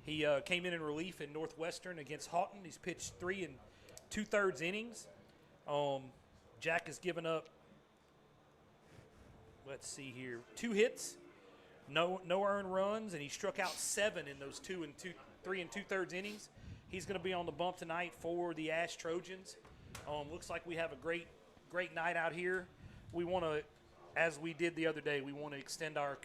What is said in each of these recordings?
He came in relief in Northwestern against Houghton. He's pitched 3 2/3 innings. Jack has given up, let's see here, 2 hits, no earned runs, and he struck out 7 in those 3 2/3 innings. He's going to be on the bump tonight for the Ash Trojans. Looks like we have a great night out here. We want to, as we did the other day, we want to extend our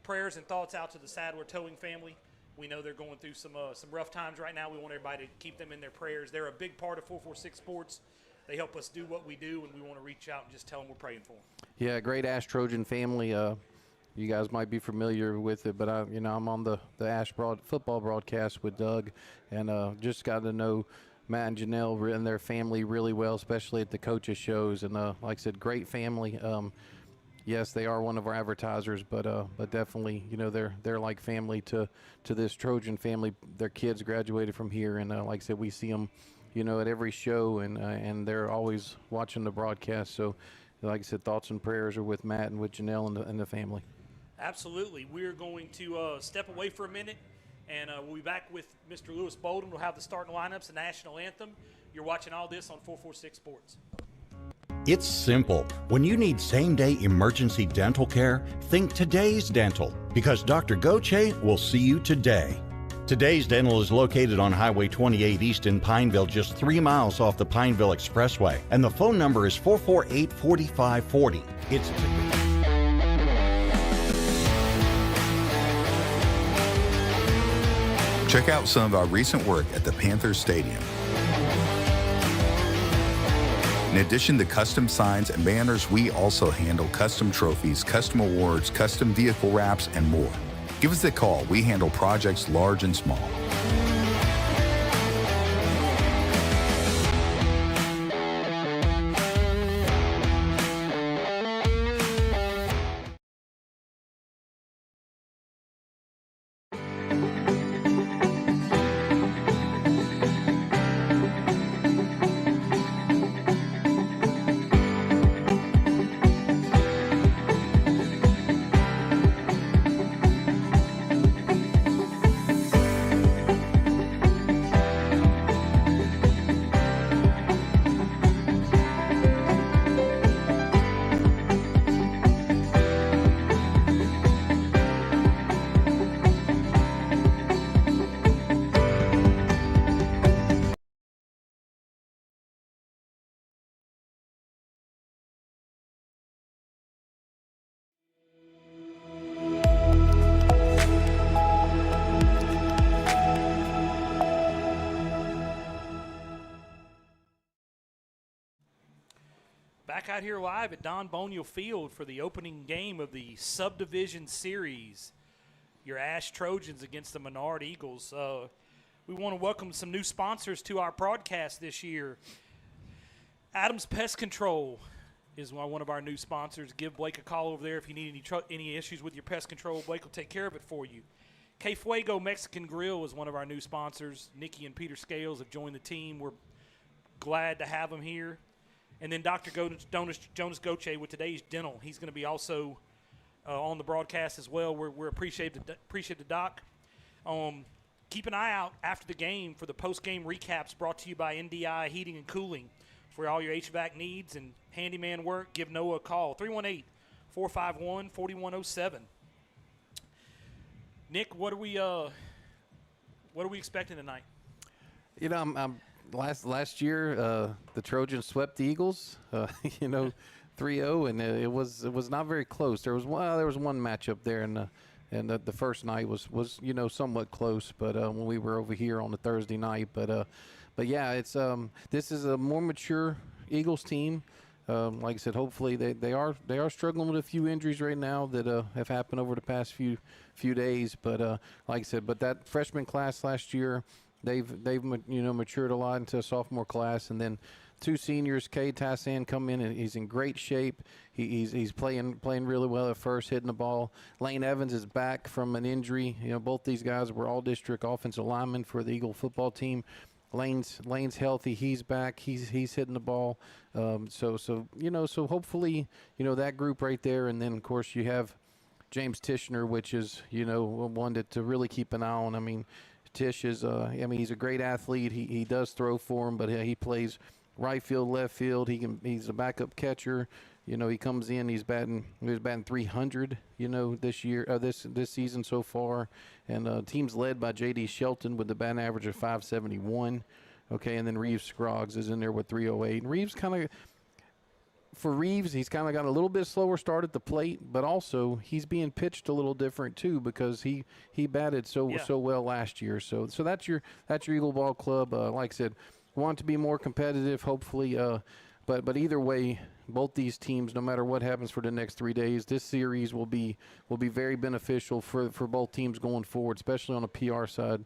prayers and thoughts out to the Sadler Towing family. We know they're going through some rough times right now. We want everybody to keep them in their prayers. They're a big part of 446 Sports. They help us do what we do, and we want to reach out and just tell them we're praying for them. Yeah, great Ash Trojan family. You guys might be familiar with it, but I'm on the Ash football broadcast with Doug, and just got to know Matt and Janelle and their family really well, especially at the coaches shows. And like I said, great family. Yes, they are one of our advertisers, but definitely, they're like family to this Trojan family. Their kids graduated from here, and like I said, we see them, at every show, and they're always watching the broadcast. So, like I said, thoughts and prayers are with Matt and with Janelle and the family. Absolutely. We're going to step away for a minute, and we'll be back with Mr. Lewis Bolden. We'll have the starting lineups, the national anthem. You're watching all this on 446 Sports. It's simple. When you need same-day emergency dental care, think Today's Dental, because Dr. Goche will see you today. Today's Dental is located on Highway 28 East in Pineville, just 3 miles off the Pineville Expressway, and the phone number is 448-4540. It's Check out some of our recent work at the Panthers Stadium. In addition to custom signs and banners, we also handle custom trophies, custom awards, custom vehicle wraps, and more. Give us a call. We handle projects large and small. Back out here live at Don Boniel Field for the opening game of the Subdivision Series. Your Ash Trojans against the Menard Eagles. We want to welcome some new sponsors to our broadcast this year. Adams Pest Control is one of our new sponsors. Give Blake a call over there if you need any issues with your pest control. Blake will take care of it for you. Que Fuego Mexican Grill is one of our new sponsors. Nikki and Peter Scales have joined the team. We're glad to have them here. And then Dr. Jonas Goche with Today's Dental. He's going to be also on the broadcast as well. We're appreciative to Doc. Keep an eye out after the game for the post-game recaps brought to you by NDI Heating and Cooling. For all your HVAC needs and handyman work, give Noah a call, 318-451-4107. Nick, what are we expecting tonight? Last year, the Trojans swept the Eagles, 3-0, and it was not very close. There was one matchup there, and the first night was somewhat close. But when we were over here on the Thursday night, but yeah, it's this is a more mature Eagles team. Like I said, hopefully they are struggling with a few injuries right now that have happened over the past few days. But like I said, that freshman class last year. They've matured a lot into a sophomore class, and then 2 seniors, Cade Tassan, come in and he's in great shape. He's playing really well at first, hitting the ball. Lane Evans is back from an injury. Both these guys were all district offensive linemen for the Eagle football team. Lane's healthy. He's back. He's hitting the ball. So hopefully that group right there, and then of course you have James Tishner, which is one to really keep an eye on. I mean, Tish is, I mean, he's a great athlete. He does throw for him, but he plays right field, left field. He's a backup catcher. You know, he comes in. He was batting 300. You know, this year, this season so far, and team's led by J.D. Shelton with the batting average of 571. Okay, and then Reeves Scroggs is in there with 308. And Reeves he's kind of got a little bit slower start at the plate, but also he's being pitched a little different too because he batted so well last year. So that's your Eagle Ball Club. Like I said, want to be more competitive, hopefully. But either way, both these teams, no matter what happens for the next 3 days, this series will be very beneficial for both teams going forward, especially on the PR side.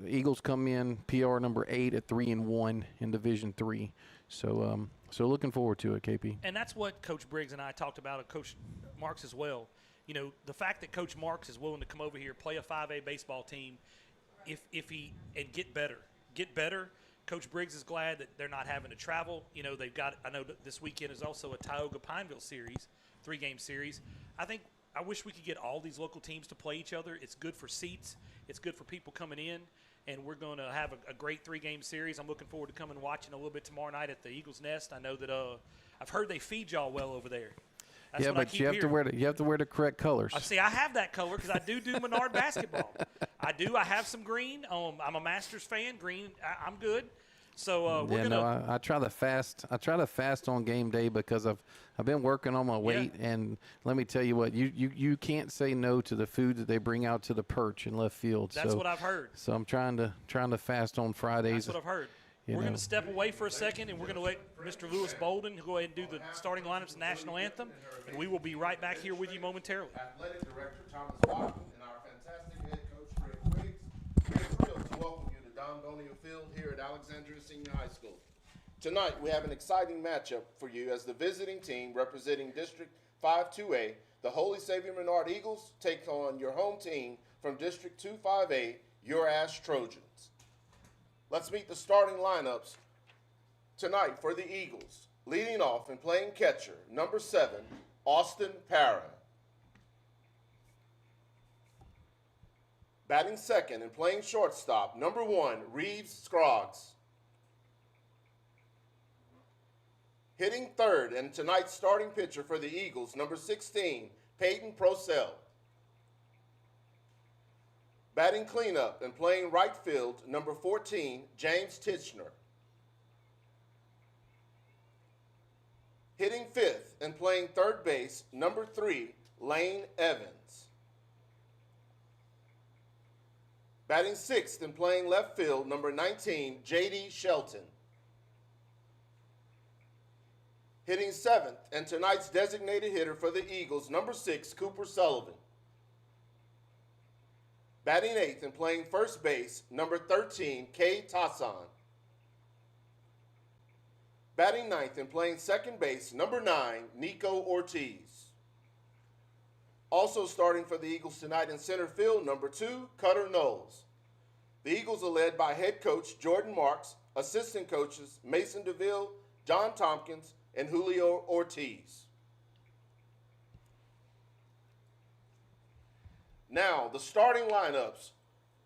Eagles come in PR number 8 at 3-1 in Division 3. So looking forward to it, KP. And that's what Coach Briggs and I talked about, and Coach Marks as well. You know, the fact that Coach Marks is willing to come over here, play a 5A baseball team, and get better. Coach Briggs is glad that they're not having to travel. You know, I know that this weekend is also a Tioga-Pineville series, 3-game series. I wish we could get all these local teams to play each other. It's good for seats. It's good for people coming in. And we're going to have a great 3-game series. I'm looking forward to coming and watching a little bit tomorrow night at the Eagles Nest. I know that I've heard they feed y'all well over there. That's yeah, but you have to wear the correct colors. I have that color because I do Menard basketball. I have some green. I'm a Masters fan. Green, I'm good. So I try to fast. I try to fast on game day because I've been working on my weight, and let me tell you what, you can't say no to the food that they bring out to the perch in left field. That's what I've heard. So I'm trying to fast on Fridays. That's what I've heard. We're going to step away for a second, and we're going to let Mr. Lewis Bolden go ahead and do the starting lineups and national anthem, and we will be right back here with you momentarily. Athletic Director Thomas Watson and our fantastic head coach Fred Briggs, we are thrilled to welcome you to Don Bonio Field here at Alexandria Senior High School. Tonight we have an exciting matchup for you as the visiting team representing District 5-2A, the Holy Savior Menard Eagles, take on your home team from District 2-5A, your Ash Trojans. Let's meet the starting lineups tonight for the Eagles. Leading off and playing catcher, number 7, Austin Parra. Batting second and playing shortstop, number 1, Reeves Scroggs. Hitting third and tonight's starting pitcher for the Eagles, number 16, Peyton Procell. Batting cleanup and playing right field, number 14, James Titchener. Hitting fifth and playing third base, number 3, Lane Evans. Batting sixth and playing left field, number 19, J.D. Shelton. Hitting seventh and tonight's designated hitter for the Eagles, number 6, Cooper Sullivan. Batting eighth and playing first base, number 13, Kay Tassan. Batting ninth and playing second base, number 9, Nico Ortiz. Also starting for the Eagles tonight in center field, number 2, Cutter Knowles. The Eagles are led by head coach Jordan Marks, assistant coaches Mason DeVille, John Tompkins, and Julio Ortiz. Now, the starting lineups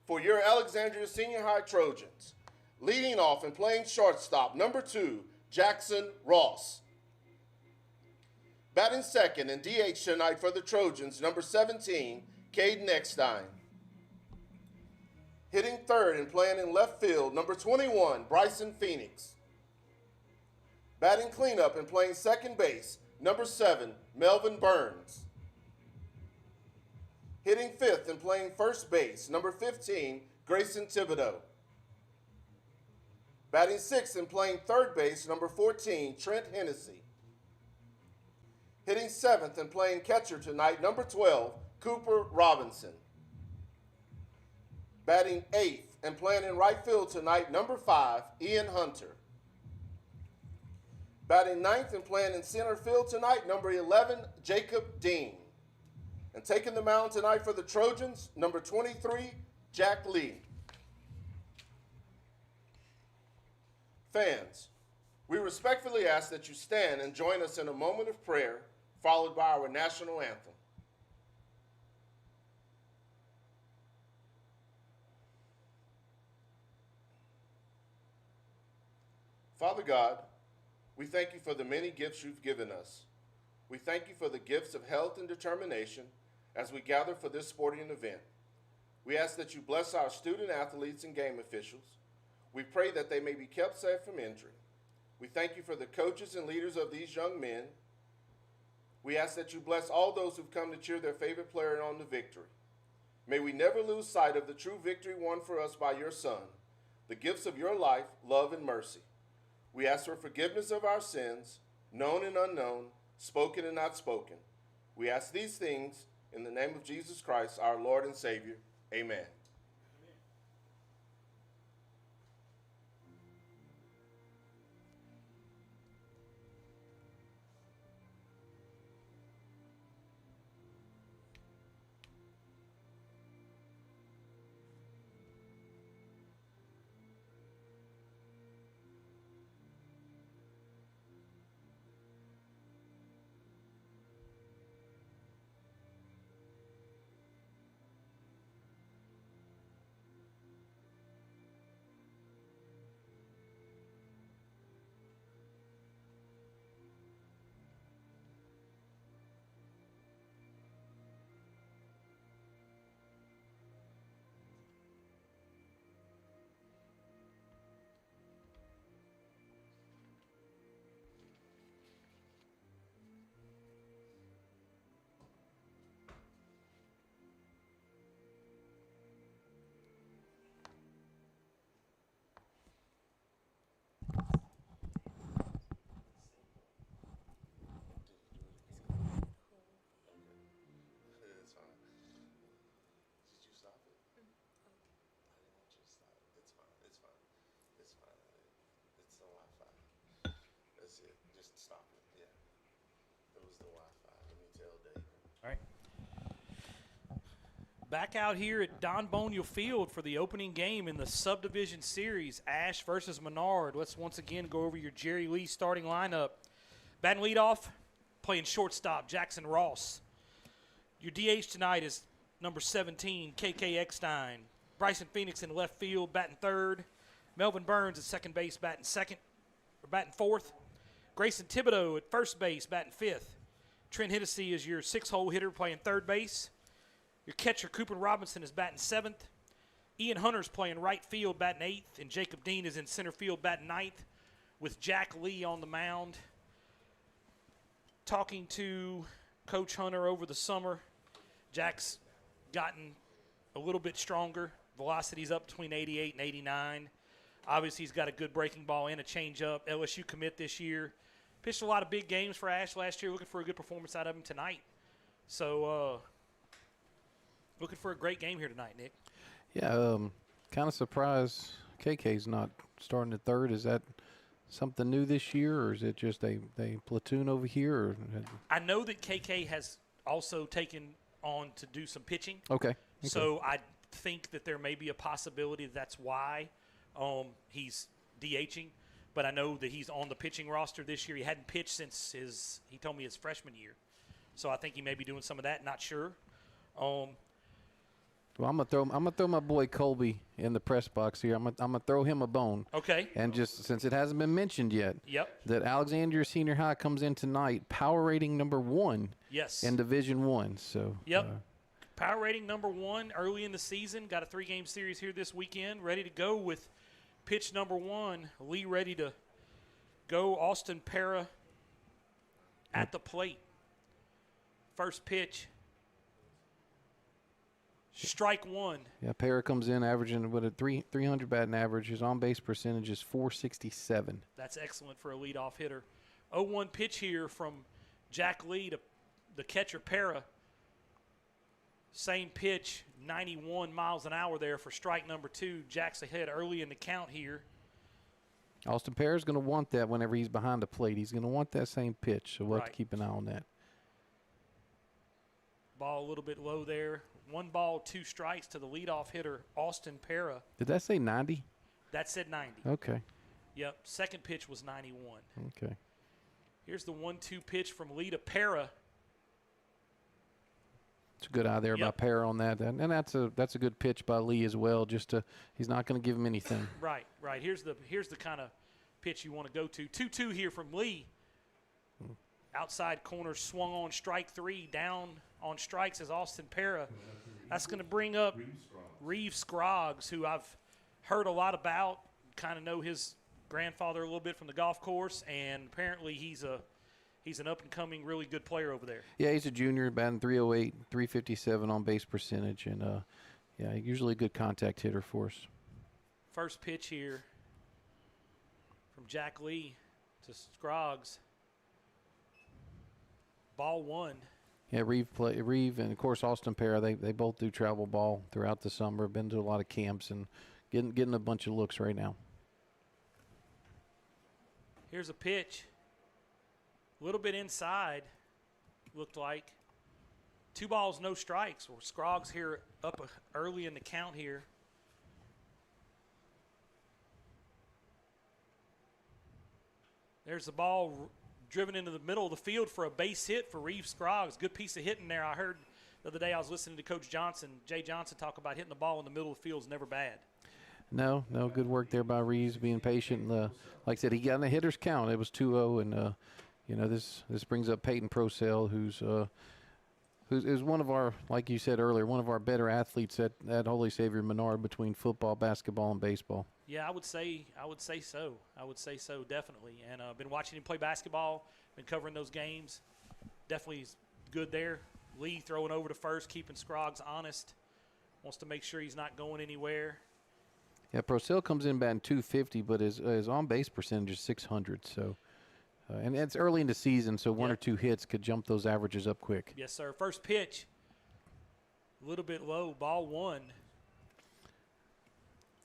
for your Alexandria Senior High Trojans. Leading off and playing shortstop, number 2, Jackson Ross. Batting second and DH tonight for the Trojans, number 17, Caden Eckstein. Hitting third and playing in left field, number 21, Bryson Phoenix. Batting cleanup and playing second base, number 7, Melvin Burns. Hitting fifth and playing first base, number 15, Grayson Thibodeau. Batting sixth and playing third base, number 14, Trent Hennessy. Hitting seventh and playing catcher tonight, number 12, Cooper Robinson. Batting eighth and playing in right field tonight, number 5, Ian Hunter. Batting ninth and playing in center field tonight, number 11, Jacob Dean. And taking the mound tonight for the Trojans, number 23, Jack Lee. Fans, we respectfully ask that you stand and join us in a moment of prayer, followed by our national anthem. Father God, we thank you for the many gifts you've given us. We thank you for the gifts of health and determination as we gather for this sporting event. We ask that you bless our student athletes and game officials. We pray that they may be kept safe from injury. We thank you for the coaches and leaders of these young men. We ask that you bless all those who've come to cheer their favorite player on to victory. May we never lose sight of the true victory won for us by your Son, the gifts of your life, love, and mercy. We ask for forgiveness of our sins, known and unknown, spoken and not spoken. We ask these things in the name of Jesus Christ, our Lord and Savior. Amen. All right. Back out here at Don Boniel Field for the opening game in the Subdivision Series, Ash versus Menard. Let's once again go over your Jerry Lee starting lineup. Batting leadoff, playing shortstop, Jackson Ross. Your DH tonight is number 17, KK Eckstein. Bryson Phoenix in left field, batting third. Melvin Burns at second base, batting fourth. Grayson Thibodeau at first base, batting fifth. Trent Hennessy is your six-hole hitter playing third base. Your catcher, Cooper Robinson, is batting seventh. Ian Hunter's playing right field, batting eighth. And Jacob Dean is in center field, batting ninth, with Jack Lee on the mound. Talking to Coach Hunter over the summer, Jack's gotten a little bit stronger. Velocity's up between 88 and 89. Obviously, he's got a good breaking ball and a changeup. LSU commit this year. Pitched a lot of big games for Ash last year. Looking for a good performance out of him tonight. So, looking for a great game here tonight, Nick. Yeah, kind of surprised KK's not starting at third. Is that something new this year, or is it just a platoon over here? Or? I know that KK has also taken on to do some pitching. Okay. So I think that there may be a possibility that's why he's DHing. But I know that he's on the pitching roster this year. He hadn't pitched since he told me his freshman year. So I think he may be doing some of that. Not sure. Well, I'm gonna throw my boy Colby in the press box here. I'm gonna throw him a bone. Okay. And just since it hasn't been mentioned yet, Yep. that Alexandria Senior High comes in tonight, power rating number 1. Yes. In Division I. So. Yep. Power rating number 1 early in the season. Got a 3-game series here this weekend. Ready to go with pitch number 1. Lee ready to go. Austin Para at the plate. First pitch. Strike 1. Yeah, Para comes in averaging with a 300 batting average. His on-base percentage is .467. That's excellent for a leadoff hitter. 0-1 pitch here from Jack Lee to the catcher Para. Same pitch, 91 miles an hour there for strike number 2. Jack's ahead early in the count here. Austin Para's going to want that whenever he's behind the plate. He's going to want that same pitch, so we'll have to keep an eye on that. Ball a little bit low there. 1 ball, 2 strikes to the leadoff hitter, Austin Para. Did that say 90? That said 90. Okay. Yep, second pitch was 91. Okay. Here's the 1-2 pitch from Lee to Para. It's a good eye there by Para on that, and that's a good pitch by Lee as well. He's not going to give him anything. Right. Here's the kind of pitch you want to go to. 2-2 here from Lee. Outside corner swung on strike 3. Down on strikes is Austin Para. That's going to bring up Reeve Scroggs, who I've heard a lot about, kind of know his grandfather a little bit from the golf course, and apparently he's an up-and-coming, really good player over there. Yeah, he's a junior, batting .308, .357 on base percentage, and yeah, usually a good contact hitter for us. First pitch here from Jack Lee to Scroggs. Ball 1. Yeah, Reeve and, of course, Austin Para, they both do travel ball throughout the summer, been to a lot of camps, and getting a bunch of looks right now. Here's a pitch. A little bit inside, looked like. 2 balls, no strikes. Well, Scroggs here up early in the count here. There's the ball driven into the middle of the field for a base hit for Reeve Scroggs. Good piece of hitting there. I heard the other day I was listening to Coach Johnson, Jay Johnson, talk about hitting the ball in the middle of the field is never bad. No, good work there by Reeves, being patient. Like I said, he got in a hitter's count. It was 2-0, and you know, this brings up Peyton Procell, who's one of our, like you said earlier, one of our better athletes at Holy Savior Menard between football, basketball, and baseball. Yeah, I would say so. I would say so, definitely. And I've been watching him play basketball, been covering those games. Definitely is good there. Lee throwing over to first, keeping Scroggs honest. Wants to make sure he's not going anywhere. Yeah, Procell comes in batting .250, but his on-base percentage is .600. So, and it's early in the season, so one or two hits could jump those averages up quick. Yes, sir. First pitch, a little bit low, ball 1.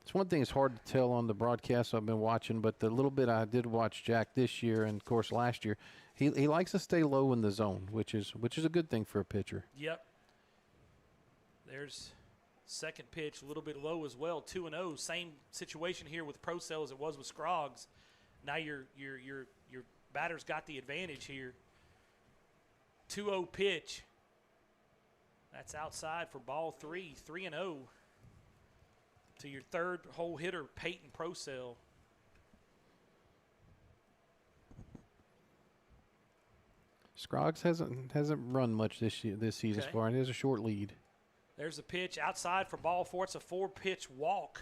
It's one thing it's hard to tell on the broadcast I've been watching, but the little bit I did watch Jack this year and, of course, last year, he likes to stay low in the zone, which is a good thing for a pitcher. Yep. There's second pitch, a little bit low as well, 2-0. Same situation here with Procell as it was with Scroggs. Now your batter's got the advantage here. 2-0 pitch. That's outside for ball 3, 3-0. To your third hole hitter, Peyton Procell. Scroggs hasn't run much this season so far, and he has a short lead. There's a pitch outside for ball 4. It's a 4-pitch walk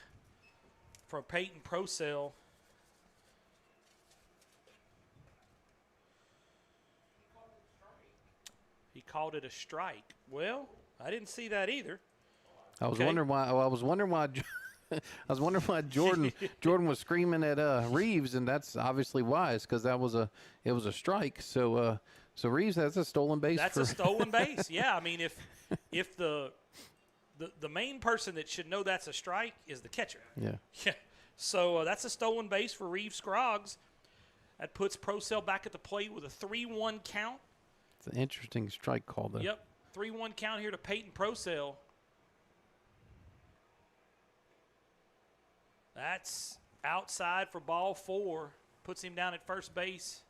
from Peyton Procell. He called it a strike. Well, I didn't see that either. I was wondering why. I was wondering why Jordan was screaming at Reeves, and that's obviously why. It's because it was a strike. So Reeves has a stolen base. That's a stolen base. Yeah, I mean if the main person that should know that's a strike is the catcher. Yeah. Yeah. So that's a stolen base for Reeve Scroggs. That puts Procell back at the plate with a 3-1 count. It's an interesting strike call, though. Yep, 3-1 count here to Peyton Procell. That's outside for ball 4. Puts him down at first base.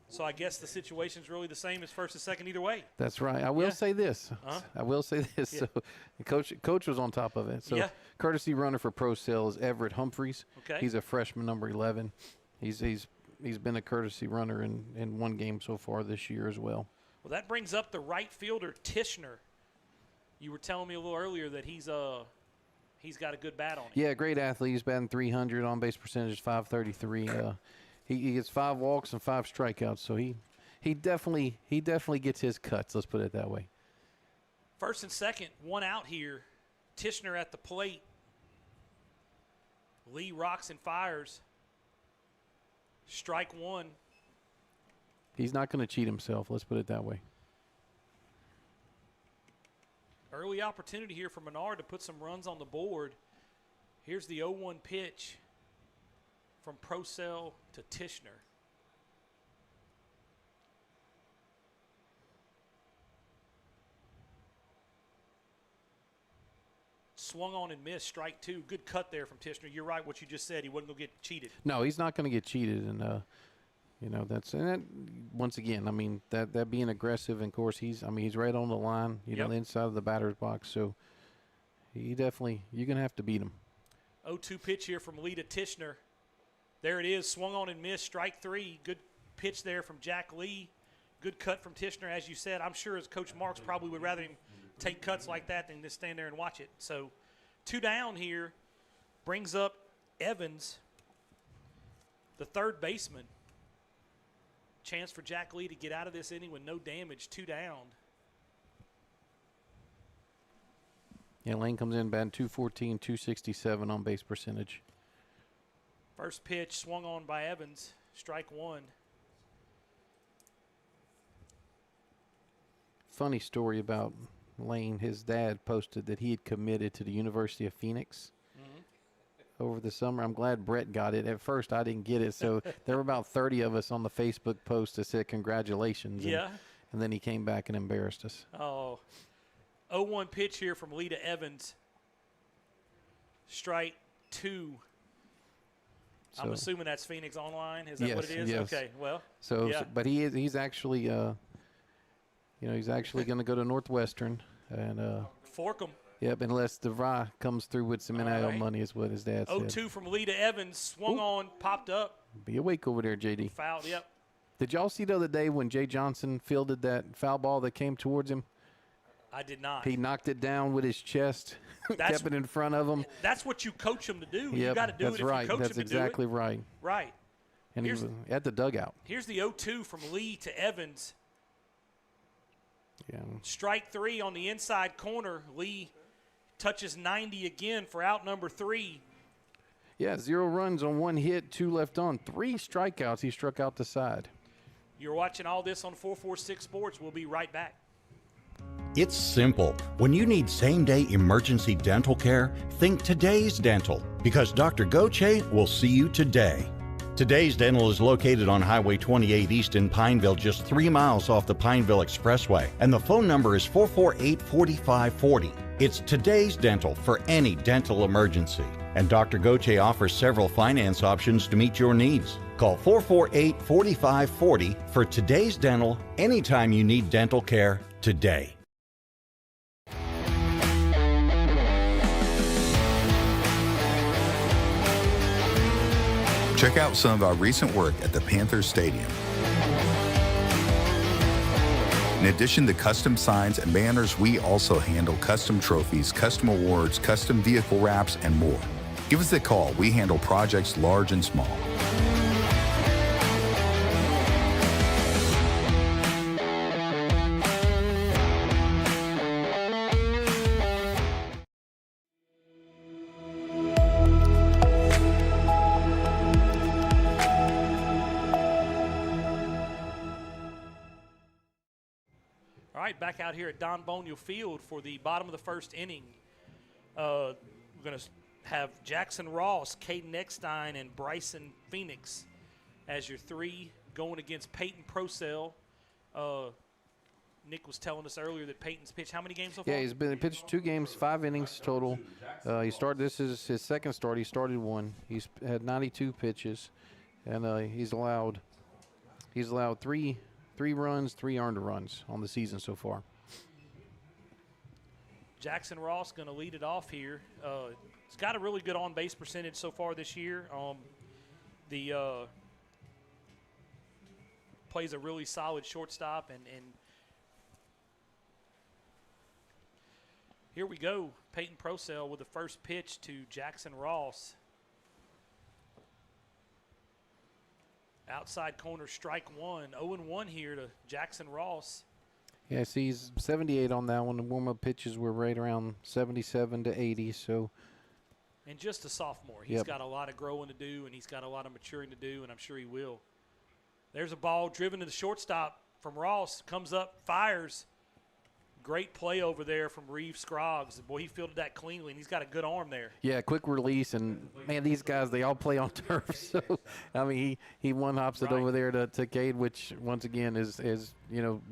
So I guess the situation's really the same as first and second either way. That's right. I will say this. I will say this. Yeah. So coach was on top of it. So courtesy runner for Procell is Everett Humphreys. Okay. He's a freshman, number 11. He's been a courtesy runner in one game so far this year as well. Well, that brings up the right fielder, Tishner. You were telling me a little earlier that he's got a good bat on him. Yeah, great athlete. He's batting .300, on base percentage .533. He gets 5 walks and 5 strikeouts, so he definitely gets his cuts. Let's put it that way. First and second, 1 out here. Tishner at the plate. Lee rocks and fires. Strike 1. He's not going to cheat himself. Let's put it that way. Early opportunity here for Menard to put some runs on the board. Here's the 0-1 pitch from Procell to Tishner. Swung on and missed, strike 2. Good cut there from Tishner. You're right what you just said. He wasn't going to get cheated. No, he's not going to get cheated. And, once again, I mean, that being aggressive, and of course, he's right on the line, the inside of the batter's box. So you're going to have to beat him. 0-2 pitch here from Lee to Tishner. There it is, swung on and missed, strike 3. Good pitch there from Jack Lee. Good cut from Tishner, as you said. I'm sure as Coach Marks probably would rather him take cuts like that than just stand there and watch it. So 2 down here brings up Evans, the third baseman. Chance for Jack Lee to get out of this inning with no damage, 2 down. Yeah, Lane comes in batting 214, 267 on base percentage. First pitch swung on by Evans, strike 1. Funny story about Lane. His dad posted that he had committed to the University of Phoenix over the summer. I'm glad Brett got it. At first, I didn't get it, so there were about 30 of us on the Facebook post that said congratulations. Yeah. And then he came back and embarrassed us. Oh, 0-1 pitch here from Lee to Evans. Strike 2. I'm assuming that's Phoenix Online. Is that what it is? Yes. Okay, well. So, yeah. But he's actually, he's actually going to go to Northwestern and. Fork 'em. Yep, unless DeVry comes through with some NIL money, is what his dad said. 0-2 from Lee to Evans, swung on, popped up, Be awake over there, JD. fouled. Yep. Did y'all see the other day when Jay Johnson fielded that foul ball that came towards him? I did not. He knocked it down with his chest, kept it in front of him. That's what you coach him to do. Yep, You got to do that's it if right. you coach That's him to exactly do it. right. Right. And he Here's- was at the dugout. Here's the 0-2 from Lee to Evans. Yeah. Strike 3 on the inside corner. Lee touches 90 again for out number 3. Yeah, 0 runs on 1 hit, 2 left on, 3 strikeouts. He struck out the side. You're watching all this on 446 Sports. We'll be right back. It's simple. When you need same-day emergency dental care, think Today's Dental, because Dr. Goche will see you today. Today's Dental is located on Highway 28 East in Pineville, just 3 miles off the Pineville Expressway, and the phone number is 448-4540. It's Today's Dental for any dental emergency, and Dr. Goche offers several finance options to meet your needs. Call 448-4540 for Today's Dental anytime you need dental care today. Check out some of our recent work at the Panthers Stadium. In addition to custom signs and banners, we also handle custom trophies, custom awards, custom vehicle wraps, and more. Give us a call. We handle projects large and small. All right, back out here at Don Boniel Field for the bottom of the first inning. We're going to have Jackson Ross, Caden Eckstein, and Bryson Phoenix as your 3 going against Peyton Procell. Nick was telling us earlier that Peyton's pitched how many games so far? Yeah, he's been pitched 2 games, 5 innings total. He started. This is his second start. He started 1. He's had 92 pitches, and he's allowed 3 runs, 3 earned runs on the season so far. Jackson Ross going to lead it off here. He's got a really good on-base percentage so far this year. Plays a really solid shortstop, and here we go. Peyton Procell with the first pitch to Jackson Ross. Outside corner, strike 1. 0-1 here to Jackson Ross. Yeah, see, he's 78 on that one. The warm-up pitches were right around 77 to 80, so. And just a sophomore. He's got a lot of growing to do, and he's got a lot of maturing to do, and I'm sure he will. There's a ball driven to the shortstop from Ross. Comes up, fires. Great play over there from Reeve Scroggs. Boy, he fielded that cleanly, and he's got a good arm there. Yeah, quick release, and, man, these guys, they all play on turf. So, I mean, he one-hops it over there to Cade, which, once again, is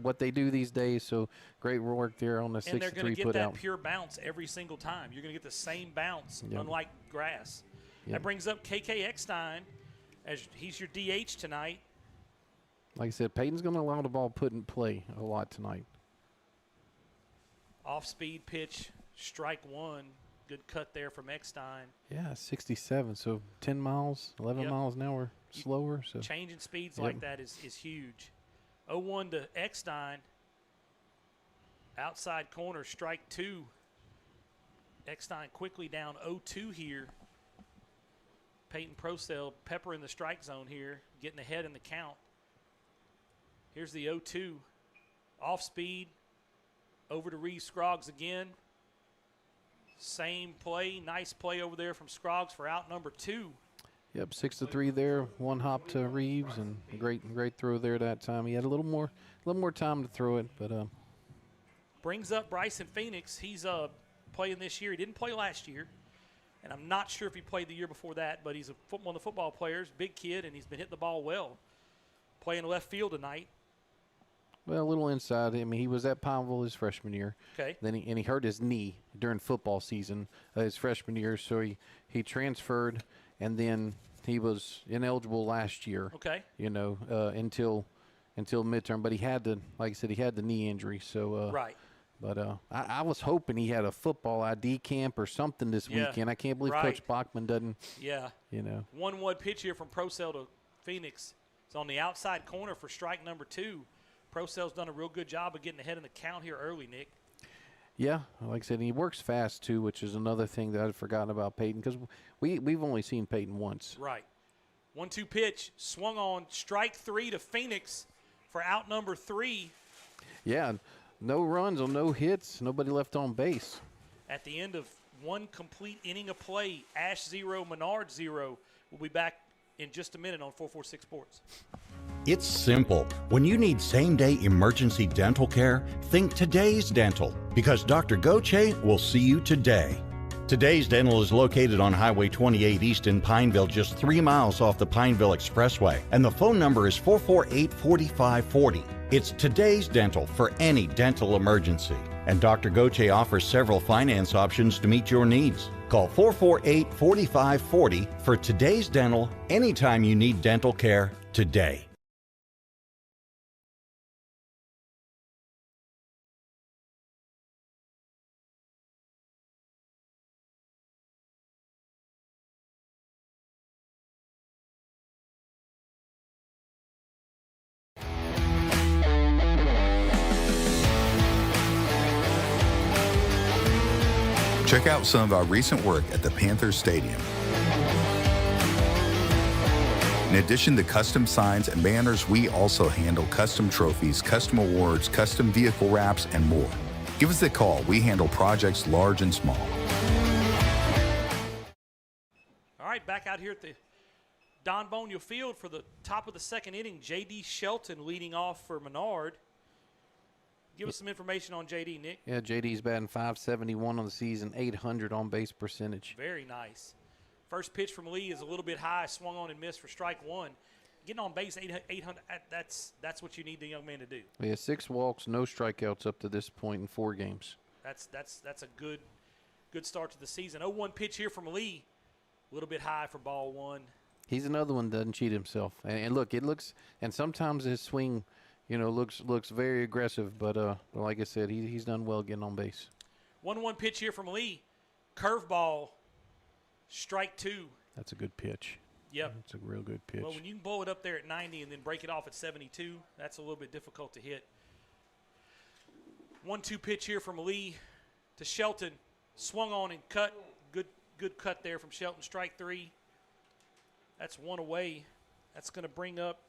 what they do these days. So, great work there on the 6-3 put out. And they're going to get that pure bounce every single time. You're going to get the same bounce, unlike grass. Yep. That brings up KK Eckstein, as he's your DH tonight. Like I said, Peyton's going to allow the ball put in play a lot tonight. Off-speed pitch, strike 1. Good cut there from Eckstein. Yeah, 67. So 10 miles, 11 miles an hour slower. So changing speeds like that is huge. 0-1 to Eckstein. Outside corner, strike 2. Eckstein quickly down 0-2 here. Peyton Procell peppering the strike zone here, getting ahead in the count. Here's the 0-2. Off speed. Over to Reeve Scroggs again. Same play. Nice play over there from Scroggs for out number 2. Yep, 6-3 there. One hop to Reeves, and great throw there that time. He had a little more time to throw it, but brings up Bryson Phoenix. He's playing this year. He didn't play last year, and I'm not sure if he played the year before that, but he's one of the football players, big kid, and he's been hitting the ball well. Playing left field tonight. well, a little inside. I mean, he was at Pineville his freshman year. Okay. Then he hurt his knee during football season his freshman year, so he transferred, and then he was ineligible last year. Okay. You know, until midterm, but he had to, like I said, he had the knee injury. So Right. But I was hoping he had a football ID camp or something this weekend. I can't believe Coach Bachman doesn't. Yeah. You know. 1-1 pitch here from Procell to Phoenix. It's on the outside corner for strike number 2. Procell's done a real good job of getting ahead in the count here early, Nick. Yeah, like I said, he works fast too, which is another thing that I'd forgotten about Peyton, because we've only seen Peyton once. Right. 1-2 pitch, swung on, strike 3 to Phoenix for out number 3. Yeah, no runs on no hits, nobody left on base. At the end of one complete inning of play, Ash 0, Menard 0. We'll be back in just a minute on 446 Sports. It's simple. When you need same-day emergency dental care, think Today's Dental, because Dr. Goche will see you today. Today's Dental is located on Highway 28 East in Pineville, just 3 miles off the Pineville Expressway, and the phone number is 448-4540. It's Today's Dental for any dental emergency, and Dr. Goche offers several finance options to meet your needs. Call 448-4540 for Today's Dental anytime you need dental care today. Check out some of our recent work at the Panthers Stadium. In addition to custom signs and banners, we also handle custom trophies, custom awards, custom vehicle wraps, and more. Give us a call. We handle projects large and small. All right, back out here at the Don Bonio Field for the top of the second inning. J.D. Shelton leading off for Menard. Give us some information on J.D., Nick. Yeah, J.D.'s batting .571 on the season, .800 on base percentage. Very nice. First pitch from Lee is a little bit high, swung on and missed for strike 1. Getting on base 800, that's what you need the young man to do. Yeah, 6 walks, no strikeouts up to this point in 4 games. That's a good start to the season. 0-1 pitch here from Lee. A little bit high for ball 1. He's another one that doesn't cheat himself. And look, it looks, and sometimes his swing, you know, looks very aggressive, but like I said, he's done well getting on base. 1-1 pitch here from Lee. Curveball, strike 2. That's a good pitch. Yep. It's a real good pitch. Well, when you can blow it up there at 90 and then break it off at 72, that's a little bit difficult to hit. 1-2 pitch here from Lee to Shelton. Swung on and cut. Good cut there from Shelton. Strike 3. That's 1 away. That's going to bring up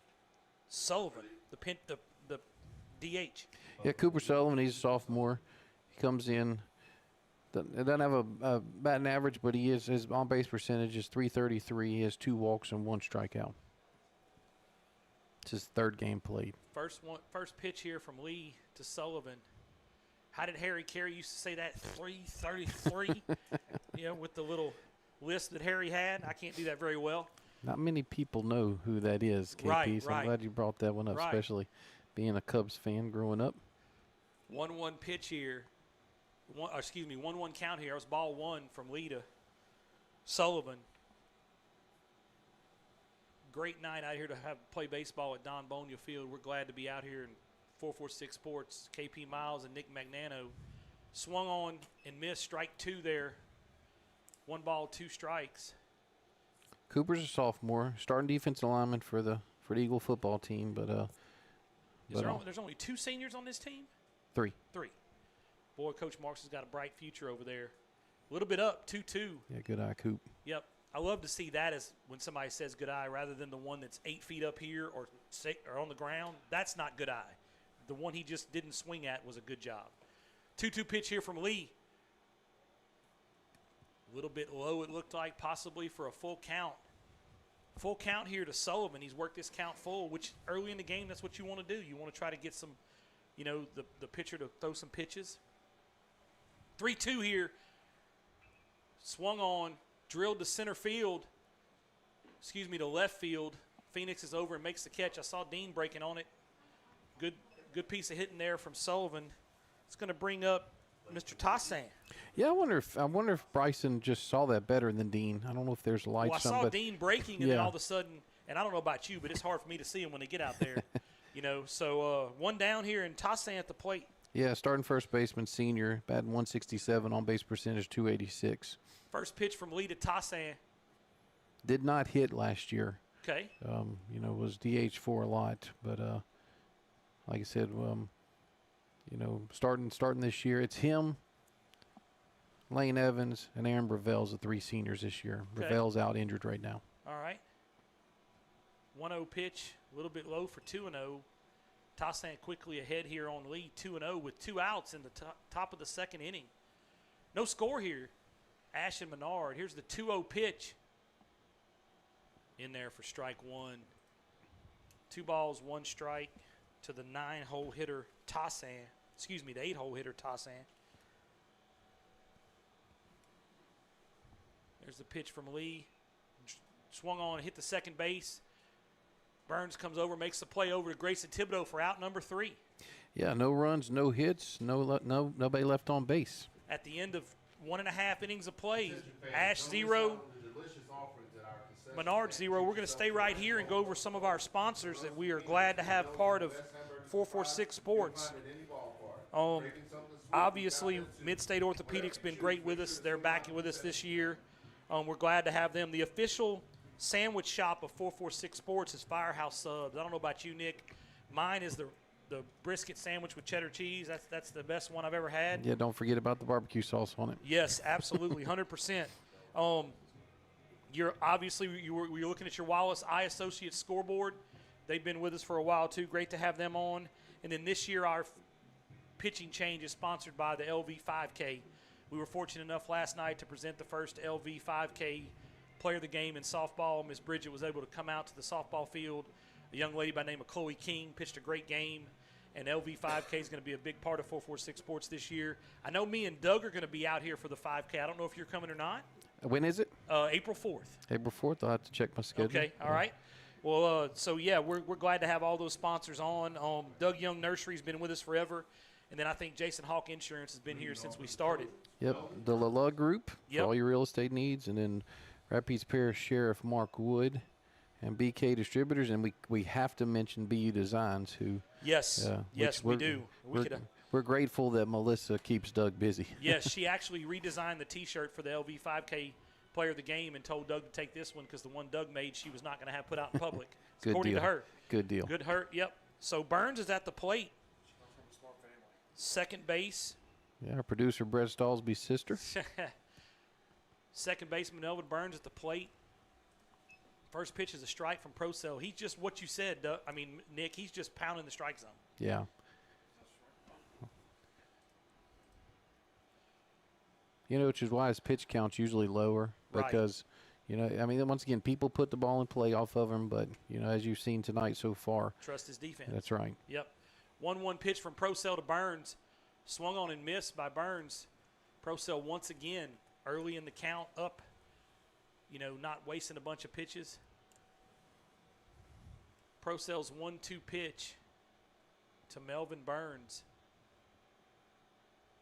Sullivan, the DH. Yeah, Cooper Sullivan, he's a sophomore. He comes in. Doesn't have a batting average, but his on-base percentage is .333. He has 2 walks and 1 strikeout. It's his 3rd game played. First pitch here from Lee to Sullivan. How did Harry Carey used to say that? 333. With the little list that Harry had. I can't do that very well. Not many people know who that is, KP. Right, so I'm glad you brought that one up, especially being a Cubs fan growing up. 1-1 pitch here. 1-1 count here. It was ball 1 from Lee to Sullivan. Great night out here to play baseball at Don Bonio Field. We're glad to be out here in 446 Sports. KP Miles and Nick Magnano swung on and missed strike 2 there 1 ball, 2 strikes. Cooper's a sophomore, starting defensive lineman for the Eagle football team, but There's only 2 seniors on this team? 3. 3. Boy, Coach Marks has got a bright future over there. A little bit up, 2-2. Yeah, good eye, Coop. Yep. I love to see that as when somebody says good eye rather than the one that's 8 feet up here or on the ground. That's not good eye. The one he just didn't swing at was a good job. 2-2 pitch here from Lee. A little bit low, it looked like, possibly for a full count. Full count here to Sullivan. He's worked this count full, which early in the game, that's what you want to do. You want to try to get some, the pitcher to throw some pitches. 3-2 here. Swung on, drilled to center field. To left field. Phoenix is over and makes the catch. I saw Dean breaking on it. Good piece of hitting there from Sullivan. It's going to bring up Mr. Tassan. Yeah, I wonder if Bryson just saw that better than Dean. I don't know if there's lights. Well, I saw Dean breaking, and then all of a sudden, and I don't know about you, but it's hard for me to see him when they get out there. So 1 down here, and Tassan at the plate. Yeah, starting first baseman, senior, batting 167, on base percentage 286. First pitch from Lee to Tassan. Did not hit last year. Okay. Was DH for a lot, but like I said, starting this year, it's him, Lane Evans, and Aaron Brevell's the 3 seniors this year. Okay. Brevell's out injured right now. All right. 1-0 pitch, a little bit low for 2-0. Tassan quickly ahead here on Lee, 2-0 with 2 outs in the top of the 2nd inning. No score here. Ash and Menard. Here's the 2-0 pitch. In there for strike 1. 2 balls, 1 strike to the 9-hole hitter Tassan. The 8-hole hitter Tassan. There's the pitch from Lee. Swung on and hit the second base. Burns comes over, makes the play over to Grayson Thibodeau for out number 3. Yeah, no runs, no hits, nobody left on base. At the end of 1.5 innings of play, Ash 0, Menard 0. We're going to stay right here and go over some of our sponsors that we are glad to have part of 446 Sports. Obviously, Mid-State Orthopedics been great with us. They're back with us this year. We're glad to have them. The official sandwich shop of 446 Sports is Firehouse Subs. I don't know about you, Nick. Mine is the brisket sandwich with cheddar cheese. That's the best one I've ever had. Yeah, don't forget about the barbecue sauce on it. Yes, absolutely, 100%. You're looking at your Wallace Eye Associates scoreboard. They've been with us for a while too. Great to have them on. And then this year our pitching change is sponsored by the LV 5K. We were fortunate enough last night to present the first LV 5K player of the game in softball. Miss Bridget was able to come out to the softball field. A young lady by the name of Chloe King pitched a great game. And LV 5K is going to be a big part of 446 Sports this year. I know me and Doug are going to be out here for the 5K. I don't know if you're coming or not. When is it? April 4th. April 4th. I'll have to check my schedule. Okay, all right. Well, we're glad to have all those sponsors on. Doug Young Nursery's been with us forever. And then I think Jason Hawk Insurance has been here since we started. Yep, the LaLa Group for all your real estate needs. And then Rapides Parish Sheriff Mark Wood and BK Distributors. And we have to mention BU Designs, who – Yes, we do. We're grateful that Melissa keeps Doug busy. Yes, she actually redesigned the T-shirt for the LV 5K player of the game and told Doug to take this one because the one Doug made she was not going to have put out in public. According to her. Good deal. Good her. Yep. So Burns is at the plate. Second base. Yeah, our producer Brett Stallsby's sister. Second baseman Elvin Burns at the plate. First pitch is a strike from Procell. He's just what you said, Nick. He's just pounding the strike zone. Yeah. Which is why his pitch count's usually lower because, once again, people put the ball in play off of him, but, as you've seen tonight so far. Trust his defense. That's right. Yep. 1-1 pitch from Procell to Burns. Swung on and missed by Burns. Procell once again early in the count up, not wasting a bunch of pitches. Procell's 1-2 pitch to Melvin Burns.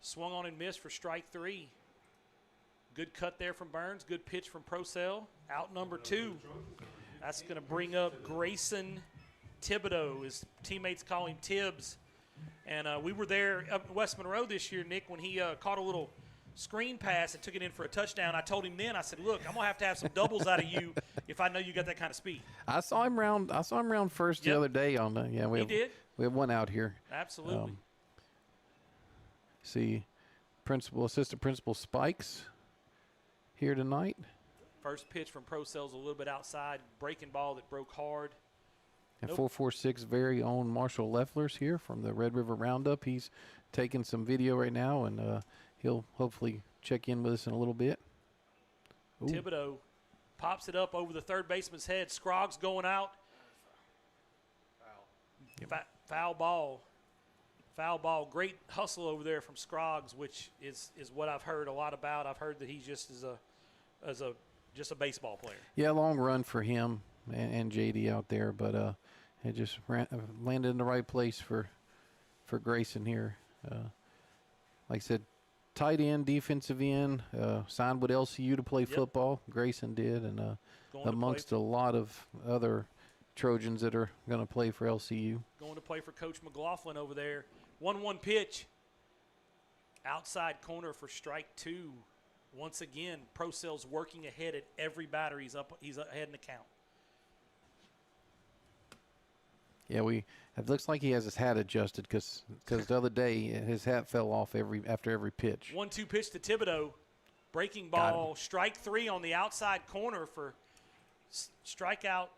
Swung on and missed for strike 3. Good cut there from Burns. Good pitch from Procell. Out number 2. That's going to bring up Grayson Thibodeau. His teammates call him Tibbs. And we were there up in West Monroe this year, Nick, when he caught a little screen pass and took it in for a touchdown. I told him then, I said, look, I'm going to have some doubles out of you if I know you got that kind of speed. I saw him round first the other day on the He did. We have one out here. Absolutely. See assistant principal Spikes here tonight. First pitch from Pro Cells a little bit outside, breaking ball that broke hard. And 446 very own Marshall Leffler's here from the Red River Roundup. He's taking some video right now, and he'll hopefully check in with us in a little bit. Ooh. Thibodeau pops it up over the third baseman's head. Scroggs going out. Foul ball. Foul ball. Great hustle over there from Scroggs, which is what I've heard a lot about. I've heard that he just is just a baseball player. Yeah, long run for him and JD out there, but it just landed in the right place for Grayson here. Like I said, tight end, defensive end, signed with LCU to play football. Grayson did, and amongst a lot of other Trojans that are going to play for LCU. Going to play for Coach McLaughlin over there. 1-1 pitch. Outside corner for strike 2. Once again, Pro Cells working ahead at every batter. He's ahead in the count. Yeah, it looks like he has his hat adjusted because the other day his hat fell off after every pitch. 1-2 pitch to Thibodeau. Breaking ball, strike 3 on the outside corner for strikeout.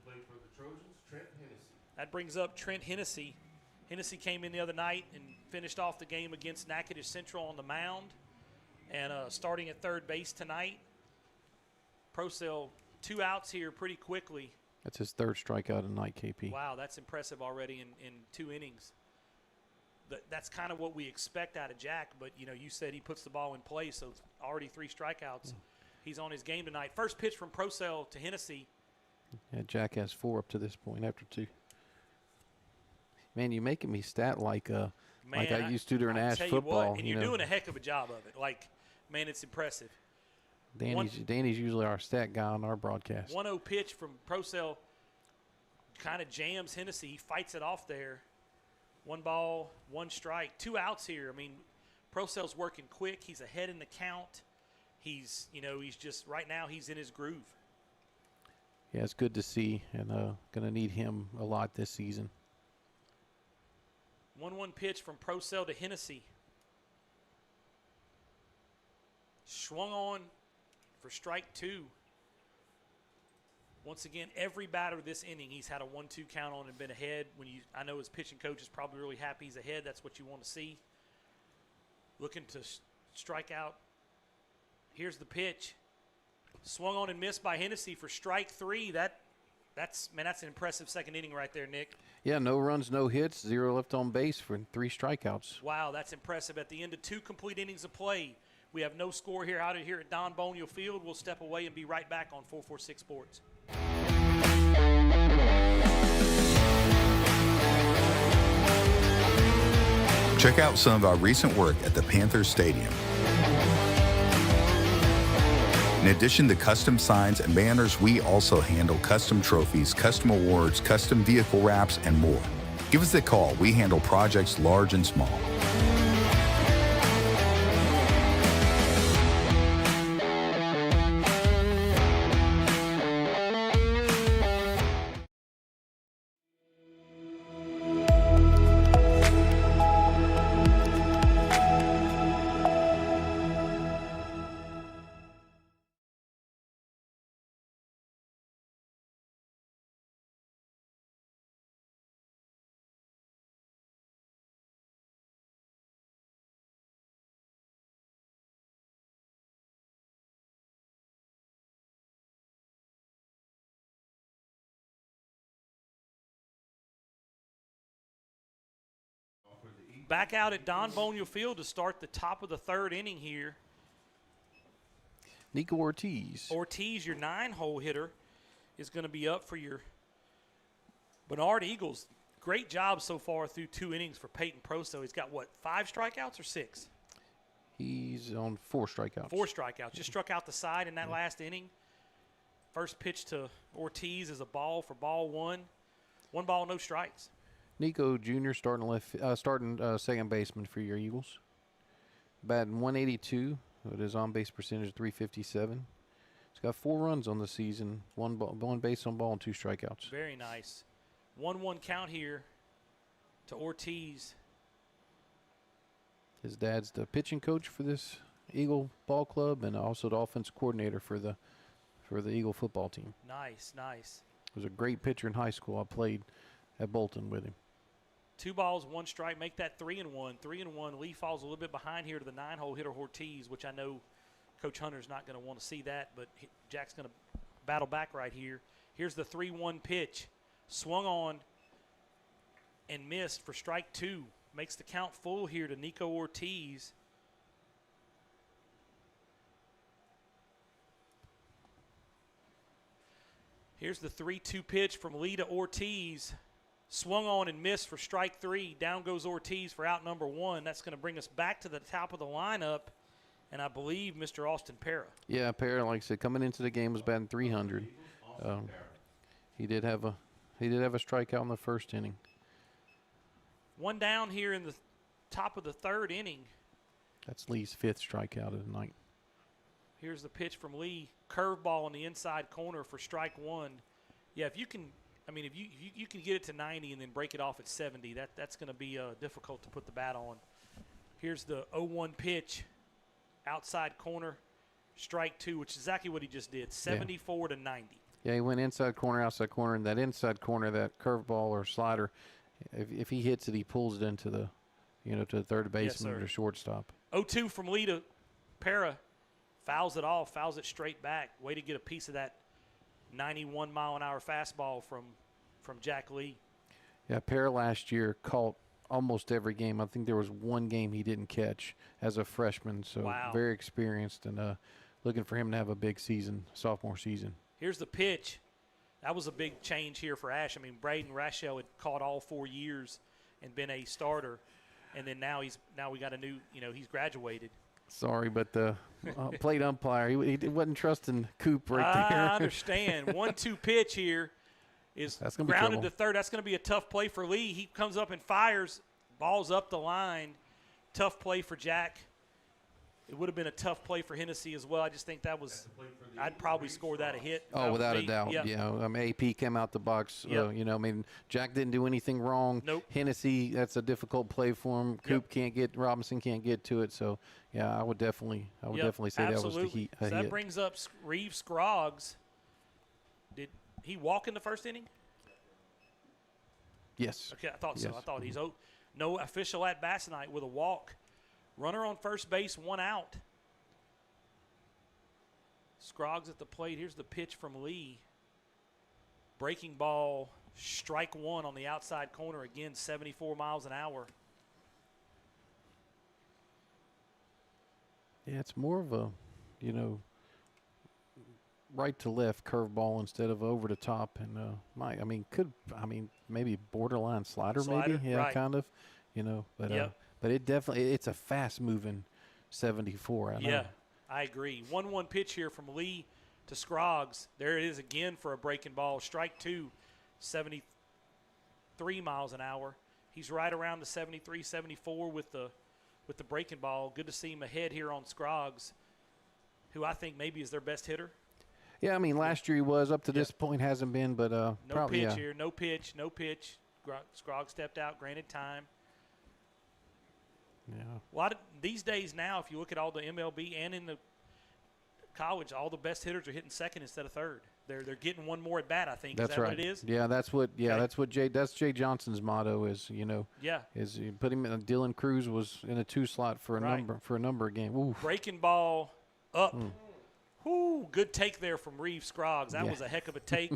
For the Trojans, Trent Hennessy. That brings up Trent Hennessy. Hennessy came in the other night and finished off the game against Natchitoches Central on the mound. And starting at third base tonight. Pro Cell 2 outs here pretty quickly. That's his third strikeout of the night, KP. Wow, that's impressive already in 2 innings. That's kind of what we expect out of Jack, but you said he puts the ball in play, so already 3 strikeouts. He's on his game tonight. First pitch from Pro Cell to Hennessy. Yeah, Jack has 4 up to this point after 2. Man, you're making me stat like I used to during Ash football. And you're doing a heck of a job of it. Man, it's impressive. Danny's usually our stat guy on our broadcast. 1-0 pitch from Pro Cell kind of jams Hennessy. He fights it off there. 1 ball, 1 strike. 2 outs here. I mean, Pro Cell's working quick. He's ahead in the count. He's just right now he's in his groove. Yeah, it's good to see, and going to need him a lot this season. 1-1 pitch from Pro Cell to Hennessy. Swung on for strike 2. Once again, every batter this inning, he's had a 1-2 count on and been ahead. I know his pitching coach is probably really happy he's ahead. That's what you want to see. Looking to strike out. Here's the pitch. Swung on and missed by Hennessy for strike 3. That's an impressive second inning right there, Nick. Yeah, no runs, no hits, 0 left on base for 3 strikeouts. Wow, that's impressive. At the end of 2 complete innings of play, we have no score here out of here at Don Boniel Field. We'll step away and be right back on 446 Sports. Check out some of our recent work at the Panthers Stadium. In addition to custom signs and banners, we also handle custom trophies, custom awards, custom vehicle wraps, and more. Give us a call. We handle projects large and small. Back out at Don Boniel Field to start the top of the 3rd inning here. Nico Ortiz. Ortiz, your 9-hole hitter, is going to be up for your Menard Eagles. Great job so far through 2 innings for Peyton Prosto. He's got, 5 strikeouts or 6? He's on 4 strikeouts. 4 strikeouts. Just struck out the side in that last inning. First pitch to Ortiz is a ball for ball 1. 1 ball, no strikes. Nico Jr. starting second baseman for your Eagles. batting 182 with his on-base percentage 357. He's got 4 runs on the season, one base on ball and 2 strikeouts. Very nice. 1-1 count here to Ortiz. His dad's the pitching coach for this Eagle ball club and also the offensive coordinator for the Eagle football team. Nice, nice. He was a great pitcher in high school. I played at Bolton with him. 2 balls, 1 strike. Make that 3-1. 3-1. Lee falls a little bit behind here to the 9-hole hitter Ortiz, which I know Coach Hunter's not going to want to see that, but Jack's going to battle back right here. Here's the 3-1 pitch. Swung on and missed for strike 2. Makes the count full here to Nico Ortiz. Here's the 3-2 pitch from Lee to Ortiz. Swung on and missed for strike 3. Down goes Ortiz for out number 1. That's going to bring us back to the top of the lineup, and I believe Mr. Austin Para. Yeah, Para, like I said, coming into the game was batting 300. He did have a strikeout in the first inning. 1 down here in the top of the 3rd inning. That's Lee's 5th strikeout of the night. Here's the pitch from Lee. Curveball in the inside corner for strike 1. Yeah, if you can, if you can get it to 90 and then break it off at 70, that's going to be difficult to put the bat on. Here's the 0-1 pitch, outside corner, strike 2, which is exactly what he just did, 74 to 90. Yeah, he went inside corner, outside corner, and that inside corner, that curveball or slider, if he hits it, he pulls it into the, to the third baseman or the shortstop. 0-2 from Lee to Para. Fouls it off, fouls it straight back. Way to get a piece of that 91-mile-an-hour fastball from Jack Lee. Yeah, Para last year caught almost every game. I think there was 1 game he didn't catch as a freshman, so very experienced and looking for him to have a big season, sophomore season. Here's the pitch. That was a big change here for Ash. Braden Rachel had caught all 4 years and been a starter, and then now we got a new, he's graduated. Sorry, but the plate umpire, he wasn't trusting Coop right there. I understand. 1-2 pitch here is grounded to third. That's going to be a tough play for Lee. He comes up and fires. Ball's up the line. Tough play for Jack. It would have been a tough play for Hennessy as well. I just think that was – I'd probably score that a hit. Oh, without a doubt. Yep. AP came out the box. Yep. Jack didn't do anything wrong. Nope. Hennessy, that's a difficult play for him. Coop Robinson can't get to it. So, I would definitely say that was the heat. So that brings up Reeve Scroggs. Did he walk in the first inning? Yes. Okay, I thought so. Yes. I thought he's no official at-bat tonight with a walk. Runner on first base, 1 out. Scroggs at the plate. Here's the pitch from Lee. Breaking ball, strike 1 on the outside corner. Again, 74 miles an hour. Yeah, it's more of a, right to left curveball instead of over the top. And maybe borderline slider maybe. Yeah, right. kind of. But it's a fast-moving 74. I agree. 1-1 pitch here from Lee to Scroggs. There it is again for a breaking ball. Strike 2, 73 miles an hour. He's right around the 73, 74 with the breaking ball. Good to see him ahead here on Scroggs, who I think maybe is their best hitter. Yeah, last year he was. Up to this point hasn't been, but no pitch here. No pitch. Scroggs stepped out, granted time. Yeah. These days now, if you look at all the MLB and in the college, all the best hitters are hitting second instead of third. They're getting one more at bat, I think. That's is that right. What it is? Yeah, that's what Jay Johnson's motto is. Is you put him in. Dylan Cruz was in a 2 slot for a number of games. Ooh. Breaking ball up. Ooh, good take there from Reeve Scroggs. That was a heck of a take.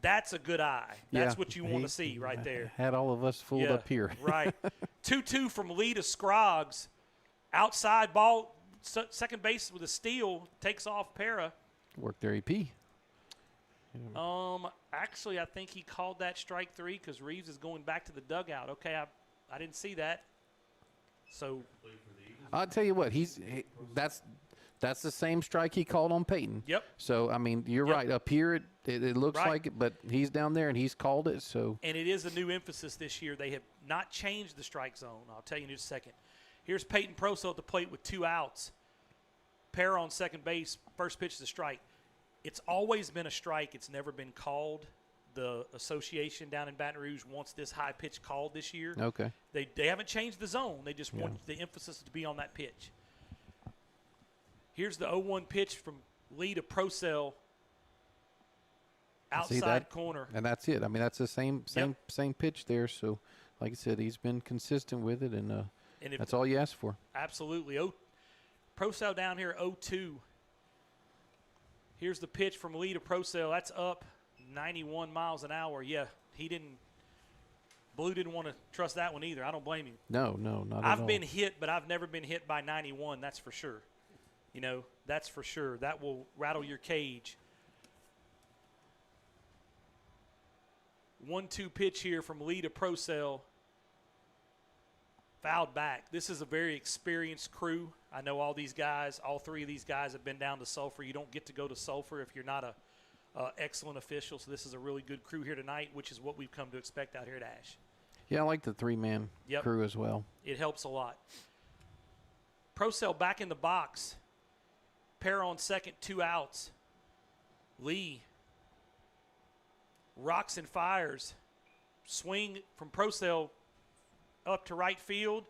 That's a good eye. That's what you want to see right there. Had all of us fooled up here. Right. 2-2 from Lee to Scroggs. Outside ball, second base with a steal, takes off Para. Worked their AP. Actually, I think he called that strike 3 because Reeves is going back to the dugout. Okay, I didn't see that. So I'll tell you what, that's the same strike he called on Peyton. Yep. So, you're right. Up here, it looks like it, but he's down there and he's called it. So. And it is a new emphasis this year. They have not changed the strike zone. I'll tell you in just a second. Here's Peyton Prosel at the plate with 2 outs. Pair on second base. First pitch is a strike. It's always been a strike. It's never been called. The association down in Baton Rouge wants this high pitch called this year. Okay. They haven't changed the zone. They just want the emphasis to be on that pitch. Here's the 0-1 pitch from Lee to Prosel. Outside corner. And that's it. I mean, that's the same pitch there. So, like I said, he's been consistent with it, and that's all you ask for. Absolutely. Prosel down here 0-2. Here's the pitch from Lee to Prosel. That's up 91 miles an hour. Yeah, Blue didn't want to trust that one either. I don't blame him. No, not at all. I've been hit, but I've never been hit by 91. That's for sure. That's for sure. That will rattle your cage. 1-2 pitch here from Lee to Prosel. Fouled back. This is a very experienced crew. I know all these guys, all 3 of these guys have been down to Sulphur. You don't get to go to Sulphur if you're not a excellent official. So this is a really good crew here tonight, which is what we've come to expect out here at Ash. Yeah, I like the 3-man crew as well. It helps a lot. Prosel back in the box. Pair on second, 2 outs. Lee rocks and fires. Swing from Prosel up to right field.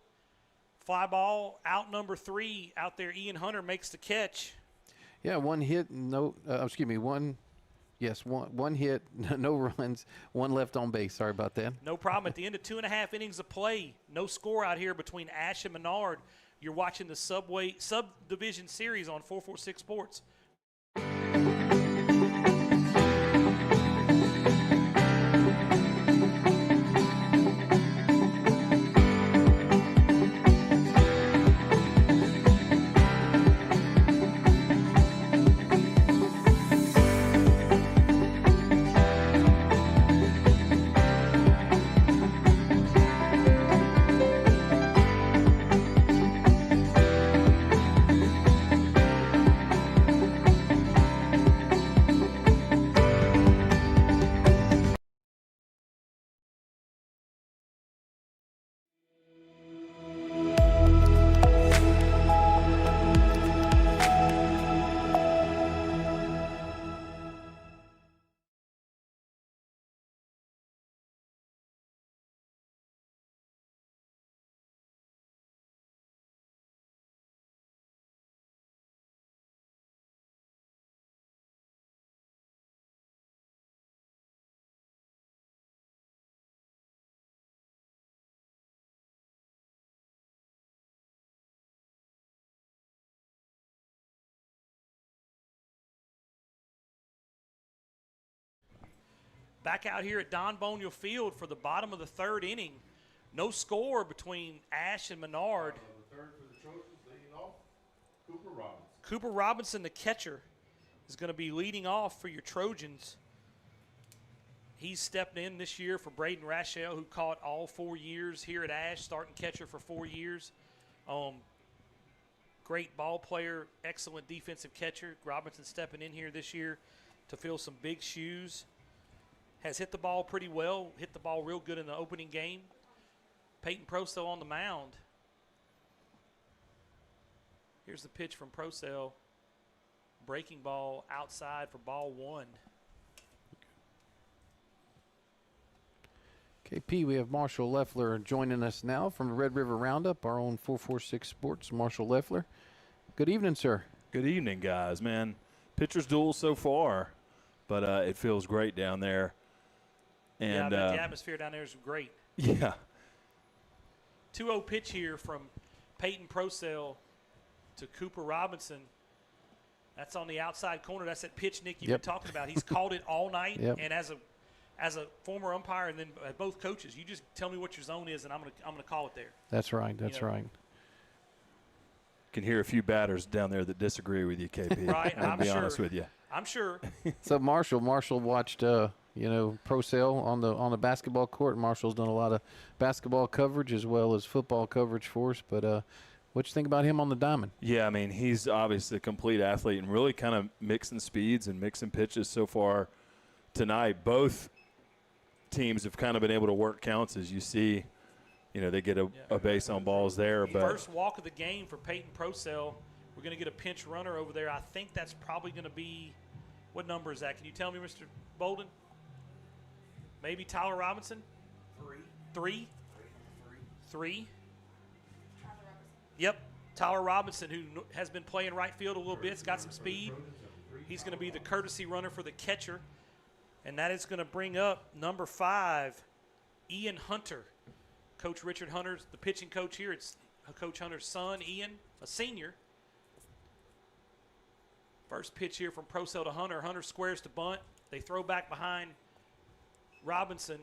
Fly ball, out number 3. Out there, Ian Hunter makes the catch. Yeah, 1 hit, one hit, no runs, 1 left on base. Sorry about that. No problem. At the end of 2.5 innings of play, no score out here between Ash and Menard. You're watching the Subdivision series on 446 Sports. Back out here at Don Boniel Field for the bottom of the 3rd inning. No score between Ash and Menard. The 3rd for the Trojans, leading off, Cooper Robinson. Cooper Robinson, the catcher, is going to be leading off for your Trojans. He's stepped in this year for Braden Rachel, who caught all 4 years here at Ash, starting catcher for 4 years. Great ball player, excellent defensive catcher. Robinson stepping in here this year to fill some big shoes. Has hit the ball pretty well, hit the ball real good in the opening game. Peyton Prosel on the mound. Here's the pitch from Prosel. Breaking ball outside for ball 1. KP, we have Marshall Leffler joining us now from the Red River Roundup, our own 446 Sports. Marshall Leffler. Good evening, sir. Good evening, guys. Man, pitcher's duel so far, but it feels great down there. And the atmosphere down there is great. Yeah. 2-0 pitch here from Peyton Prosel to Cooper Robinson. That's on the outside corner. That's that pitch, Nick, you've been talking about. He's called it all night. And as a former umpire and then both coaches, you just tell me what your zone is, and I'm gonna call it there. That's right. That's right. Can hear a few batters down there that disagree with you, KP. Right, I'll be honest with you. I'm sure. So Marshall watched Prosel on the basketball court. Marshall's done a lot of basketball coverage as well as football coverage for us. But what you think about him on the diamond? Yeah, I mean, he's obviously a complete athlete and really kind of mixing speeds and mixing pitches so far tonight. Both teams have kind of been able to work counts, as you see they get a base on balls there. But First walk of the game for Peyton Procell. We're going to get a pinch runner over there. I think that's probably going to be – what number is that? Can you tell me, Mr. Bolden? Maybe Tyler Robinson? Three. Yep. Tyler Robinson, who has been playing right field a little bit, has got some speed. He's going to be the courtesy runner for the catcher. And that is going to bring up number 5, Ian Hunter. Coach Richard Hunter's the pitching coach here. It's Coach Hunter's son, Ian, a senior. First pitch here from Procell to Hunter. Hunter squares to bunt. They throw back behind Robinson.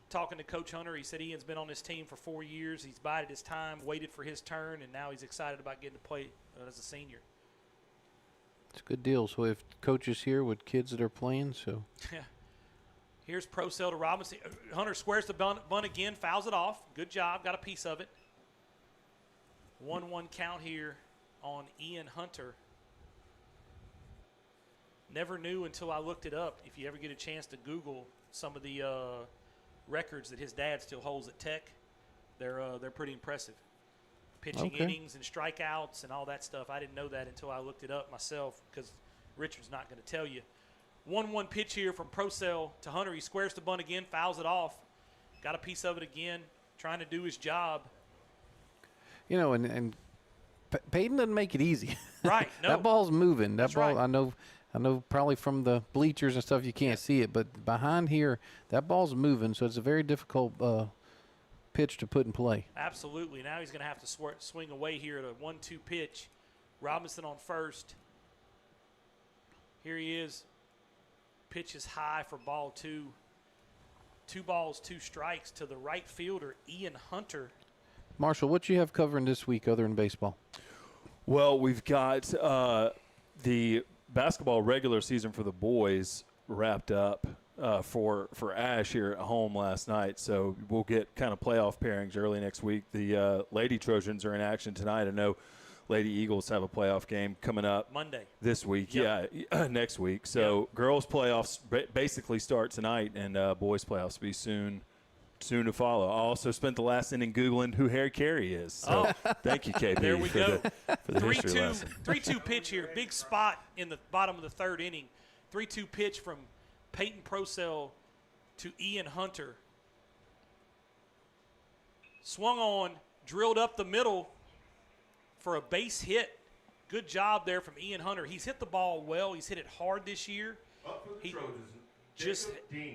Talking to Coach Hunter, he said Ian's been on this team for 4 years. He's bided his time, waited for his turn, and now he's excited about getting to play as a senior. It's a good deal. So if coaches here with kids that are playing, so. Yeah. Here's Procell to Robinson. Hunter squares the bunt again, fouls it off. Good job, got a piece of it. 1-1 count here on Ian Hunter. Never knew until I looked it up. If you ever get a chance to Google some of the records that his dad still holds at Tech, they're pretty impressive. Pitching innings and strikeouts and all that stuff. I didn't know that until I looked it up myself because Richard's not going to tell you. 1-1 pitch here from Procell to Hunter. He squares the bunt again, fouls it off. Got a piece of it again, trying to do his job. And Peyton doesn't make it easy. Right. No. That ball's moving. That That's ball, right. I know probably from the bleachers and stuff you can't see it, but behind here, that ball's moving, so it's a very difficult pitch to put in play. Absolutely. Now he's going to have to swing away here at a 1-2 pitch. Robinson on first. Here he is. Pitch is high for ball 2. 2 balls, 2 strikes to the right fielder, Ian Hunter. Marshall, what you have covering this week other than baseball? Well, we've got the basketball regular season for the boys wrapped up for Ash here at home last night. So we'll get kind of playoff pairings early next week. The Lady Trojans are in action tonight. I know Lady Eagles have a playoff game coming up Monday this week. Yep. Yeah, next week. So girls playoffs basically start tonight, and boys playoffs will be soon to follow. I also spent the last inning Googling who Harry Carey is. So thank you, KB. There we go. For the history lesson. 3-2 pitch here. Big spot in the bottom of the third inning. 3-2 pitch from Peyton Procell to Ian Hunter. Swung on, drilled up the middle for a base hit. Good job there from Ian Hunter. He's hit the ball well. He's hit it hard this year. He just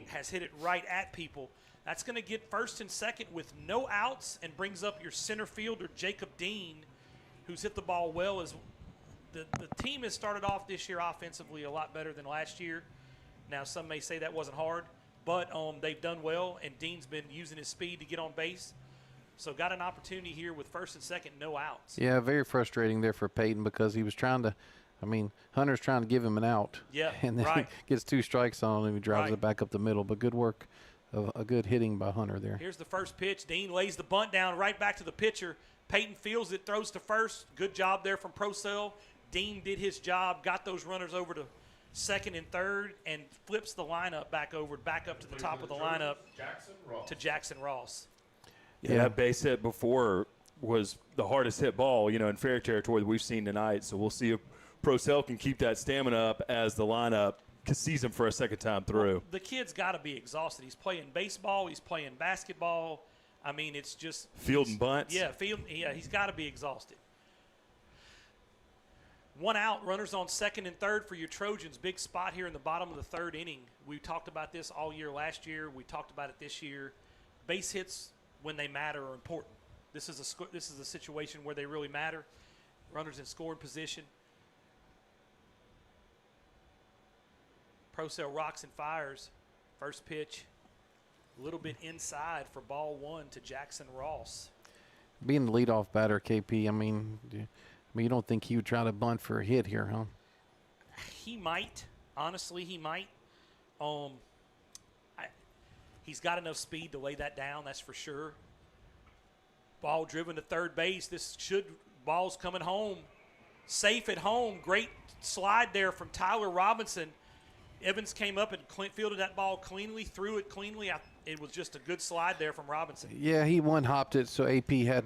has hit it right at people. That's going to get first and second with no outs and brings up your center fielder, Jacob Dean, who's hit the ball well. As the team has started off this year offensively a lot better than last year. Now, some may say that wasn't hard, but they've done well, and Dean's been using his speed to get on base. So got an opportunity here with first and second, no outs. Yeah, very frustrating there for Peyton because he was trying to Hunter's trying to give him an out. Yeah, and then right. he gets 2 strikes on him and he drives it back up the middle. But good work. A good hitting by Hunter there. Here's the first pitch. Dean lays the bunt down right back to the pitcher. Peyton fields it, throws to first. Good job there from Procell. Dean did his job, got those runners over to second and third, and flips the lineup back up to the top of the lineup to Jackson Ross. Yeah, that base hit before was the hardest hit ball, in fair territory that we've seen tonight. So we'll see if Procell can keep that stamina up as the lineup sees him for a second time through. Well, the kid's got to be exhausted. He's playing baseball. He's playing basketball. I mean, it's just field and bunts. Yeah, he's got to be exhausted. 1 out, runners on second and third for your Trojans. Big spot here in the bottom of the third inning. We talked about this all year last year. We talked about it this year. Base hits when they matter are important. This is a situation where they really matter. Runners in scoring position. Procell rocks and fires. First pitch, a little bit inside for ball 1 to Jackson Ross. Being the leadoff batter, KP, I mean, you don't think he would try to bunt for a hit here, huh? He might. Honestly, he might. He's got enough speed to lay that down, that's for sure. Ball driven to third base. Ball's coming home. Safe at home. Great slide there from Tyler Robinson. Evans came up and fielded that ball cleanly, threw it cleanly. it was just a good slide there from Robinson. Yeah, he one-hopped it, so AP had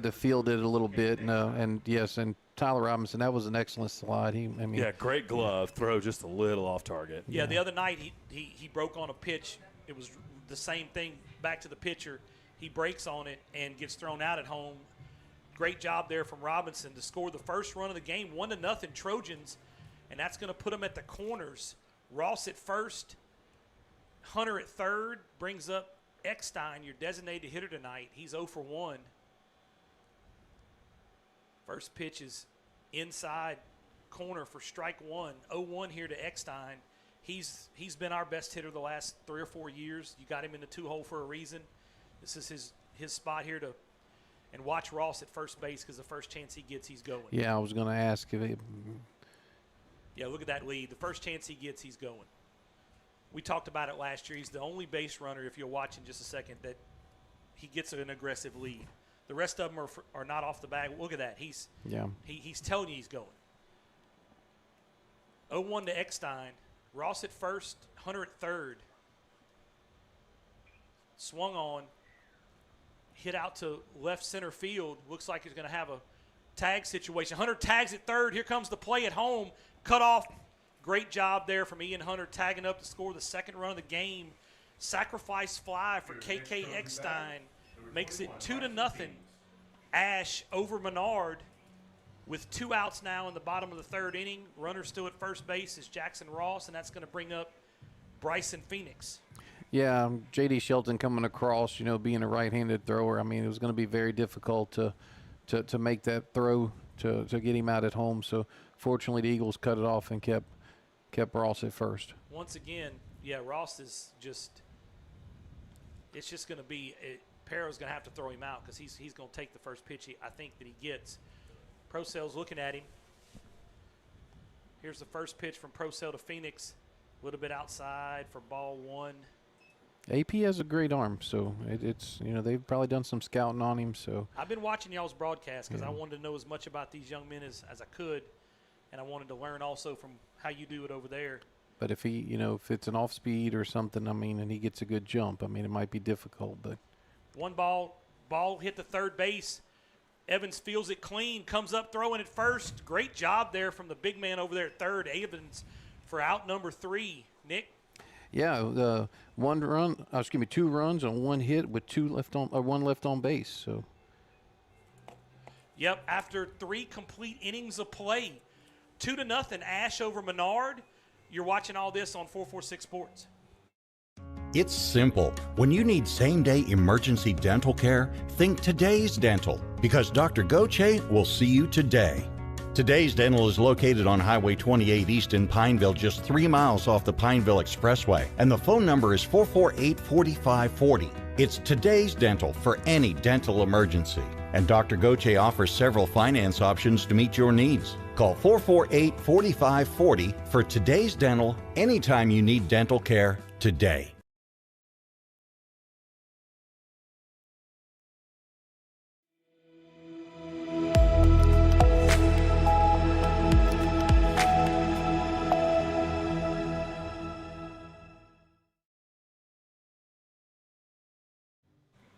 to field it a little bit. And yes, and Tyler Robinson, that was an excellent slide. Yeah, great glove throw, just a little off target. Yeah, the other night he broke on a pitch. It was the same thing back to the pitcher. He breaks on it and gets thrown out at home. Great job there from Robinson to score the first run of the game, 1-0 Trojans, and that's going to put them at the corners. Ross at first, Hunter at third, brings up Eckstein, your designated hitter tonight. He's 0 for 1. First pitch is inside corner for strike one. 0-1 here to Eckstein. He's been our best hitter the last 3 or 4 years. You got him in the 2-hole for a reason. This is his spot here to – and watch Ross at first base because the first chance he gets, he's going. Yeah, I was going to ask if it – Yeah, look at that lead. The first chance he gets, he's going. We talked about it last year. He's the only base runner, if you'll watch in just a second, that he gets an aggressive lead. The rest of them are not off the bag. Look at that. He's telling you he's going. 0-1 to Eckstein. Ross at first, Hunter at third. Swung on. Hit out to left center field. Looks like he's going to have a tag situation. Hunter tags at third. Here comes the play at home. Cut off. Great job there from Ian Hunter tagging up to score the second run of the game. Sacrifice fly for KK Eckstein. Makes it 2-0. Ash over Menard with 2 outs now in the bottom of the third inning. Runner still at first base is Jackson Ross, and that's going to bring up Bryson Phoenix. Yeah, J.D. Shelton coming across, being a right-handed thrower. I mean, it was going to be very difficult to make that throw to get him out at home. So, fortunately, the Eagles cut it off and kept Ross at first. Once again, yeah, Ross is just – it's just going to be Perro's going to have to throw him out because he's going to take the first pitch I think that he gets. Procell's looking at him. Here's the first pitch from Procell to Phoenix. A little bit outside for ball one. AP has a great arm, so it's they've probably done some scouting on him. So I've been watching y'all's broadcast because I wanted to know as much about these young men as I could, and I wanted to learn also from how you do it over there. But if he, if it's an off speed or something, and he gets a good jump, it might be difficult. But one ball hit the third base. Evans feels it clean, comes up throwing at first. Great job there from the big man over there at third. Evans for out number 3. Nick? Yeah, 2 runs on 1 hit with 1 left on base. So. Yep, after 3 complete innings of play, 2-0 Ash over Menard. You're watching all this on 446 Sports. It's simple. When you need same-day emergency dental care, think Today's Dental, because Dr. Goche will see you today. Today's Dental is located on Highway 28 East in Pineville, just 3 miles off the Pineville Expressway, and the phone number is 448-4540. It's Today's Dental for any dental emergency, and Dr. Goche offers several finance options to meet your needs. Call 448-4540 for Today's Dental anytime you need dental care today.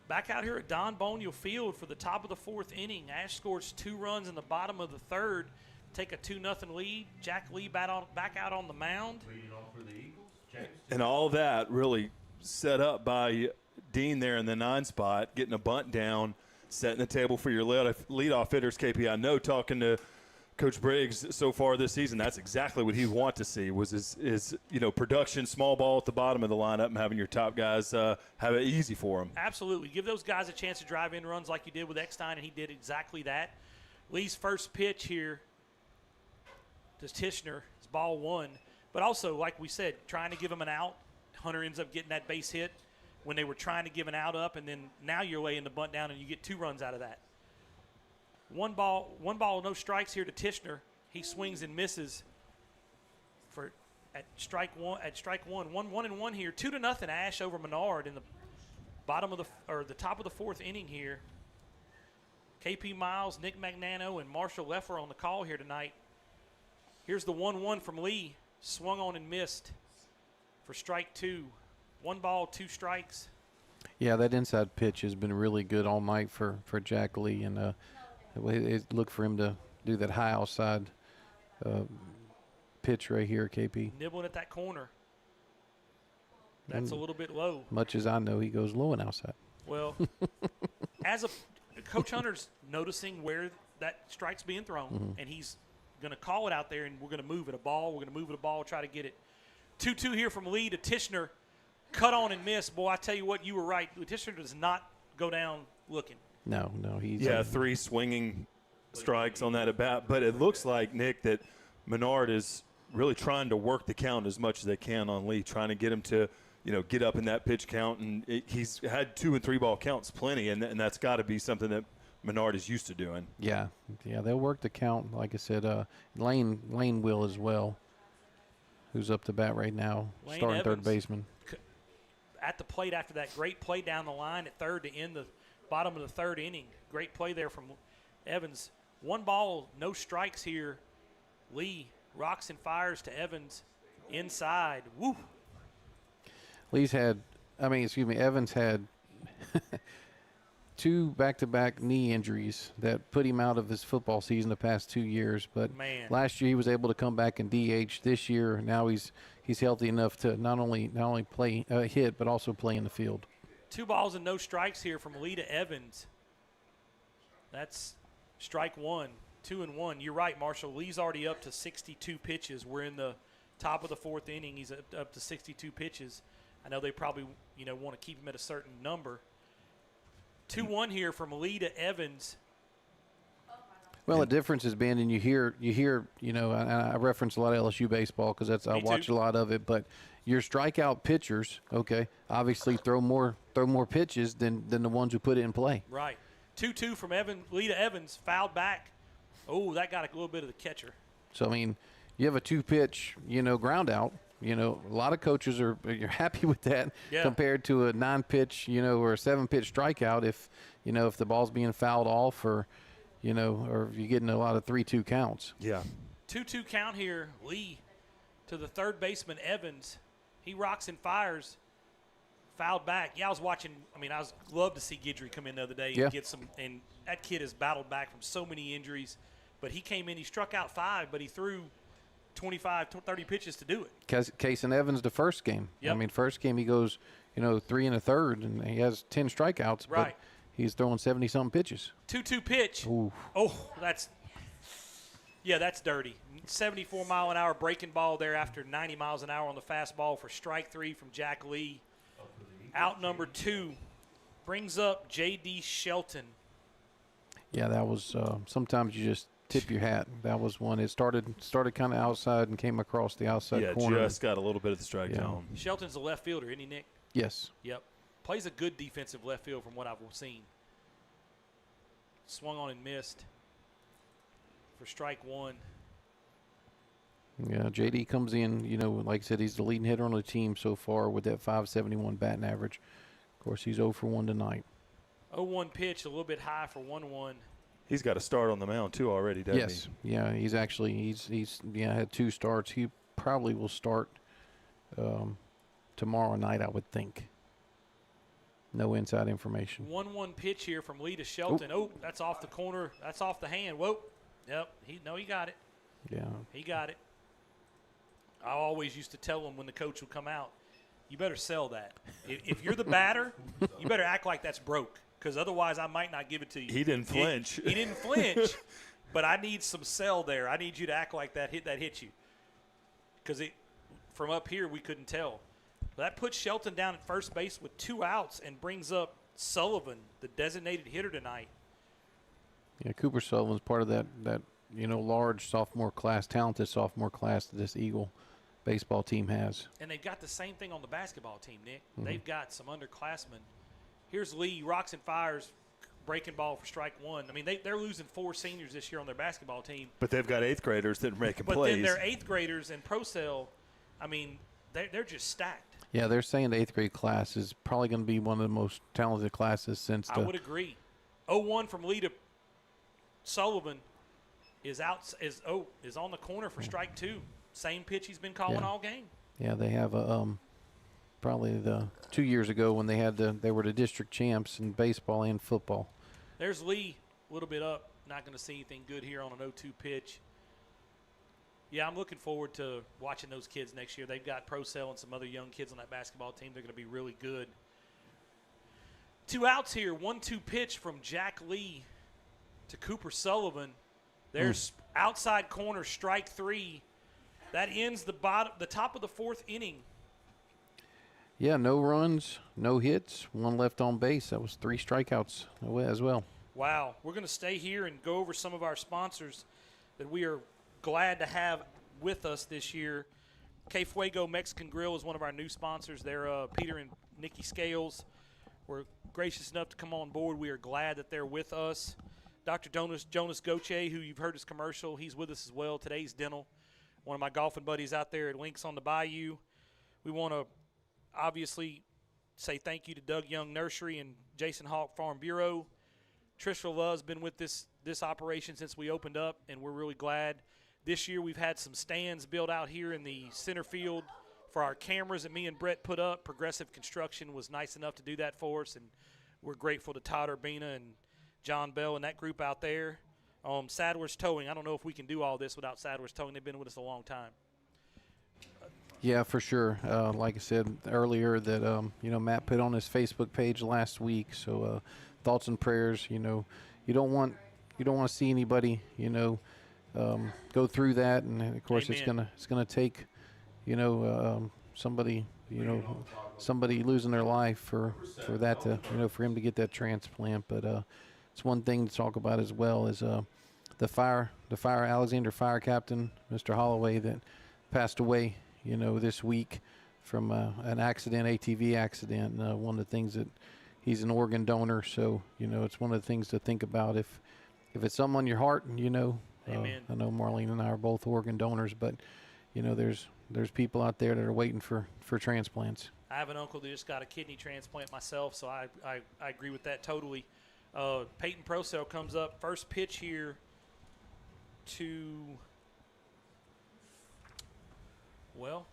Back out here at Don Boniel Field for the top of the 4th inning. Ash scores 2 runs in the bottom of the 3rd. Take a 2-0 lead. Jack Lee back out on the mound. And all that really set up by Dean there in the 9 spot, getting a bunt down, setting the table for your leadoff hitters, KP. I know talking to Coach Briggs so far this season, that's exactly what he'd want to see was his production, small ball at the bottom of the lineup and having your top guys have it easy for them. Absolutely. Give those guys a chance to drive in runs like you did with Eckstein, and he did exactly that. Lee's first pitch here to Tishner is ball 1. But also, like we said, trying to give him an out. Hunter ends up getting that base hit when they were trying to give an out up, and then now you're laying the bunt down and you get 2 runs out of that. One ball, no strikes here to Tishner. He swings and misses at strike one. 1-1 here. 2-0 Ash over Menard in the the top of the 4th inning here. KP Miles, Nick Magnano, and Marshall Leffer on the call here tonight. Here's the 1-1 from Lee. Swung on and missed for strike 2. 1 ball, 2 strikes. Yeah, that inside pitch has been really good all night for Jack Lee, and look for him to do that high outside pitch right here, KP. Nibbling at that corner. That's a little bit low. Much as I know, he goes low and outside. Well, as a Coach Hunter's noticing where that strike's being thrown, and he's going to call it out there, and we're going to move it a ball. We're going to move it a ball, try to get it. 2-2 here from Lee to Tishner. Cut on and miss. Boy, I tell you what, you were right. Tishner does not go down looking. No, he's – Yeah, 3 swinging strikes on that at bat. But it looks like, Nick, that Menard is really trying to work the count as much as they can on Lee, trying to get him to – get up in that pitch count, and he's had 2 and 3 ball counts plenty, and that's got to be something that Menard is used to doing. Yeah, they'll work the count. Like I said, Lane will as well, who's up to bat right now, Lane starting Evans, third baseman. At the plate after that great play down the line at third to end the bottom of the third inning. Great play there from Evans. 1 ball, no strikes here. Lee rocks and fires to Evans inside. Woo! Evans had 2 back-to-back knee injuries that put him out of his football season the past 2 years. But last year he was able to come back and DH. This year, now he's healthy enough to not only play hit, but also play in the field. 2 balls and no strikes here from Lee to Evans. That's strike 1, 2-1. You're right, Marshall. Lee's already up to 62 pitches. We're in the top of the 4th inning. He's up to 62 pitches. I know they probably, want to keep him at a certain number. 2-1 here from Lee to Evans. Well, the difference has been, and you hear, I reference a lot of LSU baseball because I watch a lot of it. But your strikeout pitchers, obviously throw more pitches than the ones who put it in play. Right. 2-2 from Lee to Evans, fouled back. Oh, that got a little bit of the catcher. So you have a 2-pitch, ground out. A lot of coaches you're happy with that compared to a 9-pitch, or a 7-pitch strikeout if the ball's being fouled off or if you're getting a lot of 3-2 counts. Yeah. 2-2 count here. Lee to the third baseman, Evans. He rocks and fires. Fouled back. Yeah, I was watching. I love to see Guidry come in the other day and get some. And that kid has battled back from so many injuries. But he came in, he struck out 5, but he threw 25, 30 pitches to do it. Case in Evans, the first game. Yep. First game he goes, 3 1/3, and he has 10 strikeouts. Right. But he's throwing 70-something pitches. 2-2 pitch. Ooh. Oh, that's dirty. 74-mile-an-hour breaking ball there after 90 miles an hour on the fastball for strike 3 from Jack Lee. Out number 2 brings up J.D. Shelton. Yeah, that was sometimes you just tip your hat. That was one. It started kind of outside and came across the outside corner. Yeah, just got a little bit of the strike zone. Shelton's a left fielder, isn't he, Nick? Yes. Yep. Plays a good defensive left field from what I've seen. Swung on and missed for strike 1. Yeah, JD comes in, like I said, he's the leading hitter on the team so far with that .571 batting average. Of course, he's 0 for 1 tonight. 0-1 pitch, a little bit high for 1-1. He's got a start on the mound too already, doesn't he? Yes. Yeah, he's had 2 starts. He probably will start tomorrow night, I would think. No inside information. 1-1 pitch here from Lee to Shelton. Oh, that's off the corner. That's off the hand. Whoa. Yep. He got it. Yeah. He got it. I always used to tell him when the coach would come out, you better sell that. If you're the batter, you better act like that's broke, because otherwise I might not give it to you. He didn't flinch. He didn't flinch, but I need some sell there. I need you to act like that hit you, because from up here we couldn't tell. That puts Shelton down at first base with 2 outs and brings up Sullivan, the designated hitter tonight. Yeah, Cooper Sullivan's part of that large sophomore class, talented sophomore class that this Eagle baseball team has. And they've got the same thing on the basketball team, Nick. Mm-hmm. They've got some underclassmen. Here's Lee, rocks and fires, breaking ball for strike 1. They're losing 4 seniors this year on their basketball team. But they've got 8th graders that are making plays. But then their 8th graders in Pro Cell, they're just stacked. Yeah, they're saying the 8th grade class is probably going to be one of the most talented classes since I would agree. 0-1 from Lee to Sullivan is on the corner for strike 2. Same pitch he's been calling all game. Yeah, they have a probably the 2 years ago when they were the district champs in baseball and football. There's Lee, a little bit up. Not going to see anything good here on an 0-2 pitch. Yeah, I'm looking forward to watching those kids next year. They've got Procell and some other young kids on that basketball team. They're going to be really good. 2 outs here. 1-2 pitch from Jack Lee to Cooper Sullivan. There's outside corner, strike 3. That ends the top of the 4th inning. Yeah, no runs, no hits, 1 left on base. That was 3 strikeouts as well. Wow. We're going to stay here and go over some of our sponsors that we are glad to have with us this year. Que Fuego Mexican Grill is one of our new sponsors. They're Peter and Nikki Scales were gracious enough to come on board. We are glad that they're with us. Dr. Jonas Goche, who you've heard his commercial, he's with us as well. Today's Dental, one of my golfing buddies out there at Links on the Bayou. We want to obviously say thank you to Doug Young Nursery and Jason Hawk Farm Bureau. Trisha Love's been with this operation since we opened up, and we're really glad. This year we've had some stands built out here in the center field for our cameras that me and Brett put up. Progressive Construction was nice enough to do that for us, and we're grateful to Todd Urbina and John Bell and that group out there. Sadler's Towing, I don't know if we can do all this without Sadler's Towing. They've been with us a long time. Yeah, for sure. Like I said earlier, that Matt put on his Facebook page last week. So thoughts and prayers. You don't want to see anybody go through that, and of course Amen. it's gonna take somebody losing their life for that to for him to get that transplant. But it's one thing to talk about as well as the fire Alexandria fire captain, Mr. Holloway, that passed away this week from an accident, ATV accident. One of the things that he's an organ donor, so it's one of the things to think about if it's something on your heart. Amen. I know Marlene and I are both organ donors, but there's people out there that are waiting for transplants. I have an uncle that just got a kidney transplant myself, so I agree with that totally. Peyton Procell comes up. First pitch here to, well,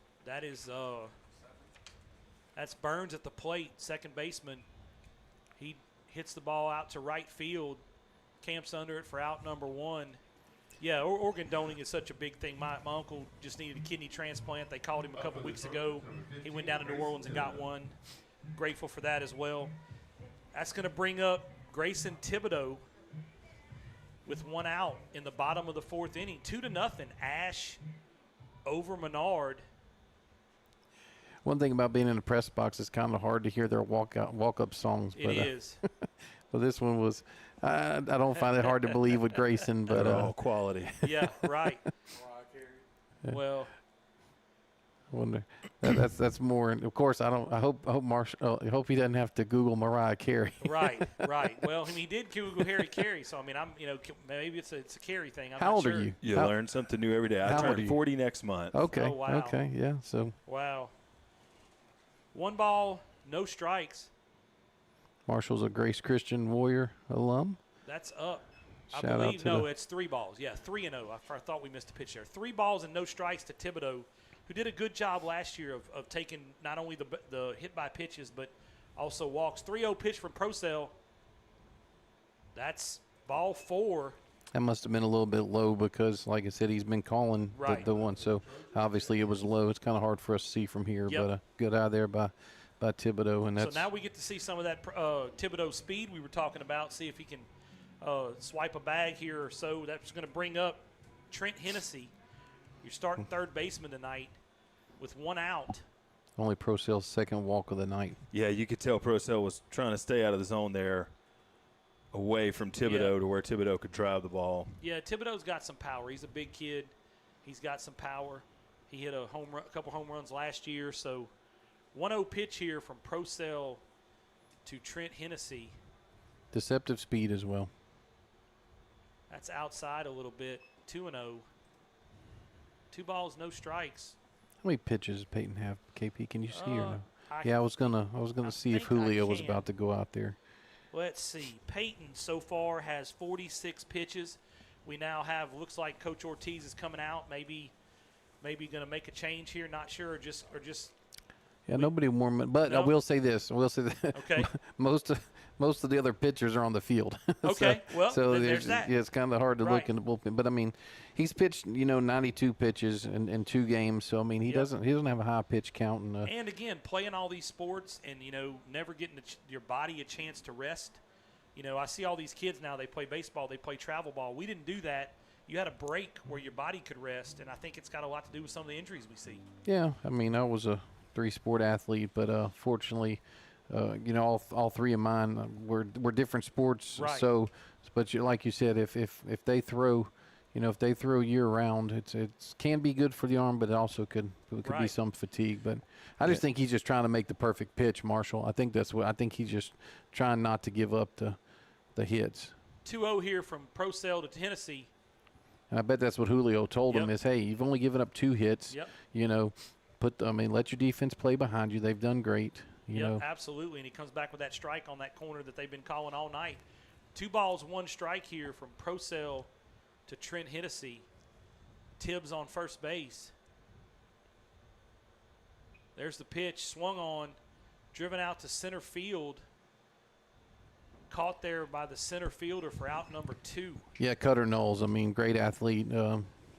that's Burns at the plate, second baseman. He hits the ball out to right field, camps under it for out number 1. Yeah, organ donating is such a big thing. My uncle just needed a kidney transplant. They called him a couple weeks ago. He went down to New Orleans and got one. Grateful for that as well. That's going to bring up Grayson Thibodeau with 1 out in the bottom of the 4th inning. 2-0, Ash over Menard. One thing about being in the press box, it's kind of hard to hear their walk-up songs. It is. Well, this one was. I don't find it hard to believe with Grayson, but all quality. Yeah, right. Well, I wonder that's more. And of course, I hope he doesn't have to Google Mariah Carey. Right. Well, he did Google Harry Carey, so maybe it's a Carey thing. I'm How not old sure. are you? You learn something new every day. I How old are turn you? 40 next month. Okay. Oh, wow. Okay. Yeah. So Wow. 1 ball, no strikes. Marshall's a Grace Christian Warrior alum. That's up. I Shout out believe, to it's 3 balls. Yeah, 3-0. I thought we missed a pitch there. 3 balls and no strikes to Thibodeau, who did a good job last year of taking not only the hit by pitches, but also walks. 3-0 pitch from Procell. That's ball 4. That must have been a little bit low because, like I said, he's been calling Right. the one. So obviously it was low. It's kind of hard for us to see from here, Yep. but good eye there by Thibodeau. And that's So now we get to see some of that Thibodeau speed we were talking about, see if he can swipe a bag here or so. That's going to bring up Trent Hennessy. You're starting third baseman tonight with 1 out. only Procell's second walk of the night. Yeah, you could tell Procell was trying to stay out of the zone there, away from Thibodeau Yeah. to where Thibodeau could drive the ball. Yeah, Thibodeau's got some power. He's a big kid. He's got some power. He hit a couple home runs last year. So 1-0 pitch here from Procell to Trent Hennessy. Deceptive speed as well. That's outside a little bit. 2-0. 2 balls, no strikes. How many pitches does Peyton have, KP? Can you see or no? I Yeah, I was gonna see if think I Julio was can. about to go out there. Let's see. Peyton so far has 46 pitches. We now have, looks like Coach Ortiz is coming out. Maybe going to make a change here. Not sure, or just. Yeah, nobody warm. But I No? will say this. I will say that Okay. most of the other pitchers are on the field. Okay, well, so then there's that. Yeah, it's kind of hard to Right. look in the bullpen. But I mean, he's pitched 92 pitches in 2 games. So I mean, he doesn't have a high pitch count. And again, playing all these sports and never getting your body a chance to rest. I see all these kids now. They play baseball. They play travel ball. We didn't do that. You had a break where your body could rest, and I think it's got a lot to do with some of the injuries we see. Yeah, I mean, I was a 3-sport athlete, but fortunately, all 3 of mine were different sports. Right. So, but like you said, if they throw, if they throw year round, it's can be good for the arm, but it also could be Right. some fatigue. But I just think he's just trying to make the perfect pitch, Marshall. I think he's just trying not to give up the hits. 2-0 here from Procell to Tennessee. And I bet that's what Julio told him Yep. is, hey, you've only given up 2 hits. Yep. Let your defense play behind you. They've done great. You know. Absolutely. And he comes back with that strike on that corner that they've been calling all night. 2 balls, 1 strike here from Procell to Trent Hennessy. Tibbs on first base. There's the pitch, swung on, driven out to center field. Caught there by the center fielder for out number 2. Yeah, Cutter Knowles. I mean, great athlete.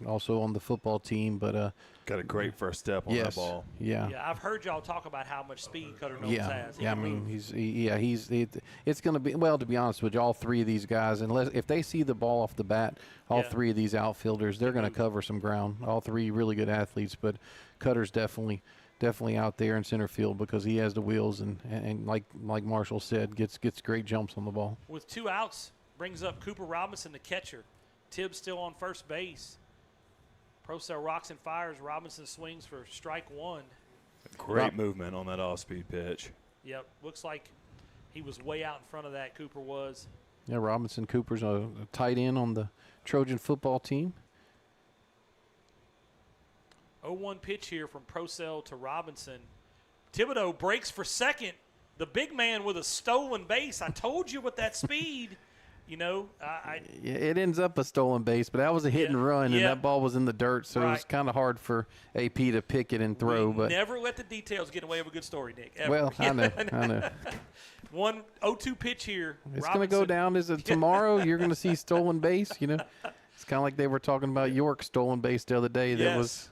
Also on the football team, but Got a great first step on that ball. Yeah. Yeah, I've heard y'all talk about how much speed Cutter Knowles has. He Yeah, I can mean, move. it's going to be, well, to be honest with you, all 3 of these guys, if they see the ball off the bat, all 3 of these outfielders, they're going to cover some ground. All 3 really good athletes, but Cutter's definitely out there in center field because he has the wheels and like Marshall said, gets great jumps on the ball. With 2 outs, brings up Cooper Robinson, the catcher. Tibbs still on first base. Procell rocks and fires. Robinson swings for strike 1. Great movement on that off-speed pitch. Yep, looks like he was way out in front of that, Cooper was. Yeah, Robinson Cooper's a tight end on the Trojan football team. 0-1 pitch here from Procell to Robinson. Thibodeau breaks for second. The big man with a stolen base. I told you with that speed. Yeah, it ends up a stolen base, but that was a hit and run, and that ball was in the dirt, so it was Right. kind of hard for AP to pick it and throw. we But never let the details get away with a good story, Nick. Ever. well, I know. 1-0-2 pitch here. It's going to go down as tomorrow. You're going to see stolen base. It's kind of like they were talking about York stolen base the other day. That was.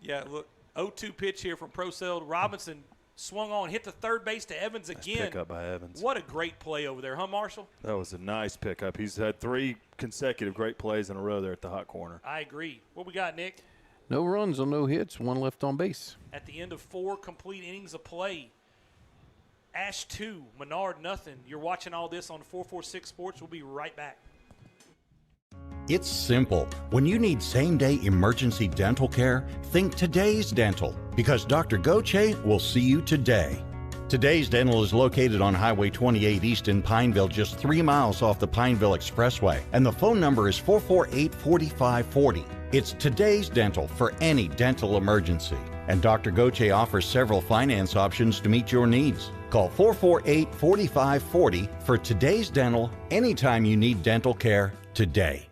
Yeah, look, 0-2 pitch here from Procell. Robinson swung on, hit the third base to Evans again. Pick up by Evans. What a great play over there, huh, Marshall? That was a nice pickup. He's had 3 consecutive great plays in a row there at the hot corner. I agree. What we got, Nick? No runs on no hits, 1 left on base. At the end of 4 complete innings of play, Ash 2, Menard nothing. You're watching all this on 446 Sports. We'll be right back. It's simple. When you need same-day emergency dental care, think Today's Dental, because Dr. Goche will see you today. Today's Dental is located on Highway 28 East in Pineville, just 3 miles off the Pineville Expressway, and the phone number is 448-4540. It's Today's Dental for any dental emergency, and Dr. Goche offers several finance options to meet your needs. Call 448-4540 for Today's Dental anytime you need dental care today.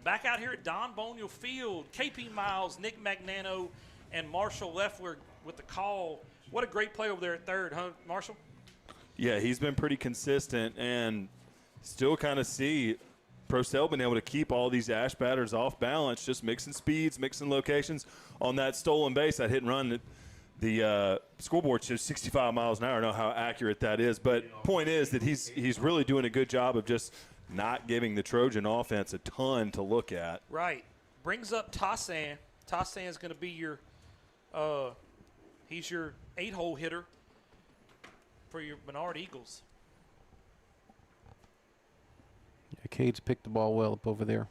Back out here at Don Boniel Field, KP Miles, Nick Magnano, and Marshall Leffler with the call. What a great play over there at third, huh, Marshall? Yeah, he's been pretty consistent and still kind of see Procell been able to keep all these Ash batters off balance, just mixing speeds, mixing locations on that stolen base, that hit and run. The scoreboard shows 65 miles an hour. I don't know how accurate that is, but point is that he's really doing a good job of just not giving the Trojan offense a ton to look at. Right. Brings up Tassan. Tassan is going to be your he's your 8-hole hitter for your Menard Eagles. Yeah, Cade's picked the ball well up over there.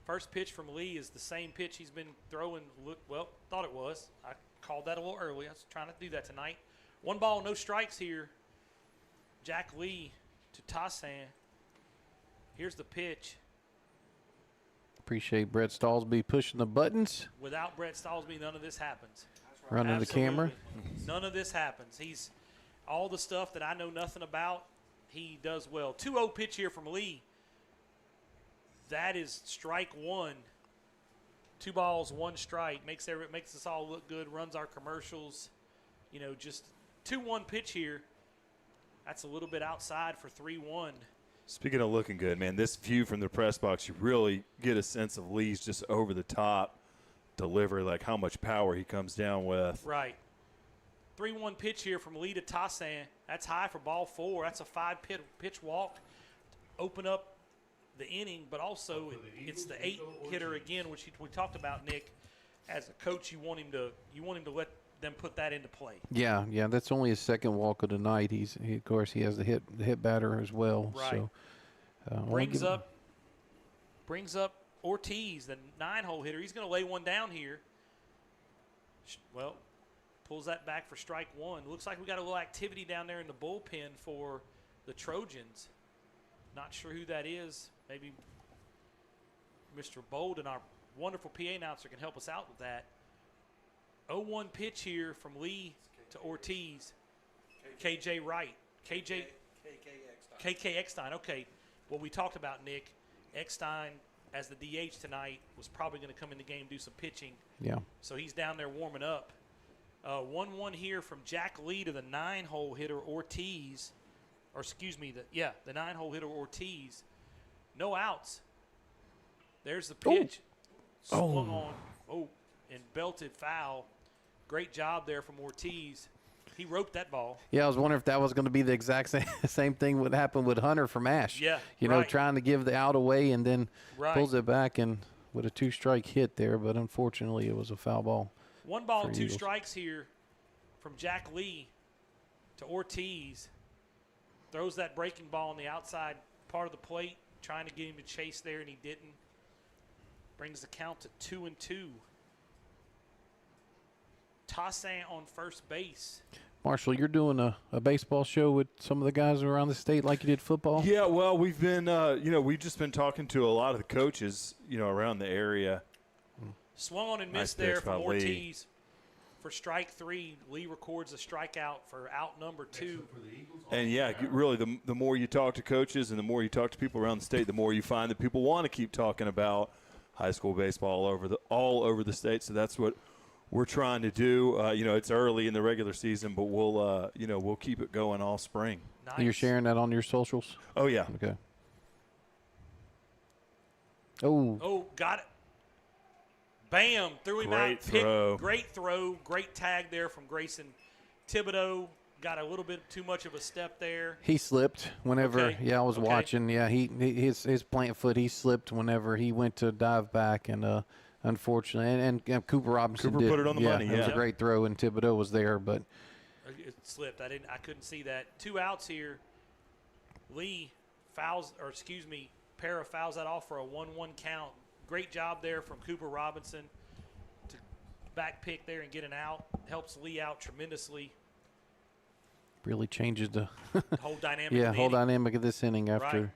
First pitch from Lee is the same pitch he's been throwing. Well, thought it was. I called that a little early. I was trying to do that tonight. 1 ball, no strikes here Jack Lee to Tassan. Here's the pitch. Appreciate Brett Stallsby pushing the buttons, Without Brett Stallsby, none of this happens. running the camera. Absolutely. None of this happens. He's all the stuff that I know nothing about, he does well. 2-0 pitch here from Lee. That is strike one. 2 balls, 1 strike. Makes us all look good, runs our commercials. You know, just 2-1 pitch here. That's a little bit outside for 3-1. Speaking of looking good, man, this view from the press box, you really get a sense of Lee's just over the top delivery, like how much power he comes down with. Right. 3-1 pitch here from Lee to Tassan. That's high for ball 4. That's a 5-pitch walk to open up the inning, but also it's the 8 hitter again, which we talked about, Nick. As a coach, you want him to let them put that into play. Yeah, that's only his second walk of the night. Of course, he has the hit batter as well. Right. So, brings up Ortiz, the 9-hole hitter. He's going to lay one down here. Well, pulls that back for strike 1. Looks like we got a little activity down there in the bullpen for the Trojans. Not sure who that is. Maybe Mr. Bolden, our wonderful PA announcer, can help us out with that. 0-1 pitch here from Lee to Ortiz. KJ Wright. KK Eckstein. Okay. Well, we talked about Nick. Eckstein, as the DH tonight, was probably going to come in the game, do some pitching. Yeah. So he's down there warming up. 1-1 here from Jack Lee to the 9-hole hitter Ortiz. Or excuse me, the 9-hole hitter Ortiz. No outs. There's the pitch. Swung on. And belted foul. Great job there from Ortiz. He roped that ball. Yeah, I was wondering if that was going to be the exact same thing would happen with Hunter from Ash. Yeah, You know, trying to give the out away and then pulls it back and with a 2-strike hit there, but unfortunately it was a foul ball. 1 ball, 2 Eagles. strikes here from Jack Lee to Ortiz. Throws that breaking ball on the outside part of the plate, trying to get him to chase there, and he didn't. Brings the count to 2-2. Tassan on first base. Marshall, you're doing a baseball show with some of the guys around the state like you did football? Yeah, well, we've been, we've just been talking to a lot of the coaches, around the area. Swung on and missed Nice there pitch from by Lee. Ortiz for strike 3. Lee records a strikeout for out number 2. And, yeah, really, the more you talk to coaches and the more you talk to people around the state, the more you find that people want to keep talking about high school baseball all over the state. So that's what we're trying to do. It's early in the regular season, but we'll keep it going all spring. Nice. You're sharing that on your socials? Oh, yeah. Okay. Oh, got it. Bam. Threw him Great out. throw. Great throw. Great tag there from Grayson Thibodeau. Got a little bit too much of a step there. He slipped whenever. Okay. Yeah, I was Okay. watching. Yeah, his plant foot. He slipped whenever he went to dive back, and unfortunately, and Cooper Robinson Cooper did. put it on the money, It was yeah. a great throw, and Thibodeau was there, but It slipped. I couldn't see that. 2 outs here. Para fouls that off for a 1-1 count. Great job there from Cooper Robinson to back pick there and get an out. Helps Lee out tremendously. really changes the The whole dynamic. yeah of the whole inning. dynamic of this inning after Right.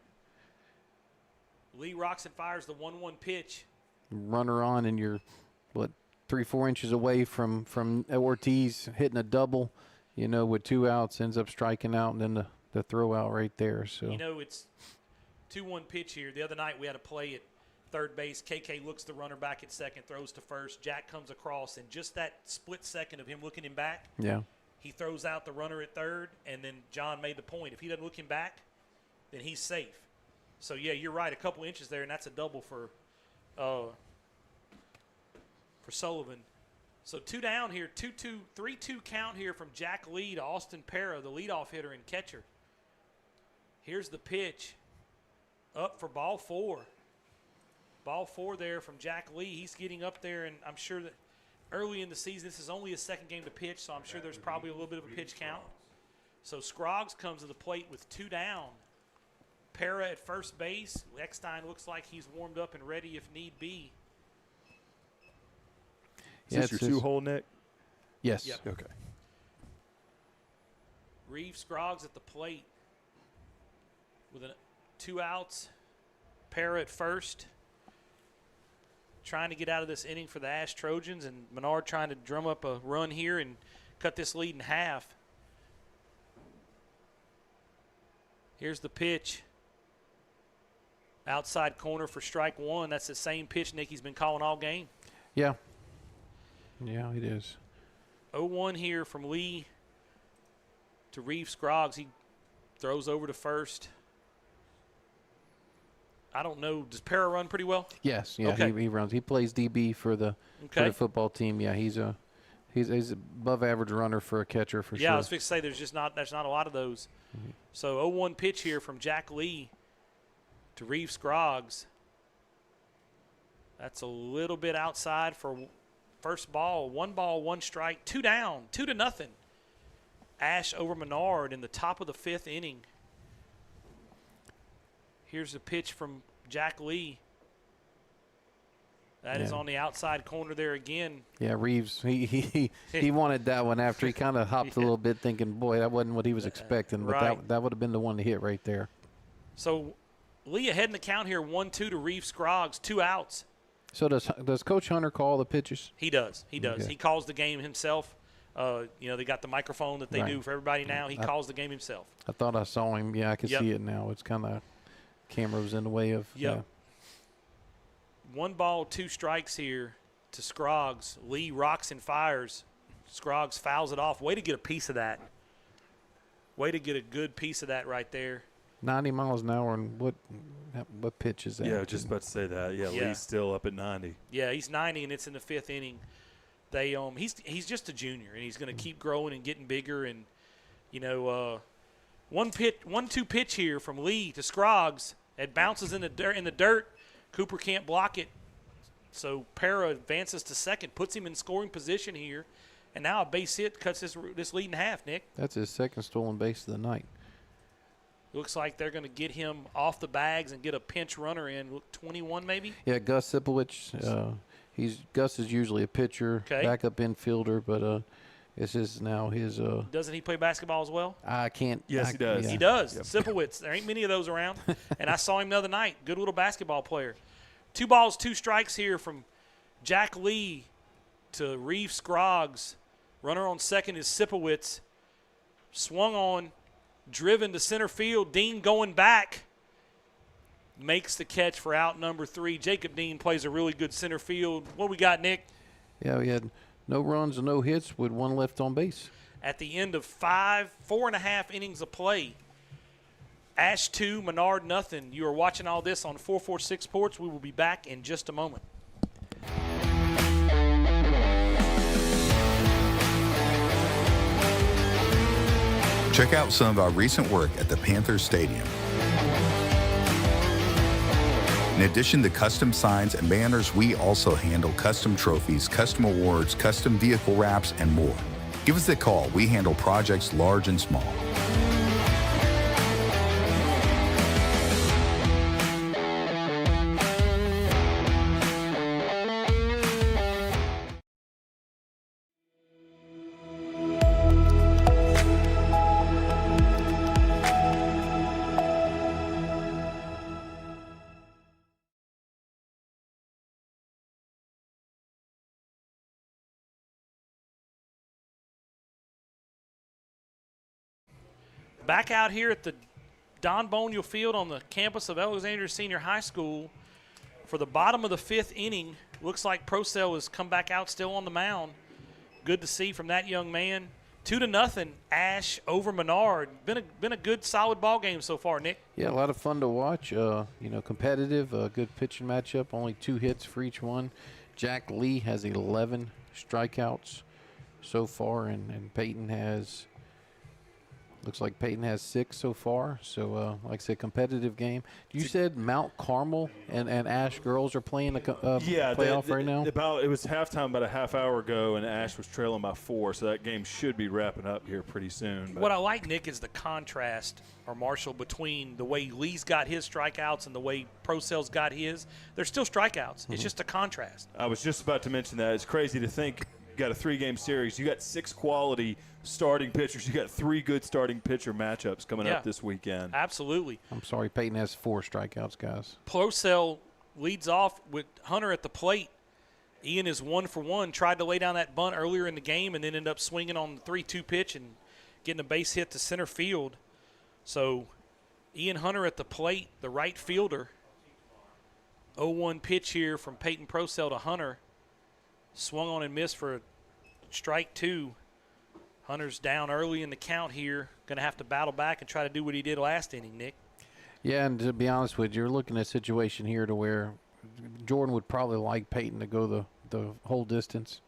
Lee rocks and fires the 1-1 pitch. runner on, and you're 3-4 inches away from Ortiz hitting a double. With 2 outs, ends up striking out, and then the throw out right there. So It's 2-1 pitch here. The other night we had a play at third base. KK looks the runner back at second, throws to first. Jack comes across, and just that split second of him looking him back, yeah. he throws out the runner at third, and then John made the point. If he doesn't look him back, then he's safe. So, yeah, you're right, a couple inches there, and that's a double for Sullivan. So 2 down here, 2-2, 3-2 count here from Jack Lee to Austin Para, the leadoff hitter and catcher. Here's the pitch. Up for ball 4. Ball 4 there from Jack Lee. He's getting up there, and I'm sure that early in the season, this is only his second game to pitch, so I'm sure there's probably a little bit of a pitch count. So Scroggs comes to the plate with 2 down. Para at first base. Eckstein looks like he's warmed up and ready if need be. Is this your 2-hole, Nick? Yes. Yep. Okay. Reeve Scroggs at the plate. with 2 outs. Para at first, trying to get out of this inning for the Ash Trojans, and Menard trying to drum up a run here and cut this lead in half. Here's the pitch. Outside corner for strike 1. That's the same pitch Nicky's been calling all game. Yeah. Yeah, it is. 0-1 here from Lee to Reeve Scroggs. He throws over to first. I don't know. Does Para run pretty well? Yes. Yeah, Okay. he runs. He plays DB for the football team. Yeah, he's above average runner for a catcher for sure. Yeah, I was fixing to say there's not a lot of those. Mm-hmm. So 0-1 pitch here from Jack Lee to Reeve Scroggs. That's a little bit outside for first ball. 1 ball, 1 strike, 2 down, 2-0. Ash over Menard in the top of the 5th inning. Here's the pitch from Jack Lee. That is on the outside corner there again. Yeah, Reeves, he wanted that one after he kind of hopped a little bit thinking, boy, that wasn't what he was expecting. But right. that would have been the one to hit right there. So Lee ahead in the count here, 1-2 to Reeve Scroggs, 2 outs. So does Coach Hunter call the pitches? He does. He does. Okay. He calls the game himself. They got the microphone that they do for everybody now. He calls the game himself. I thought I saw him. Yeah, I can see it now. It's kind of camera was in the way of. Yep. 1 ball, 2 strikes here to Scroggs. Lee rocks and fires. Scroggs fouls it off. Way to get a piece of that. Way to get a good piece of that right there. 90 miles an hour, and what pitch is that? Yeah, just about to say that. Yeah, Lee's still up at 90. Yeah, he's 90, and it's in the 5th inning. They he's just a junior, and he's going to keep growing and getting bigger. And 1-2 pitch here from Lee to Scroggs. It bounces in the dirt. Cooper can't block it, so Para advances to second, puts him in scoring position here, and now a base hit cuts this lead in half. Nick, that's his 2nd stolen base of the night. Looks like they're going to get him off the bags and get a pinch runner in. 21 maybe. Yeah, Gus Sipowicz. Gus is usually a pitcher, backup infielder, but this is now his. Doesn't he play basketball as well? I can't. Yes, he does. Yeah. He does. Yep. Sipowicz. There ain't many of those around, and I saw him the other night. Good little basketball player. 2 balls, 2 strikes here from Jack Lee to Reeve Scroggs. Runner on second is Sipowicz. Swung on, driven to center field. Dean going back. Makes the catch for out number 3. Jacob Dean plays a really good center field. What we got, Nick? Yeah, we had no runs and no hits with 1 left on base. At the end of 4.5 innings of play, Ash 2, Menard nothing. You are watching all this on 446 Sports. We will be back in just a moment. Check out some of our recent work at the Panthers Stadium. In addition to custom signs and banners, we also handle custom trophies, custom awards, custom vehicle wraps, and more. Give us a call. We handle projects large and small. Back out here at the Don Boniel Field on the campus of Alexandria Senior High School for the bottom of the 5th inning. Looks like Procell has come back out still on the mound. Good to see from that young man. 2-0, Ash over Menard. Been a good, solid ball game so far, Nick. Yeah, a lot of fun to watch. Competitive, good pitching matchup. Only 2 hits for each one. Jack Lee has 11 strikeouts so far, and Peyton has. Looks like Peyton has 6 so far. So, like I said, competitive game. You said Mount Carmel and Ash girls are playing the playoff right now? It was halftime about a half hour ago, and Ash was trailing by 4, so that game should be wrapping up here pretty soon. What I like, Nick, is the contrast, or Marshall, between the way Lee's got his strikeouts and the way Procell's got his. They're still strikeouts. Mm-hmm. It's just a contrast. I was just about to mention that. It's crazy to think got a 3-game series. You got 6 quality starting pitchers. You got 3 good starting pitcher matchups coming up this weekend. Absolutely. I'm sorry, Peyton has 4 strikeouts, guys. Procell leads off with Hunter at the plate. Ian is 1 for 1. Tried to lay down that bunt earlier in the game and then ended up swinging on the 3-2 pitch and getting a base hit to center field. So Ian Hunter at the plate, the right fielder. 0-1 pitch here from Peyton Procell to Hunter. Swung on and missed for strike 2. Hunter's down early in the count here. Going to have to battle back and try to do what he did last inning, Nick. Yeah, and to be honest with you, you're looking at a situation here to where Jordan would probably like Peyton to go the whole distance.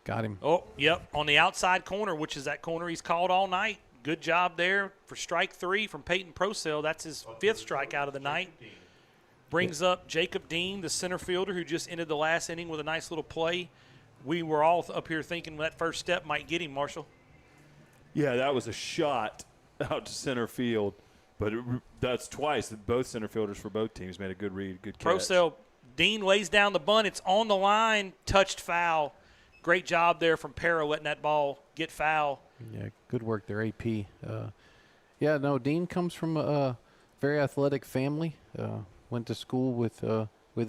Got him. Oh, yep, on the outside corner, which is that corner he's called all night. Good job there for strike 3 from Peyton Procell. That's his 5th strikeout of the night. Brings up Jacob Dean, the center fielder, who just ended the last inning with a nice little play. We were all up here thinking that first step might get him, Marshall. Yeah, that was a shot out to center field. But that's twice. Both center fielders for both teams made a good read, good catch. Procell, Dean lays down the bunt. It's on the line, touched foul. Great job there from Para letting that ball get foul. Yeah, good work there, AP. Yeah, no, Dean comes from a very athletic family. Went to school with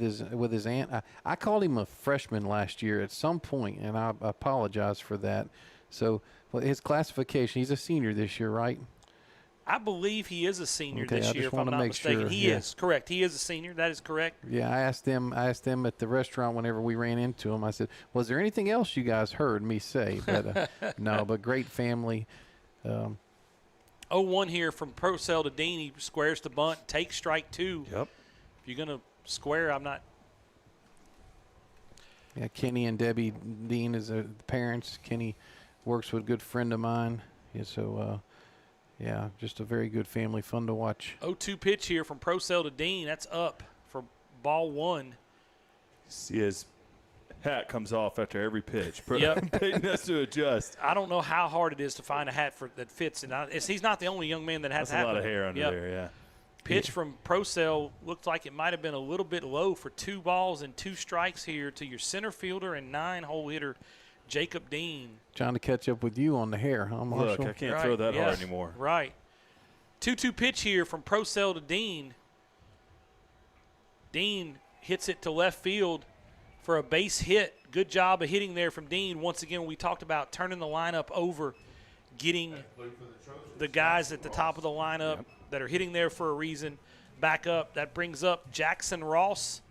his aunt. I called him a freshman last year at some point, and I apologize for that. So his classification, he's a senior this year, right? I believe he is a senior Okay, this I year, just if I'm wanna not make mistaken. sure, He yeah. is, correct. He is a senior. That is correct. Yeah, I asked them at the restaurant whenever we ran into him. I said, "Was there anything else you guys heard me say?" But no, but great family. 0-1 here from Procell to Dean. He squares the bunt, takes strike 2. Yep. If you're going to square, I'm not. Yeah, Kenny and Debbie Dean is the parents. Kenny works with a good friend of mine. Yeah, so yeah, just a very good family, fun to watch. 0-2 pitch here from Procell to Dean. That's up for ball 1. See his hat comes off after every pitch. Yep. Peyton has to adjust. I don't know how hard it is to find a hat that fits. And he's not the only young man that has That's a lot of hair under there, yeah. Pitch from Procell looked like it might have been a little bit low for 2 balls and 2 strikes here to your center fielder and 9-hole hitter, Jacob Dean. Trying to catch up with you on the hair, huh, Marshall? Look, I can't throw that hard anymore. Right. 2-2 pitch here from Procell to Dean. Dean hits it to left field for a base hit. Good job of hitting there from Dean. Once again, we talked about turning the lineup over, getting the guys at the top of the lineup that are hitting there for a reason back up. That brings up Jackson Ross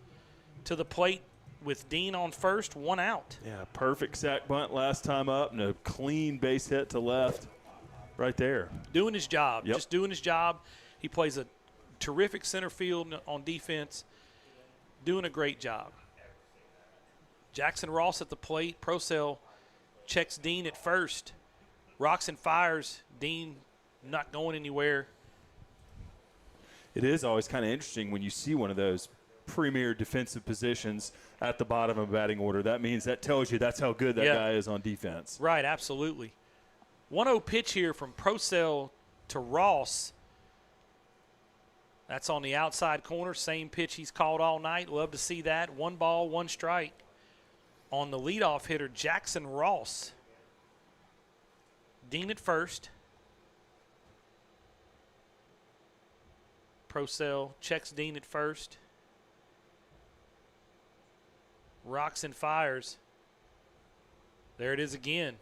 to the plate with Dean on first, 1 out. Yeah, perfect sack bunt last time up and a clean base hit to left right there. Doing his job, Yep. just doing his job. He plays a terrific center field on defense, doing a great job. Jackson Ross at the plate. Procell checks Dean at first. Rocks and fires. Dean not going anywhere. It is always kind of interesting when you see one of those premier defensive positions at the bottom of a batting order. That tells you that's how good that guy is on defense. Right, absolutely. 1-0 pitch here from Procell to Ross. That's on the outside corner. Same pitch he's called all night. Love to see that. 1 ball, 1 strike on the leadoff hitter, Jackson Ross. Dean at first. Procell checks Dean at first. Rocks and fires. There it is again.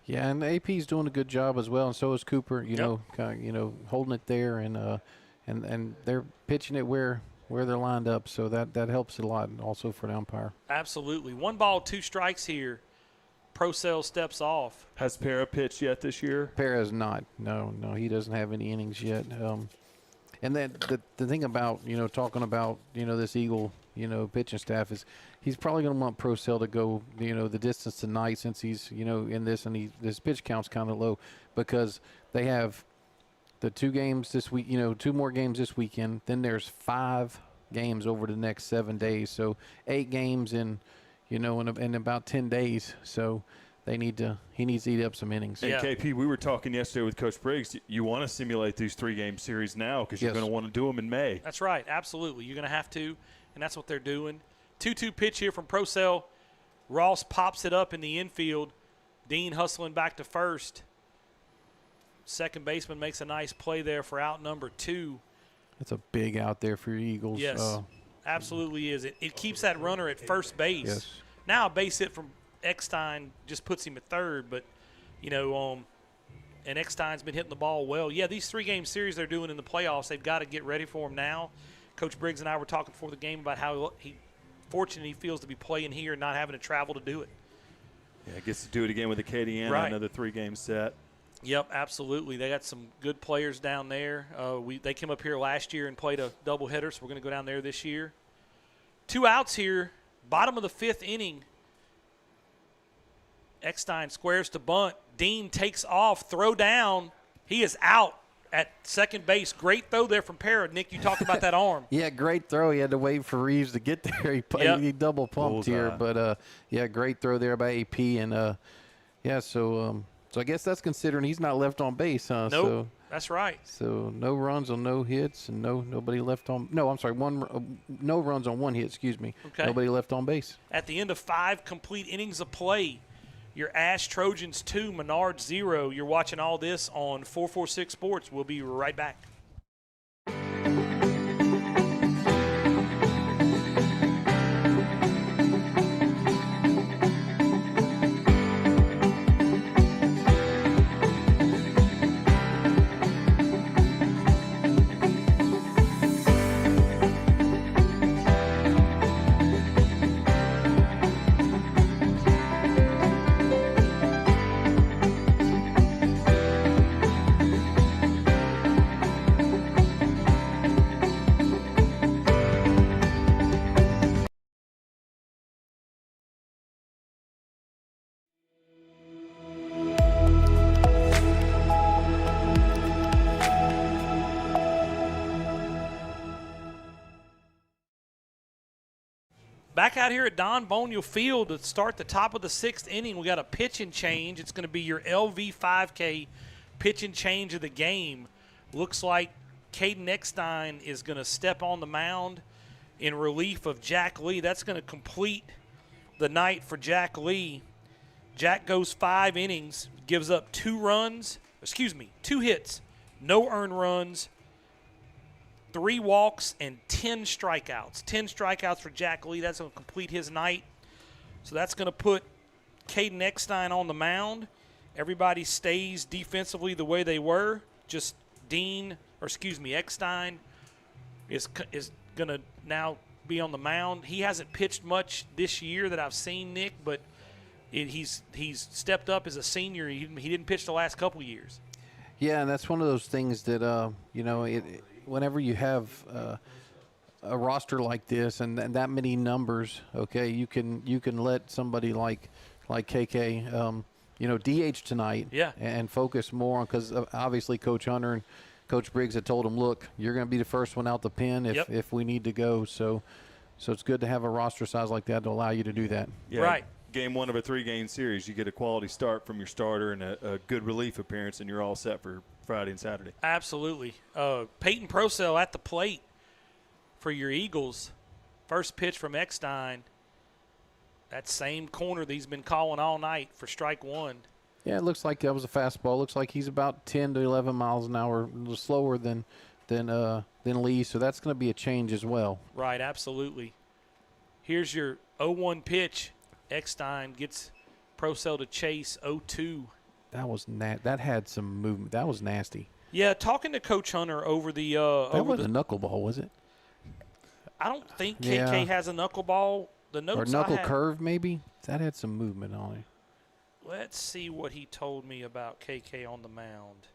Yeah, and AP's doing a good job as well, and so is Cooper. You know, holding it there, and they're pitching it where they're lined up, so that helps a lot, also for the umpire. Absolutely. 1 ball, 2 strikes here. Procell steps off. Has Para pitched yet this year? Para's not. No, he doesn't have any innings yet. And then the thing about, talking about, this Eagle, pitching staff is he's probably going to want Procell to go, the distance tonight since he's, in this, and his pitch count's kind of low because they have the 2 games this week, 2 more games this weekend. Then there's 5 games over the next 7 days. So 8 games in about 10 days. So he needs to eat up some innings. And KP, we were talking yesterday with Coach Briggs. You want to simulate these 3-game series now because you're going to want to do them in May. That's right. Absolutely. You're going to have to, and that's what they're doing. 2-2 pitch here from Procell. Ross pops it up in the infield. Dean hustling back to first. Second baseman makes a nice play there for out number 2. That's a big out there for your Eagles. Yes, absolutely is. It keeps that runner at first base. Yes. Now a base hit from Eckstein just puts him at third, but, and Eckstein's been hitting the ball well. Yeah, these 3-game series they're doing in the playoffs, they've got to get ready for them now. Coach Briggs and I were talking before the game about how fortunate he feels to be playing here and not having to travel to do it. Yeah, gets to do it again with the KDN, Right. another 3-game set. Yep, absolutely. They got some good players down there. They came up here last year and played a doubleheader, so we're going to go down there this year. 2 outs here, bottom of the 5th inning. Eckstein squares to bunt. Dean takes off, throw down. He is out at second base. Great throw there from Parra. Nick, you talked about that arm. Yeah, great throw. He had to wait for Reeves to get there. He double pumped here, but great throw there by AP, and so I guess that's considering he's not left on base, huh? Nope, So, that's right. so no runs on no hits, and nobody left on. No, I'm sorry, no runs on 1 hit. Excuse me. Okay. Nobody left on base. At the end of 5 complete innings of play, your Ash Trojans 2, Menard 0. You're watching all this on 446 Sports. We'll be right back. Back out here at Don Boniel Field to start the top of the 6th inning. We got a pitch and change. It's going to be your LV5K pitch and change of the game. Looks like Caden Eckstein is going to step on the mound in relief of Jack Lee. That's going to complete the night for Jack Lee. Jack goes 5 innings, gives up 2 hits, no earned runs, 3 walks, and 10 strikeouts. 10 strikeouts for Jack Lee. That's going to complete his night. So that's going to put Caden Eckstein on the mound. Everybody stays defensively the way they were. Just Eckstein is going to now be on the mound. He hasn't pitched much this year that I've seen, Nick, but he's stepped up as a senior. He didn't pitch the last couple years. Yeah, and that's one of those things that whenever you have a roster like this and that many numbers, okay, you can let somebody like KK, DH tonight, and focus more on, because obviously Coach Hunter and Coach Briggs had told him, look, you're going to be the first one out the pen if we need to go. So it's good to have a roster size like that to allow you to do that. Yeah, right. Game 1 of a 3-game series, you get a quality start from your starter and a good relief appearance, and you're all set for Friday and Saturday. Absolutely. Peyton Procell at the plate for your Eagles. First pitch from Eckstein. That same corner that he's been calling all night for strike 1. Yeah, it looks like that was a fastball. Looks like he's about 10 to 11 miles an hour, a little slower than Lee, so that's going to be a change as well. Right, absolutely. Here's your 0-1 pitch. Eckstein gets Procell to chase 0-2. That was that had some movement. That was nasty. Yeah, talking to Coach Hunter over the that wasn't a knuckleball, was it? I don't think KK has a knuckleball. The notes or knuckle curve, maybe. That had some movement on it. Let's see what he told me about KK on the mound.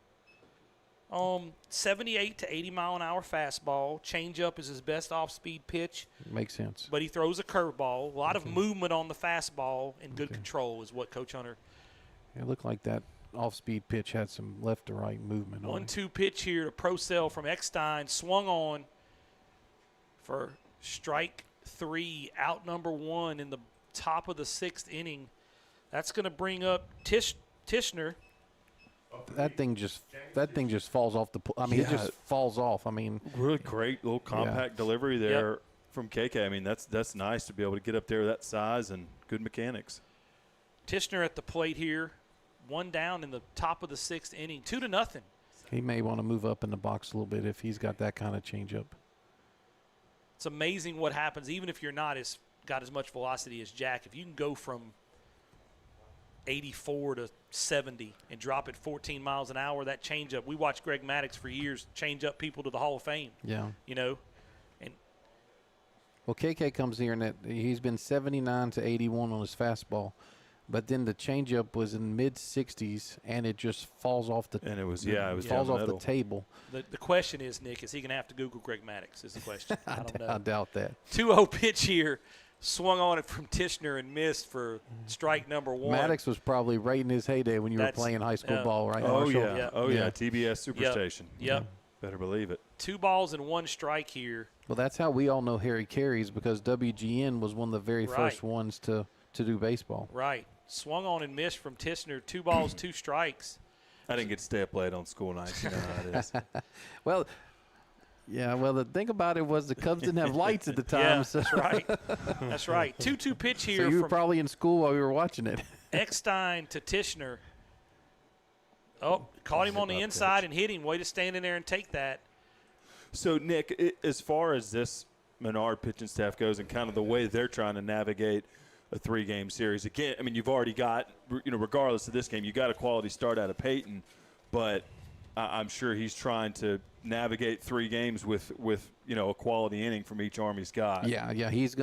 78 to 80 mile an hour fastball. Changeup is his best off-speed pitch. Makes sense. But he throws a curveball. A lot of movement on the fastball and good control is what Coach Hunter. It looked like that off-speed pitch had some left to right movement on it. 1-2 pitch here to Procell from Eckstein. Swung on for strike 3, out number 1 in the top of the 6th inning. That's going to bring up Tishner. That thing just falls off the. It just falls off. Really great little compact delivery there. from KK. I mean, that's nice to be able to get up there that size and good mechanics. Tishner at the plate here, 1 down in the top of the 6th inning, 2-0. He may want to move up in the box a little bit if he's got that kind of changeup. It's amazing what happens, even if you're not got as much velocity as Jack. If you can go from 84 to 70 and drop it 14 miles an hour, that changeup. We watched Greg Maddux for years change up people to the Hall of Fame. Yeah. You know, and Well, KK comes here and he's been 79 to 81 on his fastball, but then the changeup was in mid-60s and it just falls off the. And it was falls down the off middle. the table. the question is, Nick, is he going to have to Google Greg Maddux? Is the question. I don't know. I doubt that. 2-0 pitch here. Swung on it from Tishner and missed for strike number 1. Maddux was probably right in his heyday when you were playing high school ball, right? Oh, Marshall? yeah. Yep. Oh, yeah. Yeah. TBS Superstation. Yep. Better believe it. 2 balls and 1 strike here. Well, that's how we all know Harry Carey's, because WGN was one of the very first ones to do baseball. Right. Swung on and missed from Tishner. 2 balls, 2 strikes. I didn't get to stay up late on school nights. You know how it is. Well, yeah, well, the thing about it was the Cubs didn't have lights at the time. Yeah, so that's right. That's right. 2-2 pitch here so you were from probably in school while we were watching it. Eckstein to Tishner. Oh, caught him on the inside and hit him. Way to stand in there and take that. So, Nick, as far as this Menard pitching staff goes and kind of the way they're trying to navigate a 3-game series, again, I mean, you've already got, regardless of this game, you got a quality start out of Peyton, but I'm sure he's trying to navigate 3 games with a quality inning from each arm he's got. Yeah, he's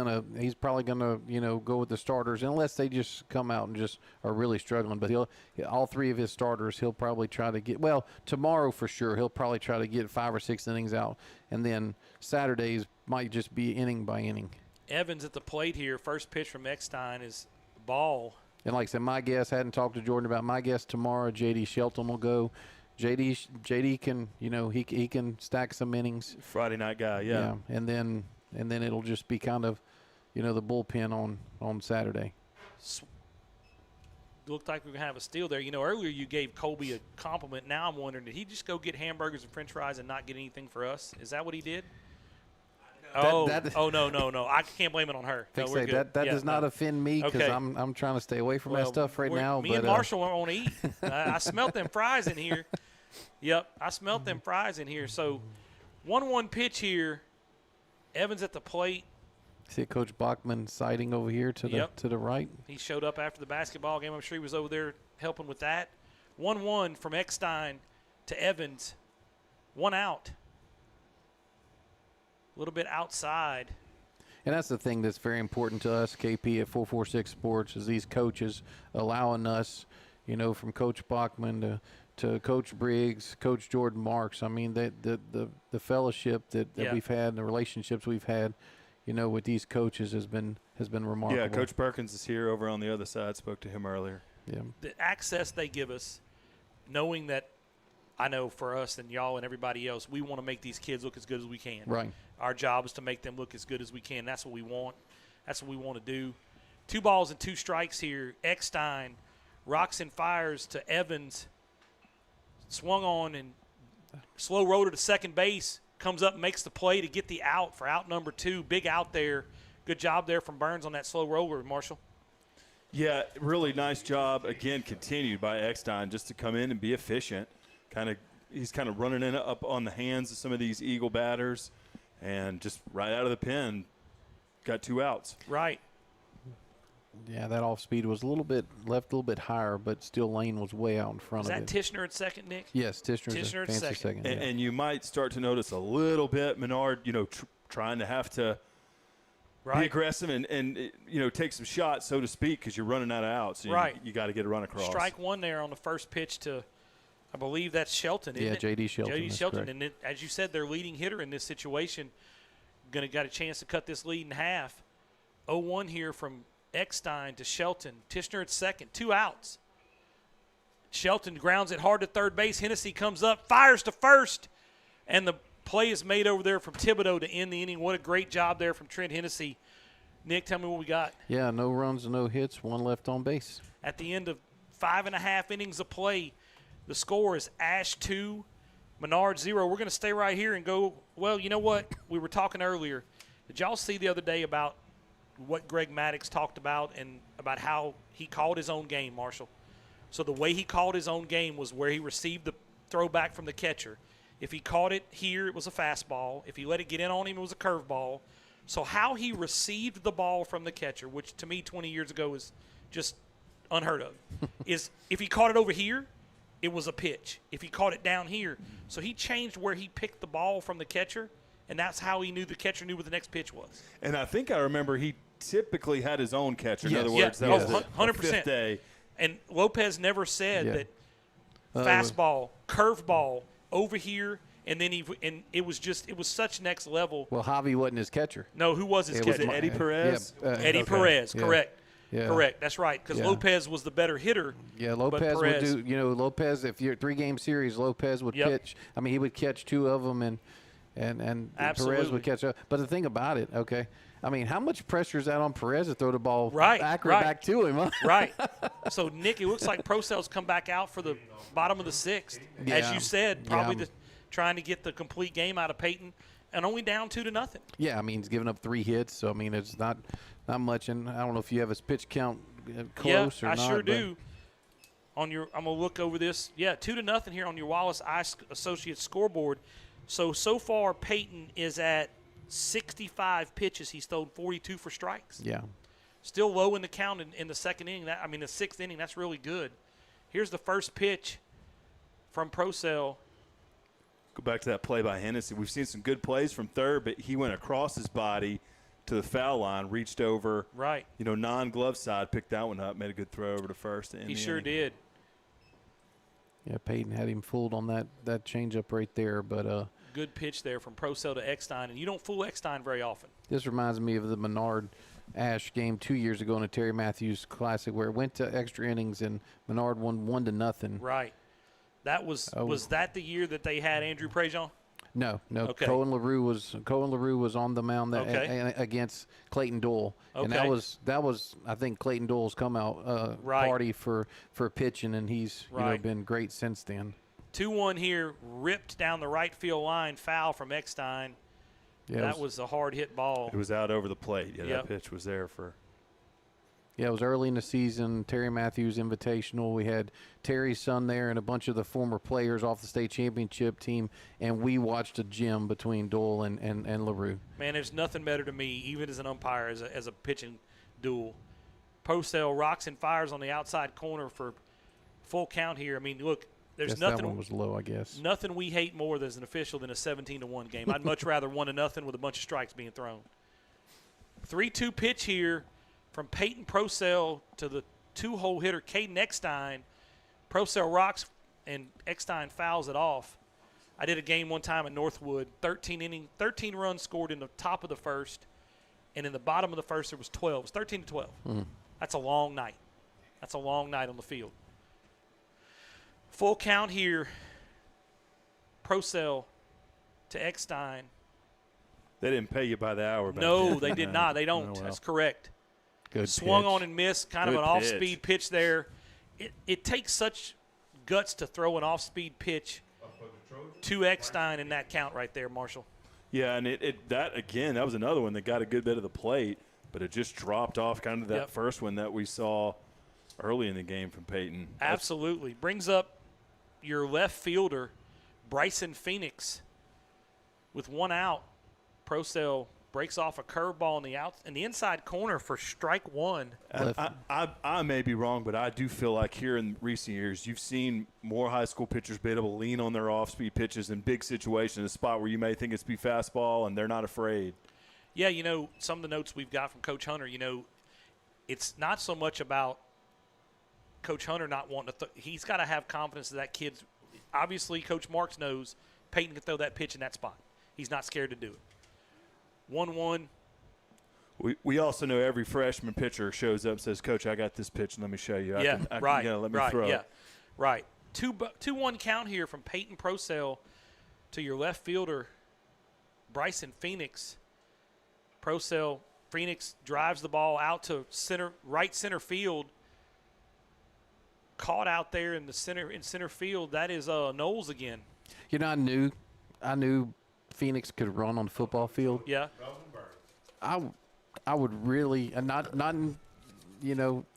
probably gonna go with the starters unless they just come out and just are really struggling. But all 3 of his starters he'll probably try to get. Well, tomorrow for sure he'll probably try to get 5 or 6 innings out, and then Saturdays might just be inning by inning. Evans at the plate here. First pitch from Eckstein is ball. And like I said, my guess, hadn't talked to Jordan about my guess, tomorrow J.D. Shelton will go. JD can he can stack some innings. Friday night guy, yeah. And then it'll just be kind of the bullpen on Saturday. Looked like we were going to have a steal there. Earlier you gave Colby a compliment. Now I'm wondering, did he just go get hamburgers and french fries and not get anything for us? Is that what he did? No, I can't blame it on her. No, we're good. That does not offend me, because Okay. I'm trying to stay away from that stuff right now. Me and Marshall want to eat. I smelt them fries in here. Yep, I smelt them fries in here. So 1-1 pitch here. Evans at the plate. See Coach Bachman sighting over here to the right. He showed up after the basketball game. I'm sure he was over there helping with that. 1-1 from Eckstein to Evans. 1 out. A little bit outside. And that's the thing that's very important to us, KP, at 446 Sports, is these coaches allowing us, from Coach Bachman to Coach Briggs, Coach Jordan Marks. I mean, the fellowship that we've had and the relationships we've had, with these coaches has been remarkable. Yeah, Coach Perkins is here over on the other side. Spoke to him earlier. Yeah. The access they give us, knowing that, I know for us and y'all and everybody else, we want to make these kids look as good as we can. Right. Our job is to make them look as good as we can. That's what we want. That's what we want to do. 2 balls and 2 strikes here. Eckstein rocks and fires to Evans. Swung on and slow roller to second base. Comes up and makes the play to get the out for out number 2. Big out there. Good job there from Burns on that slow roller, Marshall. Yeah, really nice job. Again, continued by Eckstein just to come in and be efficient. He's kind of running in up on the hands of some of these Eagle batters, and just right out of the pen, got 2 outs. Right. Yeah, that off speed was left a little bit higher, but still Lane was way out in front Is of that it. Tishner at second, Nick? Yes, Tishner's Tishner a at fancy second. second. And you might start to notice a little bit Menard, trying to have to be aggressive and take some shots, so to speak, because you're running out of outs. So you got to get a run across. Strike 1 there on the first pitch to, I believe that's Shelton, isn't it? J.D. Shelton. J.D. that's Shelton. correct. And as you said, their leading hitter in this situation got a chance to cut this lead in half. 0-1 here from Eckstein to Shelton. Tishner at second. 2 outs. Shelton grounds it hard to third base. Hennessy comes up, fires to first, and the play is made over there from Thibodeau to end the inning. What a great job there from Trent Hennessy. Nick, tell me what we got. Yeah, no runs and no hits, 1 left on base. At the end of 5.5 innings of play, the score is Ash 2, Menard 0. We're going to stay right here and go, well, you know what? We were talking earlier. Did y'all see the other day about what Greg Maddox talked about and about how he called his own game, Marshall? So the way he called his own game was where he received the throwback from the catcher. If he caught it here, it was a fastball. If he let it get in on him, it was a curveball. So how he received the ball from the catcher, which to me 20 years ago is just unheard of, is if he caught it over here, it was a pitch. If he caught it down here. So he changed where he picked the ball from the catcher, and that's how he knew the catcher knew what the next pitch was. And I think I remember he typically had his own catcher. In Yes. other words, Yeah. that Oh, was 100%. fifth day. And Lopez never said Yeah. that fastball, curveball, over here, and then it was such next level. Well, Javi wasn't his catcher. No, who was his It was catcher? it Eddie Perez? Yeah, Eddie Okay. Perez, Yeah. correct. Yeah. Correct. That's right. Because Yeah. Lopez was the better hitter. Yeah, but Lopez would Perez- do. Lopez. If you're a 3-game series, Lopez would Yep. pitch. I mean, he would catch 2 of them, and Perez Absolutely. would catch up. But the thing about it, okay, I mean, how much pressure is that on Perez to throw the ball accurate back to him? Huh? Right. So, Nick, it looks like Procell's come back out for the bottom of the 6th. As Yeah. you said, probably Yeah. trying to get the complete game out of Peyton, and only down 2-0. Yeah, I mean, he's given up 3 hits, so I mean, it's not much. And I don't know if you have his pitch count close or I not. sure but- do. I'm gonna look over this. Yeah, 2-0 here on your Wallace Ice Associates scoreboard. So far Peyton is at 65 pitches. He's thrown 42 for strikes. Yeah. Still low in the count in the second inning. The 6th inning. That's really good. Here's the first pitch from Procell. Go back to that play by Hennessy. We've seen some good plays from third, but he went across his body to the foul line, reached over, Right. non-glove side, picked that one up, made a good throw over to first. He sure did. Yeah, Peyton had him fooled on that changeup right there, but Good pitch there from Procell to Eckstein, and you don't fool Eckstein very often. this reminds me of the Menard Ash game 2 years ago in the Terry Matthews Classic, where it went to extra innings and Menard won 1-0. Right. That was that the year that they had Andrew Prejean? No. Okay. Colin LaRue was on the mound Okay. against Clayton Doyle, and that Okay. was I think Clayton Doyle's come out Right. party for pitching, and he's Right. been great since then. 2-1 here, ripped down the right field line, foul from Eckstein. Yeah, That was a hard hit ball. It was out over the plate. Yeah, Yep. that pitch was there for. Yeah, it was early in the season. Terry Matthews Invitational. We had Terry's son there and a bunch of the former players off the state championship team, and we watched a gym between Doyle and LaRue. Man, there's nothing better to me, even as an umpire, as a pitching duel. Procell rocks and fires on the outside corner for full count here. I mean, look, there's Guess that nothing. one was low, I guess. Nothing we hate more as an official than a 17-1 game. I'd much rather 1-0 with a bunch of strikes being thrown. 3-2 pitch here from Peyton Procell to the 2-hole hitter Caden Eckstein. Procell rocks and Eckstein fouls it off. I did a game one time at Northwood, 13 runs scored in the top of the first, and in the bottom of the first there was 12. It was 13-12. That's a long night. That's a long night on the field. Full count here. Procell to Eckstein. They didn't pay you by the hour. back No, then. they did not. They don't. Oh, well. That's correct. Good Swung pitch. on and missed. Kind of Good an off-speed pitch there. It takes such guts to throw an off-speed pitch to Eckstein in that count right there, Marshall. Yeah, and that was another one that got a good bit of the plate, but it just dropped off kind of that Yep. first one that we saw early in the game from Peyton. Absolutely. Brings up your left fielder, Bryson Phoenix, with one out. Procell breaks off a curveball in the inside corner for strike one. I may be wrong, but I do feel like here in recent years you've seen more high school pitchers be able to lean on their off-speed pitches in big situations, a spot where you may think it's be fastball and they're not afraid. Yeah, some of the notes we've got from Coach Hunter, it's not so much about Coach Hunter not wanting to he's got to have confidence that kid's – obviously, Coach Marks knows Peyton can throw that pitch in that spot. He's not scared to do it. 1-1. We also know every freshman pitcher shows up and says, Coach, I got this pitch, and let me show you. Right. Let me throw it. Right. 2-1 count here from Peyton Procell to your left fielder, Bryson Phoenix. Phoenix drives the ball out to right center field. Caught out there in center field. That is Knowles again. I knew Phoenix could run on the football field. Yeah. I would really not in,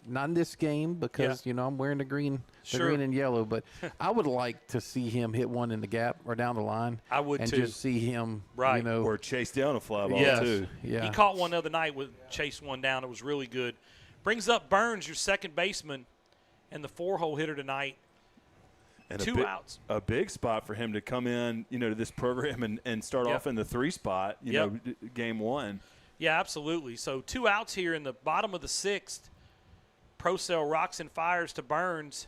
not in this game because I'm wearing the green and yellow, but I would like to see him hit one in the gap or down the line. I would and too. just see him or chase down a fly ball too. Yeah. He caught one the other night with chased one down. It was really good. Brings up Burns, your second baseman, and the 4-hole hitter tonight. And 2 outs. A big spot for him to come in, to this program and start off in the 3 spot, game 1. Yeah, absolutely. So 2 outs here in the bottom of the 6th. Procell rocks and fires to Burns.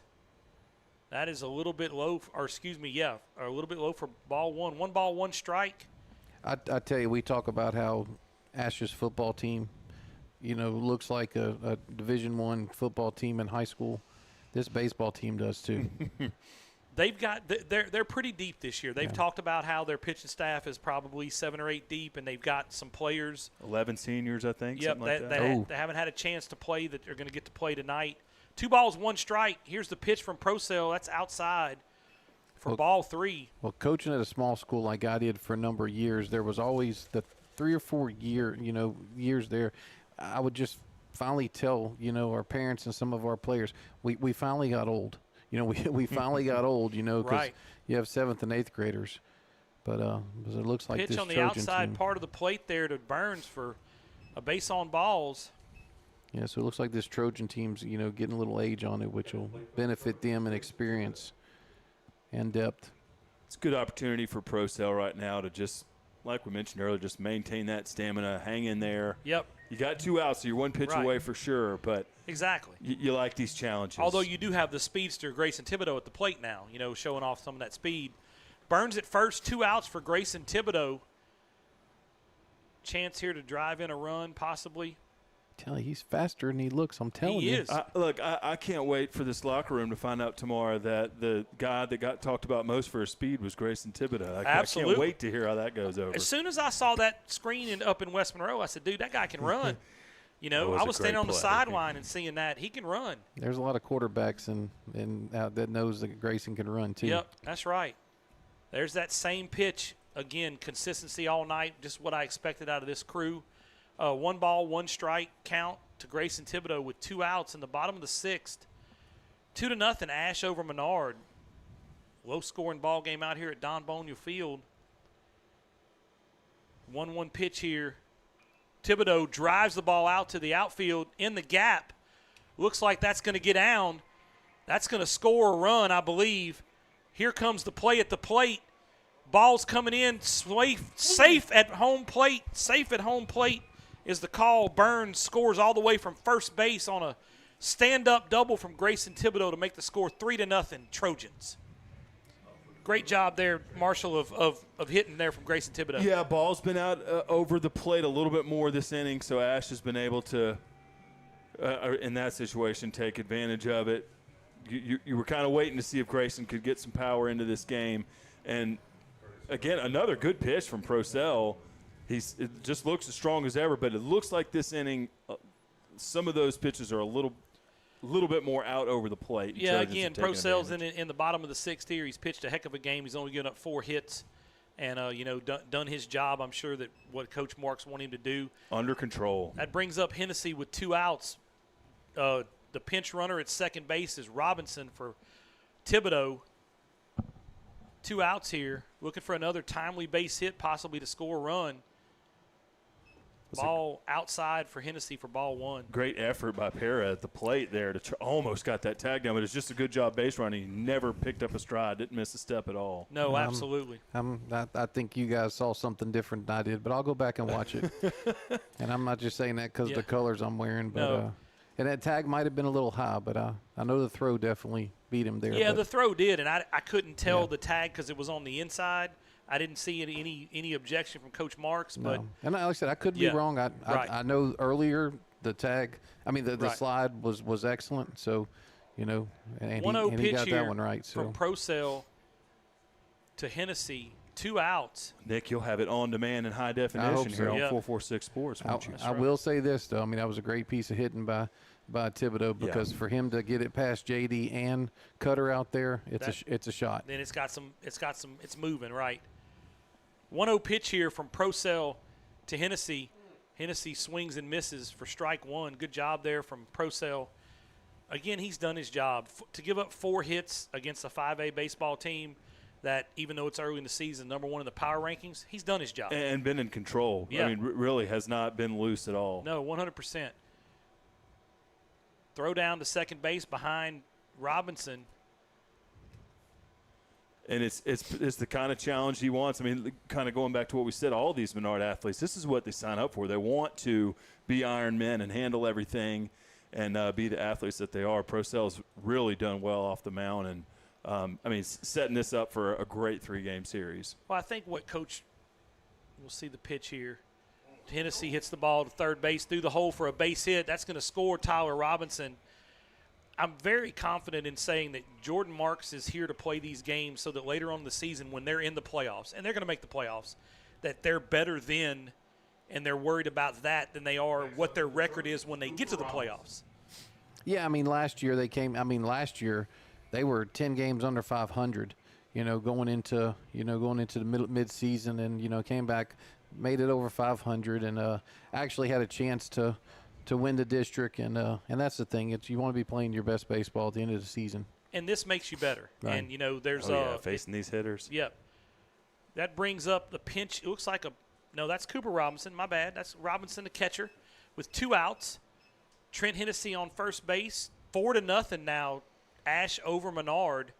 That is a little bit low, a little bit low for ball 1. 1 ball, 1 strike. I tell you, we talk about how Ash's football team, looks like a Division I football team in high school. This baseball team does too. They're pretty deep this year. They've talked about how their pitching staff is probably 7 or 8 deep, and they've got some players. 11 seniors, I think. Yep, something like that. They haven't had a chance to play that are going to get to play tonight. 2 balls, 1 strike. Here's the pitch from Procell. That's outside for ball 3. Well, coaching at a small school like I did for a number of years, there was always the 3 or 4 years there. I would just finally tell, our parents and some of our players, we finally got old. We finally got old, because right. you have 7th and 8th graders. But it looks like pitch this on the Trojan outside team, part of the plate there to Burns for a base on balls. Yeah, so it looks like this Trojan team's, getting a little age on it, which will benefit them in experience and depth. It's a good opportunity for Procell right now to just, like we mentioned earlier, just maintain that stamina, hang in there. Yep. You got 2 outs, so you're 1 pitch away for sure, but exactly. You like these challenges. Although you do have the speedster Grayson Thibodeau at the plate now, showing off some of that speed. Burns at first, 2 outs for Grayson Thibodeau. Chance here to drive in a run, possibly. Tell you, he's faster than he looks. I'm telling you. He is. I can't wait for this locker room to find out tomorrow that the guy that got talked about most for his speed was Grayson Thibodeau. Absolutely. I can't wait to hear how that goes over. As soon as I saw that screen up in West Monroe, I said, dude, that guy can run. I was standing on the sideline and seeing that. He can run. There's a lot of quarterbacks that knows that Grayson can run, too. Yep, that's right. There's that same pitch. Again, consistency all night, just what I expected out of this crew. 1 ball, 1 strike count to Grayson Thibodeau with 2 outs in the bottom of the 6th. 2-0 Ash over Menard. Low-scoring ball game out here at Don Boniel Field. 1-1 pitch here. Thibodeau drives the ball out to the outfield in the gap. Looks like that's going to get down. That's going to score a run, I believe. Here comes the play at the plate. Ball's coming in. Safe at home plate. Safe at home plate is the call. Burns scores all the way from first base on a stand-up double from Grayson Thibodeau to make the score 3-0 Trojans. Great job there, Marshall, of hitting there from Grayson Thibodeau. Yeah, ball's been out over the plate a little bit more this inning, so Ash has been able to, in that situation, take advantage of it. You were kind of waiting to see if Grayson could get some power into this game. And, again, another good pitch from Procell. It just looks as strong as ever, but it looks like this inning, some of those pitches are a little bit more out over the plate. Yeah, again, Procell's in the bottom of the 6th here. He's pitched a heck of a game. He's only given up 4 hits and, done his job. I'm sure that what Coach Marks want him to do. Under control. That brings up Hennessy with 2 outs. The pinch runner at second base is Robinson for Thibodeau. 2 outs here. Looking for another timely base hit, possibly to score a run. Ball outside for Hennessy for ball 1. Great effort by Pera at the plate there to almost got that tag down, but it's just a good job base running. He never picked up a stride, didn't miss a step at all. No, absolutely. I think you guys saw something different than I did, but I'll go back and watch it. And I'm not just saying that because of the colors I'm wearing, but and that tag might have been a little high, but I know the throw definitely beat him there. Yeah, the throw did, and I couldn't tell the tag because it was on the inside. I didn't see any objection from Coach Marks, but no. And like I said, I could be wrong. I know earlier the tag, the slide was excellent. So, and he got that one right. So from Procell to Hennessy, 2 outs. Nick, you'll have it on demand in high definition here on 446 Sports. I will say this though. That was a great piece of hitting by Thibodeau because for him to get it past JD and Cutter out there, it's a shot. Then it's moving right. 1-0 pitch here from Procell to Hennessy. Hennessy swings and misses for strike one. Good job there from Procell. Again, he's done his job. To give up 4 hits against a 5A baseball team that, even though it's early in the season, number 1 in the power rankings, he's done his job. And been in control. Yeah. I mean, really has not been loose at all. No, 100%. Throw down to second base behind Robinson. And it's the kind of challenge he wants. I mean, kind of going back to what we said, all these Menard athletes, this is what they sign up for. They want to be Iron Men and handle everything and be the athletes that they are. Procell's really done well off the mound and, I mean, setting this up for a great 3-game series. Well, I think what Coach – we'll see the pitch here. Hennessy hits the ball to third base through the hole for a base hit. That's going to score Tyler Robinson. I'm very confident in saying that Jordan Marks is here to play these games so that later on in the season when they're in the playoffs, and they're going to make the playoffs, that they're better then and they're worried about that than they are what their record is when they get to the playoffs. Yeah, I mean, last year they were 10 games under 500, going into the mid-season and, came back, made it over 500 and actually had a chance to win the district. And that's the thing. You want to be playing your best baseball at the end of the season. And this makes you better. Right. And, there's facing these hitters. Yep. That brings up the pinch. It looks like that's Cooper Robinson. My bad. That's Robinson, the catcher, with 2 outs. Trent Hennessy on first base. 4-0 now. Ash over Menard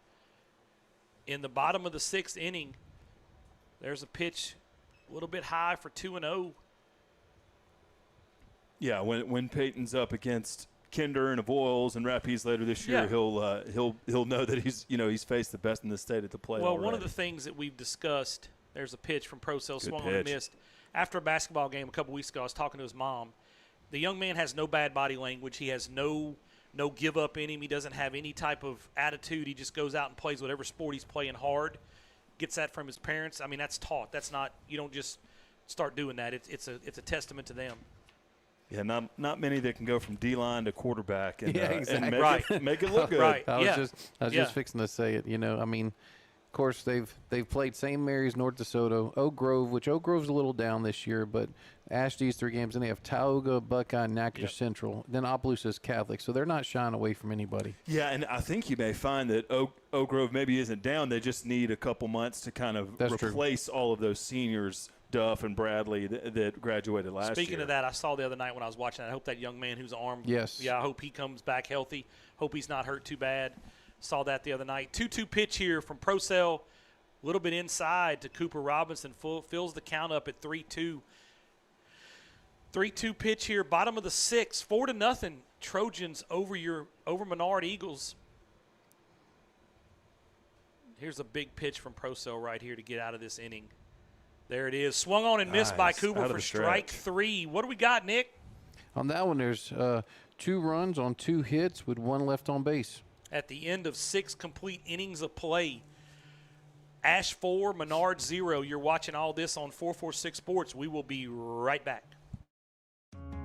in the bottom of the 6th inning. There's a pitch a little bit high for 2-0. Yeah, when Peyton's up against Kinder and Avoyles and Rapides later this year, he'll know that he's faced the best in the state at the plate. Well, already. one of the things that we've discussed, there's a pitch from Procell, swung on and missed. After a basketball game a couple weeks ago, I was talking to his mom. The young man has no bad body language. He has no give up in him. He doesn't have any type of attitude. He just goes out and plays whatever sport he's playing hard. Gets that from his parents. I mean, that's taught. That's not, you don't just start doing that. It's a testament to them. Yeah, not many that can go from D-line to quarterback and, exactly. and make it look good. Right. I was just fixing to say it. I mean, of course they've played St. Mary's, North DeSoto, Oak Grove, which Oak Grove's a little down this year, but Ashby's 3 games, and they have Tioga, Buckeye, Natchitoches Central, then Opelousas Catholic, so they're not shying away from anybody. Yeah, and I think you may find that Oak Grove maybe isn't down. They just need a couple months to kind of replace all of those seniors, Duff and Bradley, that graduated last year. Speaking of that, I saw the other night when I was watching that, I hope that young man whose arm, yes, I hope he comes back healthy. Hope he's not hurt too bad. Saw that the other night. 2-2 pitch here from Procell, a little bit inside to Cooper Robinson, fills the count up at 3-2. 3-2 pitch here, bottom of the 6th, 4-0 Trojans over Menard Eagles. Here's a big pitch from Procell right here to get out of this inning. There it is. Swung on and missed by Cooper for strike 3. What do we got, Nick? On that one, there's 2 runs on 2 hits with 1 left on base. At the end of 6 complete innings of play, Ash 4, Menard 0. You're watching all this on 446 Sports. We will be right back.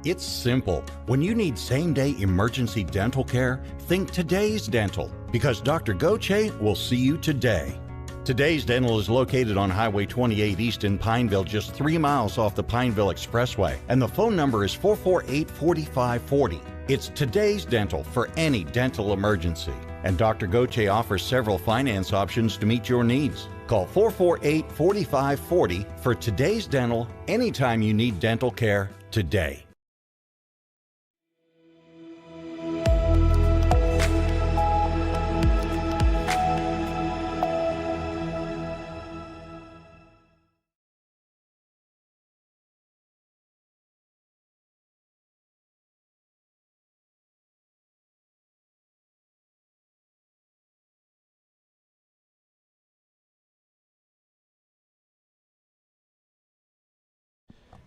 It's simple. When you need same-day emergency dental care, think Today's Dental, because Dr. Goche will see you today. Today's Dental is located on Highway 28 East in Pineville, just 3 miles off the Pineville Expressway, and the phone number is 448-4540. It's Today's Dental for any dental emergency, and Dr. Goche offers several finance options to meet your needs. Call 448-4540 for Today's Dental anytime you need dental care today.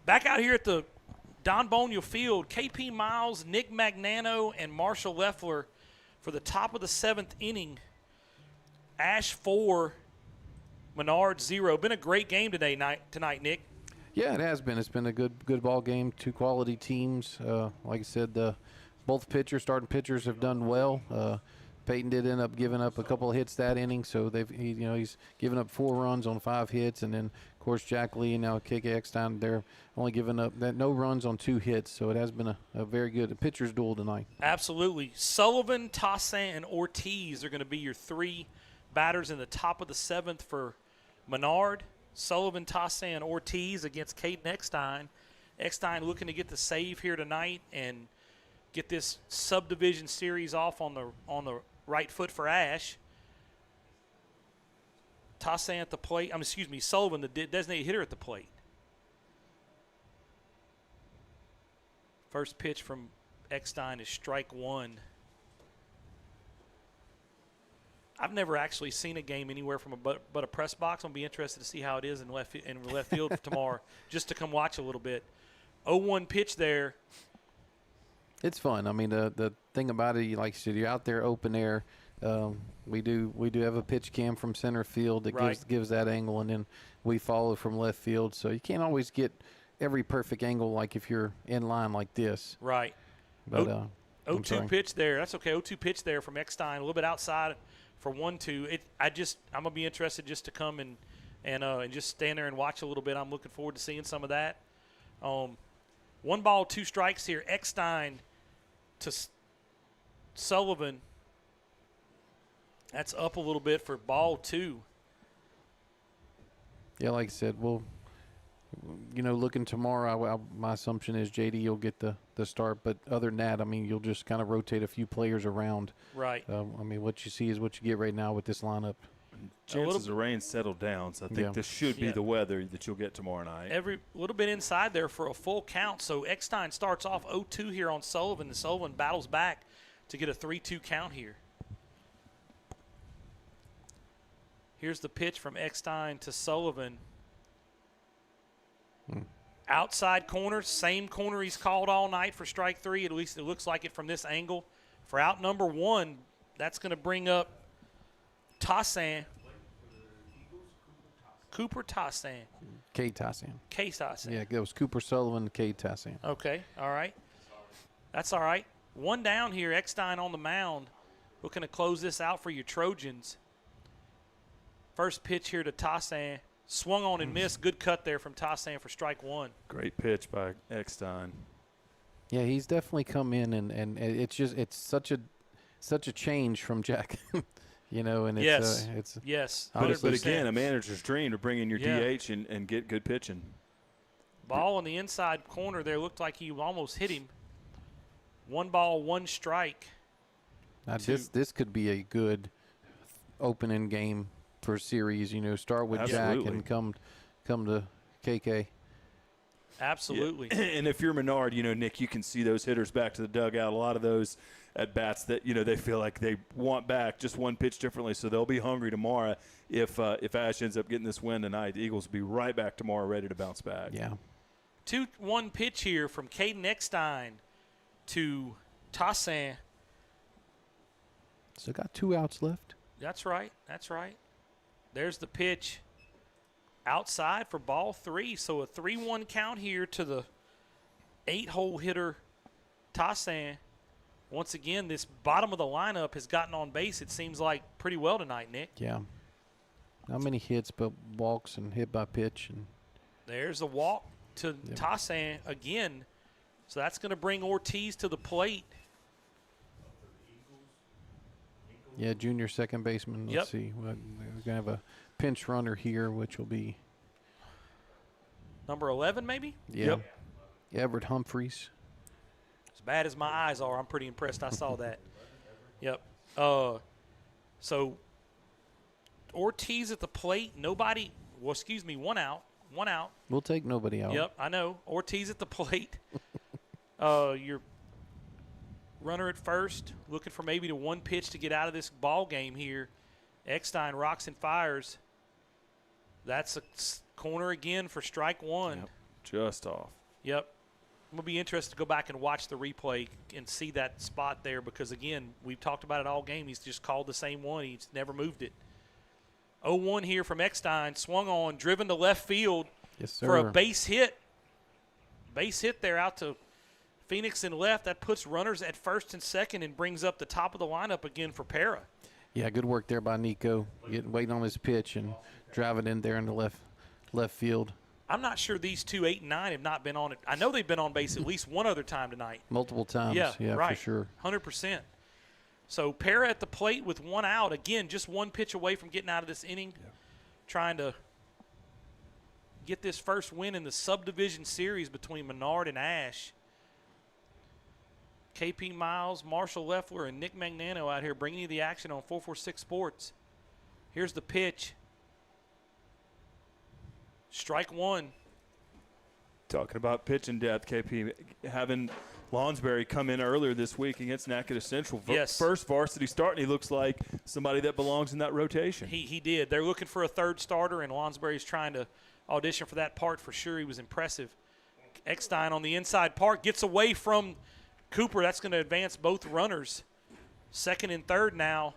Back out here at the Don Bonia Field, KP Miles, Nick Magnano, and Marshall Leffler for the top of the 7th inning. Ash 4, Menard 0. Been a great game tonight, Nick. Yeah, it has been. It's been a good ball game. 2 quality teams. Like I said, both starting pitchers have done well. Peyton did end up giving up a couple of hits that inning, so he's given up 4 runs on 5 hits, and then of course Jack Lee and now KK Eckstein, they're only giving up no runs on 2 hits, so it has been a very good pitcher's duel tonight. Absolutely. Sullivan, Tassin, and Ortiz are going to be your 3 batters in the top of the 7th for Menard. Sullivan, Tassin, and Ortiz against Caden Eckstein. Eckstein looking to get the save here tonight and get this subdivision series off on the right foot for Ash. Tassin at the plate. Sullivan, the designated hitter at the plate. First pitch from Eckstein is strike 1. I've never actually seen a game anywhere from but a press box. I'll be interested to see how it is in left field tomorrow, just to come watch a little bit. 0-1 pitch there. It's fun. I mean, the thing about it, like you said, you're out there open air. We do have a pitch cam from center field that gives that angle, and then we follow from left field. So you can't always get every perfect angle like if you're in line like this. Right. But 0-2 pitch there. That's okay. 0-2 pitch there from Eckstein, a little bit outside for 1-2. I'm gonna be interested just to come and just stand there and watch a little bit. I'm looking forward to seeing some of that. 1 ball, 2 strikes here. Eckstein to Sullivan. That's up a little bit for ball 2. Yeah, like I said, looking tomorrow, my assumption is JD will get the start. But other than that, I mean, you'll just kind of rotate a few players around. Right. I mean, what you see is what you get right now with this lineup. Chances of rain settle down, so I think this should be the weather that you'll get tomorrow night. Every little bit inside there for a full count. So Eckstein starts off 0-2 here on Sullivan, and Sullivan battles back to get a 3-2 count here. Here's the pitch from Eckstein to Sullivan. Outside corner, same corner he's called all night for strike 3. At least it looks like it from this angle. For out number 1, that's going to bring up Tassin. Cooper Tassin. K. Tassin. K. Tassin. Yeah, it was Cooper Sullivan, K. Tassin. Okay, all right. That's all right. 1 down here, Eckstein on the mound. Looking to close this out for your Trojans. First pitch here to Tassin. Swung on and missed. Good cut there from Tassin for strike 1. Great pitch by Eckstein. Yeah, he's definitely come in, and it's such a change from Jack. And it's yes. But again, a manager's dream to bring in your DH and get good pitching. Ball on the inside corner there looked like he almost hit him. 1 ball, 1 strike. Now this could be a good opening game for a series. Start with Absolutely. Jack and come to KK. Absolutely. Yeah. And if you're Menard, Nick, you can see those hitters back to the dugout. A lot of those at bats that they feel like they want back just 1 pitch differently, so they'll be hungry tomorrow. If Ash ends up getting this win tonight, the Eagles will be right back tomorrow, ready to bounce back. Yeah. 2-1 pitch here from Caden Eckstein to Tassin. So got 2 outs left. That's right. There's the pitch outside for ball 3. So a 3-1 count here to the 8-hole hitter Tassin. Once again, this bottom of the lineup has gotten on base, it seems like, pretty well tonight, Nick. Yeah. Not many hits, but walks and hit by pitch. And there's a walk to Tassin again. So that's going to bring Ortiz to the plate. Yeah, junior second baseman. Let's see. We're going to have a pinch runner here, which will be number 11, maybe? Yeah. Everett Humphreys. As bad as my eyes are, I'm pretty impressed I saw that. Yep. So Ortiz at the plate. Nobody. Well, excuse me. 1 out. 1 out. We'll take nobody out. Yep, I know. Ortiz at the plate. Your runner at first, looking for maybe the 1 pitch to get out of this ball game here. Eckstein rocks and fires. That's a corner again for strike 1. Yep. Just off. Yep. I'm going to be interested to go back and watch the replay and see that spot there because, again, we've talked about it all game. He's just called the same one. He's never moved it. 0-1 here from Eckstein. Swung on, driven to left field yes, sir. for a base hit. Base hit there out to Phoenix in left. That puts runners at first and second and brings up the top of the lineup again for Para. Yeah, good work there by Nico, waiting on his pitch and driving in there in the left field. I'm not sure these two, 8 and 9, have not been on it. I know they've been on base at least one other time tonight. Multiple times, yeah, right. for sure. 100%. So Para at the plate with one out. Again, just one pitch away from getting out of this inning, trying to get this first win in the Subdivision series between Menard and Ash. KP Miles, Marshall Leffler, and Nick Magnano out here bringing you the action on 446 Sports. Here's the pitch. Strike one. Talking about pitching depth, KP, having Lonsberry come in earlier this week against Natchitoches Central. Yes. First varsity start, and he looks like somebody that belongs in that rotation. He did. They're looking for a third starter, and Lonsberry's trying to audition for that part for sure. He was impressive. Eckstein on the inside part gets away from Cooper. That's going to advance both runners. Second and third now.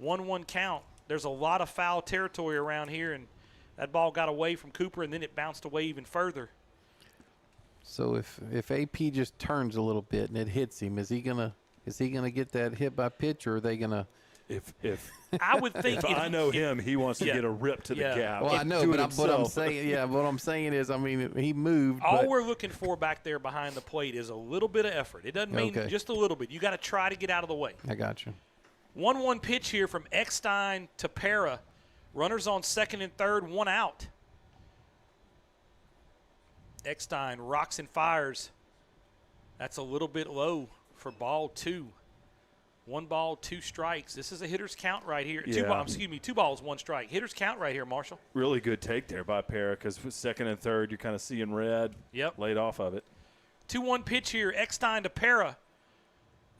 1-1 count. There's a lot of foul territory around here, and that ball got away from Cooper, and then it bounced away even further. So if AP just turns a little bit and it hits him, is he gonna get that hit by pitch, or are they gonna? If I would think if I know him, he wants to get a rip to the gap. Well, I know, but what I'm saying is, I mean, he moved. All we're looking for back there behind the plate is a little bit of effort. It doesn't mean just a little bit. You got to try to get out of the way. I got you. 1-1 pitch here from Eckstein to Para. Runners on second and third, one out. Eckstein rocks and fires. That's a little bit low for ball two. 1 ball, 2 strikes. This is a hitter's count right here. Yeah. 2 balls, 1 strike. Hitter's count right here, Marshall. Really good take there by Para, because with second and third, you're kind of seeing red. Yep. Laid off of it. 2-1 pitch here. Eckstein to Para.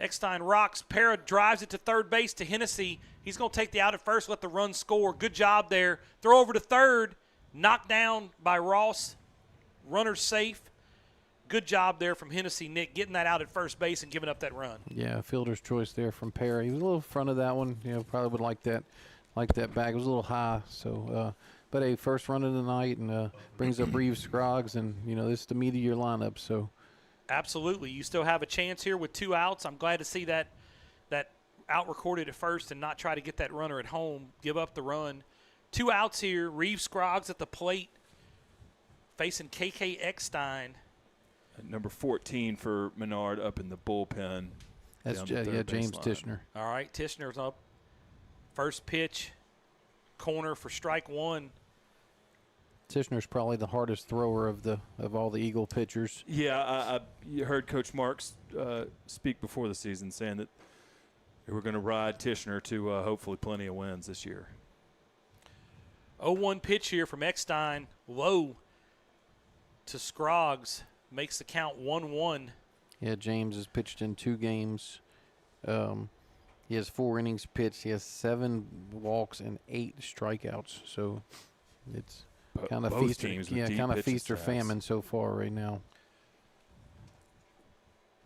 Eckstein rocks. Para drives it to third base to Hennessy. He's going to take the out at first, let the run score. Good job there. Throw over to third. Knocked down by Ross. Runner safe. Good job there from Hennessy, Nick, getting that out at first base and giving up that run. Yeah, fielder's choice there from Perry. He was a little front of that one. Probably would like that bag. It was a little high. So, but a first run of the night, and brings up Reeves Scroggs, and this is the meat of your lineup. So, absolutely, you still have a chance here with 2 outs. I'm glad to see that out recorded at first and not try to get that runner at home. Give up the run. 2 outs here. Reeves Scroggs at the plate, facing KK Eckstein. Number 14 for Menard up in the bullpen. That's James Tishner. All right, Tishner's up. First pitch, corner for strike one. Tishner's probably the hardest thrower of all the Eagle pitchers. Yeah, you heard Coach Marks speak before the season saying that we're going to ride Tishner to hopefully plenty of wins this year. 0-1 pitch here from Eckstein, low to Scroggs. Makes the count 1-1. Yeah, James has pitched in 2 games. He has 4 innings pitched. He has 7 walks and 8 strikeouts. So it's kind of feast or famine so far right now.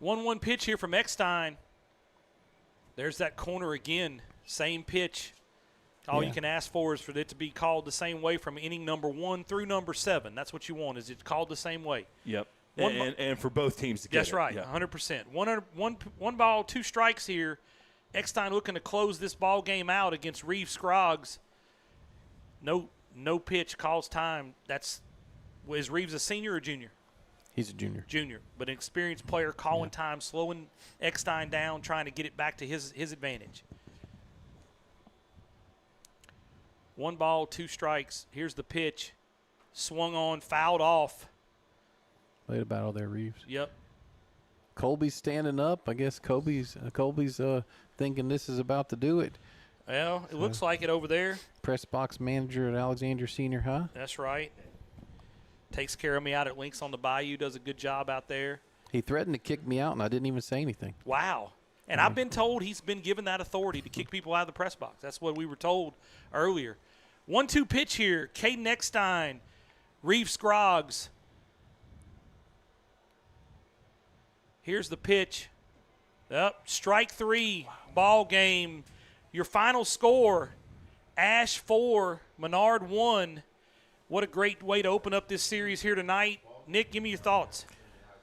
1-1 pitch here from Eckstein. There's that corner again. Same pitch. All you can ask for is for it to be called the same way from inning number 1 through number 7. That's what you want, is it's called the same way. Yep. And for both teams to get That's right, 100%. 1 ball, 2 strikes here. Eckstein looking to close this ball game out against Reeves Scroggs. No pitch, calls time. Is Reeves a senior or junior? He's a junior. Junior, but an experienced player calling time, slowing Eckstein down, trying to get it back to his advantage. 1 ball, 2 strikes. Here's the pitch. Swung on, fouled off. Played a battle there, Reeves. Yep. Colby's standing up. I guess Colby's thinking this is about to do it. Well, it looks like it over there. Press box manager at Alexandria Senior High. That's right. Takes care of me out at Links on the Bayou. Does a good job out there. He threatened to kick me out, and I didn't even say anything. Wow. And I've been told he's been given that authority to kick people out of the press box. That's what we were told earlier. 1-2 pitch here. Caden Eckstein, Reeves Scroggs. Here's the pitch. Strike 3, ball game. Your final score, Ash 4, Menard 1. What a great way to open up this series here tonight. Nick, give me your thoughts.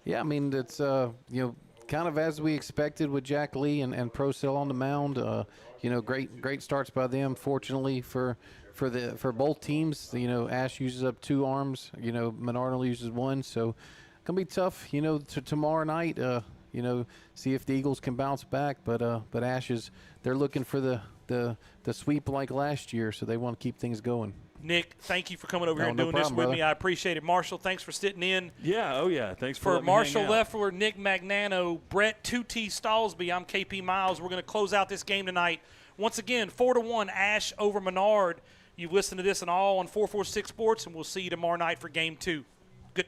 Yeah, I mean, it's, kind of as we expected with Jack Lee and Procell on the mound. Great starts by them. Fortunately for both teams, Ash uses up 2 arms. Menard only uses 1. So gonna be tough. Tomorrow night. See if the Eagles can bounce back. But Ash they're looking for the sweep like last year, so they want to keep things going. Nick, thank you for coming over here and No doing problem, this with brother. me. I appreciate it. Marshall, thanks for sitting in. Yeah, oh yeah. Thanks For letting me hang Marshall out. Leffler, Nick Magnano, Brett 2T Stallsby, I'm KP Miles. We're going to close out this game tonight. Once again, 4-1 Ash over Menard. You've listened to this and all on 446 Sports, and we'll see you tomorrow night for Game 2. Good.